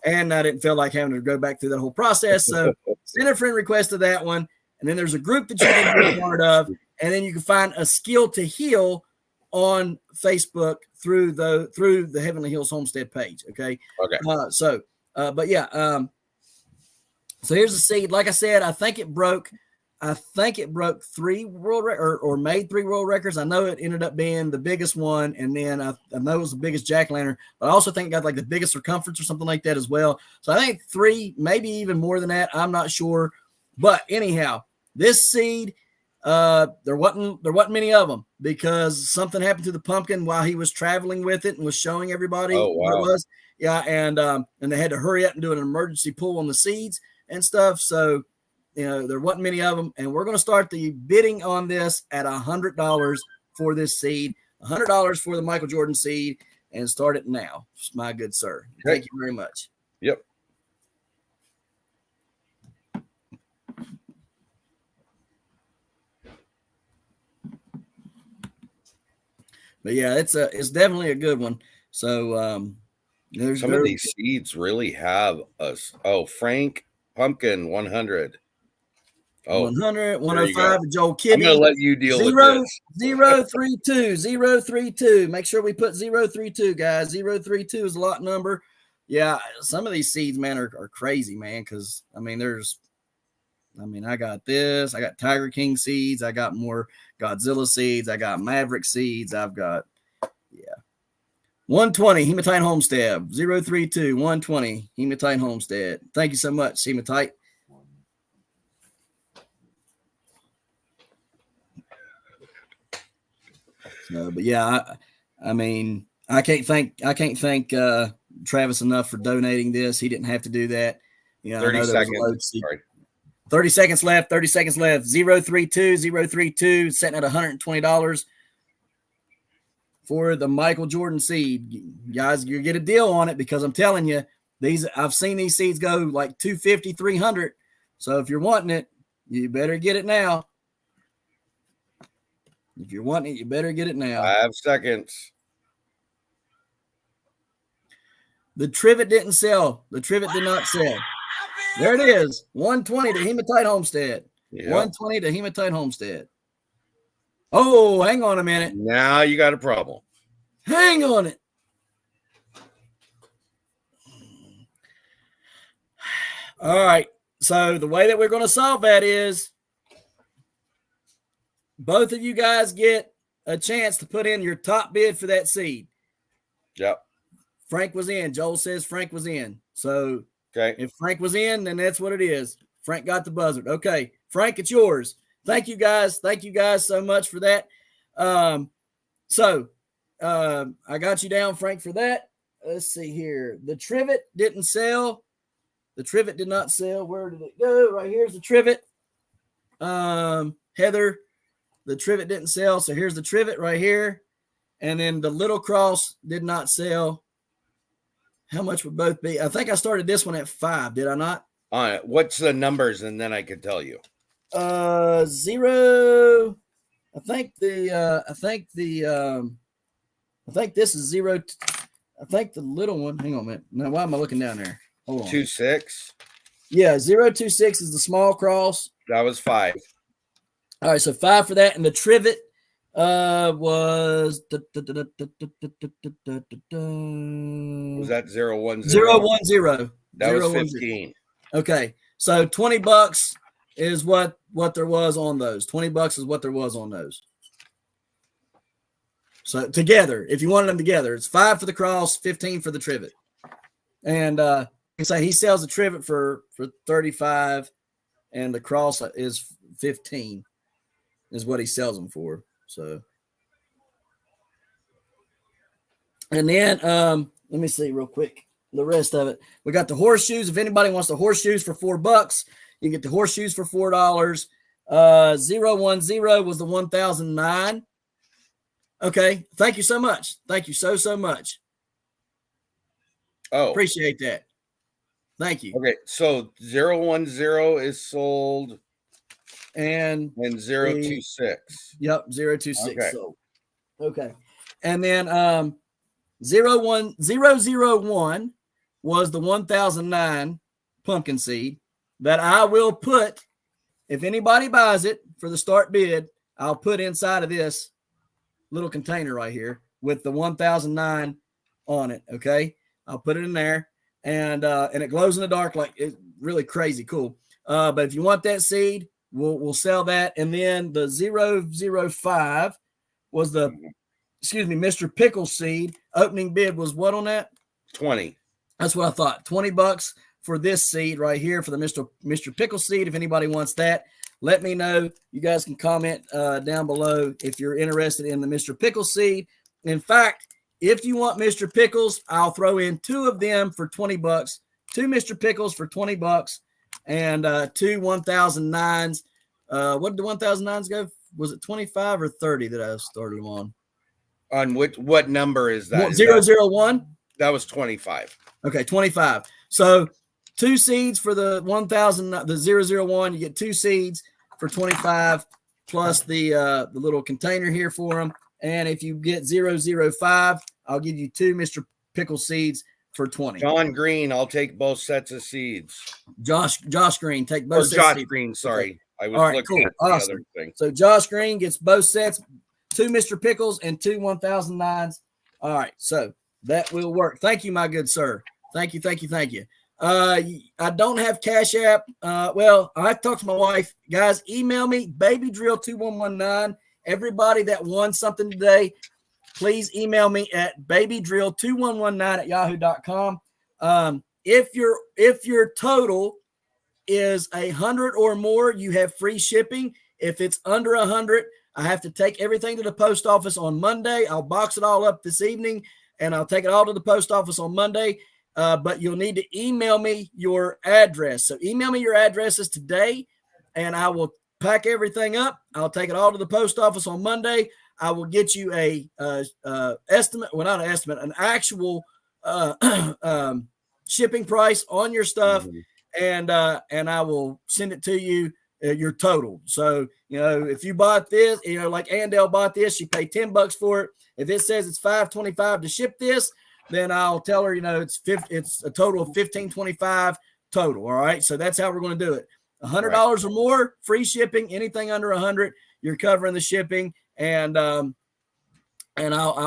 and I didn't feel like having to go back through that whole process. So send a friend request to that one, and then there's a group that you can be a part of, and then you can find a Skill to Heal on Facebook through the Heavenly Hills Homestead page. Okay. So here's the seed. Like I said, I think it broke 3 world or made 3 world records. I know it ended up being the biggest one, and then I know it was the biggest jack-o'-lantern, but I also think it got the biggest circumference or something like that as well. So I think 3, maybe even more than that. I'm not sure, but anyhow, this seed, there wasn't many of them, because something happened to the pumpkin while he was traveling with it and was showing everybody what it was. Yeah, and they had to hurry up and do an emergency pull on the seeds and stuff. So, there wasn't many of them, and we're going to start the bidding on this at $100 for this seed, $100 for the Michael Jordan seed, and start it now, my good sir. Okay. Thank you very much. Yep. But yeah, it's definitely a good one. So some of these seeds really have us. Oh, Frank Pumpkin 100. Oh, 100, 105, Joel Kibbe. I'm gonna let you deal with this. 032. Make sure we put 032, guys. 032 is a lot number. Yeah, some of these seeds, man, are crazy, man. Because I got this. I got Tiger King seeds. I got more Godzilla seeds. I got Maverick seeds. I've got 120 Hematite Homestead. 032 120 Hematite Homestead. Thank you so much, Hematite. But yeah, I can't thank Travis enough for donating this. He didn't have to do that. 30 seconds. Sorry. 30 seconds left. 032, setting at $120 for the Michael Jordan seed. Guys, you get a deal on it, because I'm telling you, I've seen these seeds go like $250, $300. So if you're wanting it, you better get it now. If you're wanting it, you better get it now. 5 seconds. The trivet didn't sell. The trivet did not sell. There it is. 120 to Hematite Homestead. Yep. 120 to Hematite Homestead. Oh, hang on a minute. Now you got a problem. Hang on it. All right. So the way that we're going to solve that is both of you guys get a chance to put in your top bid for that seed. Yep. Frank was in. Joel says Frank was in. So okay, if Frank was in, then that's what it is. Frank got the buzzard. Okay, Frank, it's yours. Thank you guys. Thank you guys so much for that. I got you down, Frank, for that. Let's see here. The trivet didn't sell. The trivet did not sell. Where did it go? Right here's the trivet. Heather, the trivet didn't sell. So here's the trivet right here. And then the little cross did not sell. How much would both be? I think I started this one at 5. Did I not? All right. What's the numbers? And then I can tell you. 0. I think this is 0. I think the little one. Hang on a minute. Now, why am I looking down there? Hold on. 26. Yeah, 026 is the small cross. That was 5. All right, so 5 for that, and the trivet was that 010? 010. That was 15. Okay, so $20 is what there was on those. $20 is what there was on those. So together, if you wanted them together, it's 5 for the cross, 15 for the trivet. And say he sells the trivet for 35, and the cross is 15, is what he sells them for. So, and then let me see real quick the rest of it. We got the horseshoes. If anybody wants the horseshoes for $4, you get the horseshoes for $4. 010 was the 1009. Okay, thank you so much. Thank you so much. Oh, appreciate that. Thank you. Okay, so 010 is sold, and 026. Yep, 026. Okay. Sold. Okay, and then 01001 was the 1009 pumpkin seed that I will put. If anybody buys it for the start bid, I'll put inside of this little container right here with the 1009 on it. Okay, I'll put it in there. And it glows in the dark, like it's really crazy cool. But if you want that seed, we'll sell that. And then the 005 was the, Mr. Pickle seed. Opening bid was what on that? 20. That's what I thought. $20 for this seed right here for the Mr. Pickle seed. If anybody wants that, let me know. You guys can comment down below if you're interested in the Mr. Pickle seed. In fact, if you want Mr. Pickles, I'll throw in 2 of them for $20. 2 Mr. Pickles for $20, and 2 1009s. What did the 1009s go? Was it 25 or 30 that I started them on? On what number is that? 001? That was 25. Okay, 25. So 2 seeds for the 1000, the 001. You get 2 seeds for 25 plus the little container here for them. And if you get 005, I'll give you 2 Mr. Pickle seeds for 20. John Green, I'll take both sets of seeds. Josh Green, take both sets. Josh Green, sorry. Okay. I was looking at the other thing. So Josh Green gets both sets, 2 Mr. Pickles and 2 1009s. All right, so that will work. Thank you, my good sir. Thank you. I don't have Cash App. Well, I have to talk to my wife. Guys, email me, babydrill2119. Everybody that won something today, please email me at babydrill2119@yahoo.com. If your total is 100 or more, you have free shipping. If it's under 100, I have to take everything to the post office on Monday. I'll box it all up this evening, and I'll take it all to the post office on Monday. But you'll need to email me your address. So email me your addresses today, and I will pack everything up. I'll take it all to the post office on Monday. I will get you a estimate. Well, not an estimate, an actual shipping price on your stuff, and I will send it to you. Your total. So if you bought this, like Andel bought this, you pay $10 for it. If it says it's $5.25 to ship this, then I'll tell her it's a total of $15.25 total. All right. So that's how we're going to do it. $100 or more, free shipping. Anything under 100, you're covering the shipping, and I'll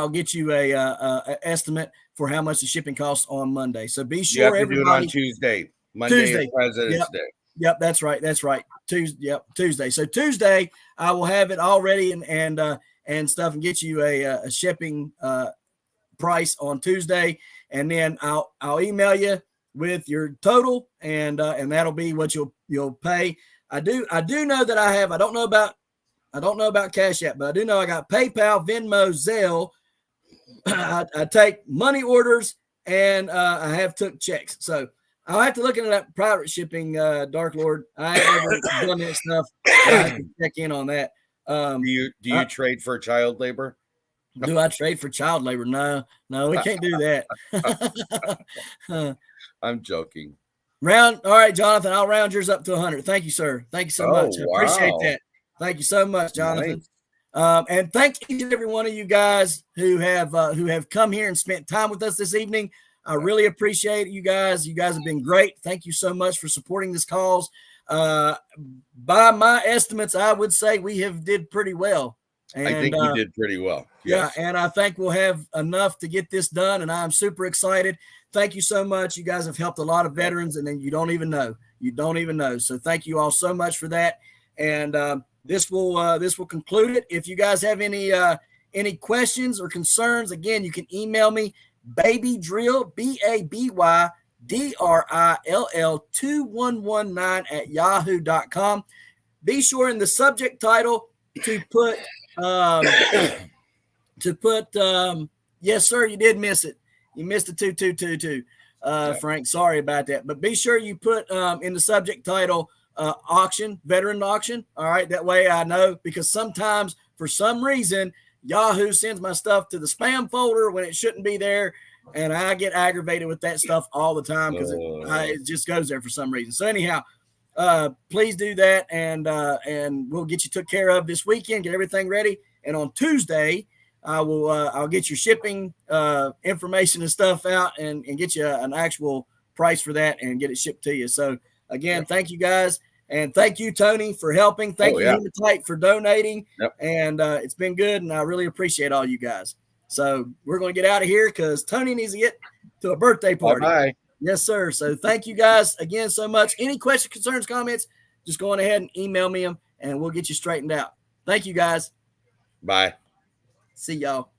get you a estimate for how much the shipping costs on Monday. So be sure you have to do it on Tuesday. Monday is President's Day. Yep, that's right. That's right. Tuesday. So Tuesday, I will have it all ready and stuff, and get you a shipping price on Tuesday, and then I'll email you with your total, and that'll be what you'll pay. I do know that I don't know about Cash App, but I do know I got PayPal, Venmo, Zelle. I take money orders, and I have took checks. So I'll have to look into that private shipping, Dark Lord. I haven't ever done that stuff. I have to check in on that. Do you trade for child labor? Do I trade for child labor? No, we can't do that. I'm joking. All right, Jonathan, I'll round yours up to 100. Thank you, sir. Thank you so much. I appreciate that. Thank you so much, Jonathan. Nice. And thank each and every one of you guys who have come here and spent time with us this evening. I really appreciate it, you guys. You guys have been great. Thank you so much for supporting this cause. By my estimates, I would say we have did pretty well. And, I think we did pretty well. Yes. Yeah, and I think we'll have enough to get this done, and I'm super excited. Thank you so much. You guys have helped a lot of veterans, and then you don't even know. So thank you all so much for that. And this will conclude it. If you guys have any questions or concerns, again, you can email me, babydrill, BABYDRILL 2119 Be sure in the subject title to put yes, sir, you did miss it. You missed the 2222. Frank, sorry about that. But be sure you put in the subject title auction, veteran auction. All right, that way I know, because sometimes for some reason Yahoo sends my stuff to the spam folder when it shouldn't be there, and I get aggravated with that stuff all the time because it just goes there for some reason. So anyhow, please do that, and we'll get you took care of this weekend. Get everything ready, and on Tuesday I'll get your shipping information and stuff out, and get you an actual price for that and get it shipped to you. So again, thank you guys, and thank you, Tony, for helping. Thank you, Hematite, for donating. And it's been good, and I really appreciate all you guys. So we're going to get out of here because Tony needs to get to a birthday party. Bye. Yes, sir. So thank you guys again so much. Any questions, concerns, comments, just go on ahead and email me them, and we'll get you straightened out. Thank you, guys. Bye. See y'all.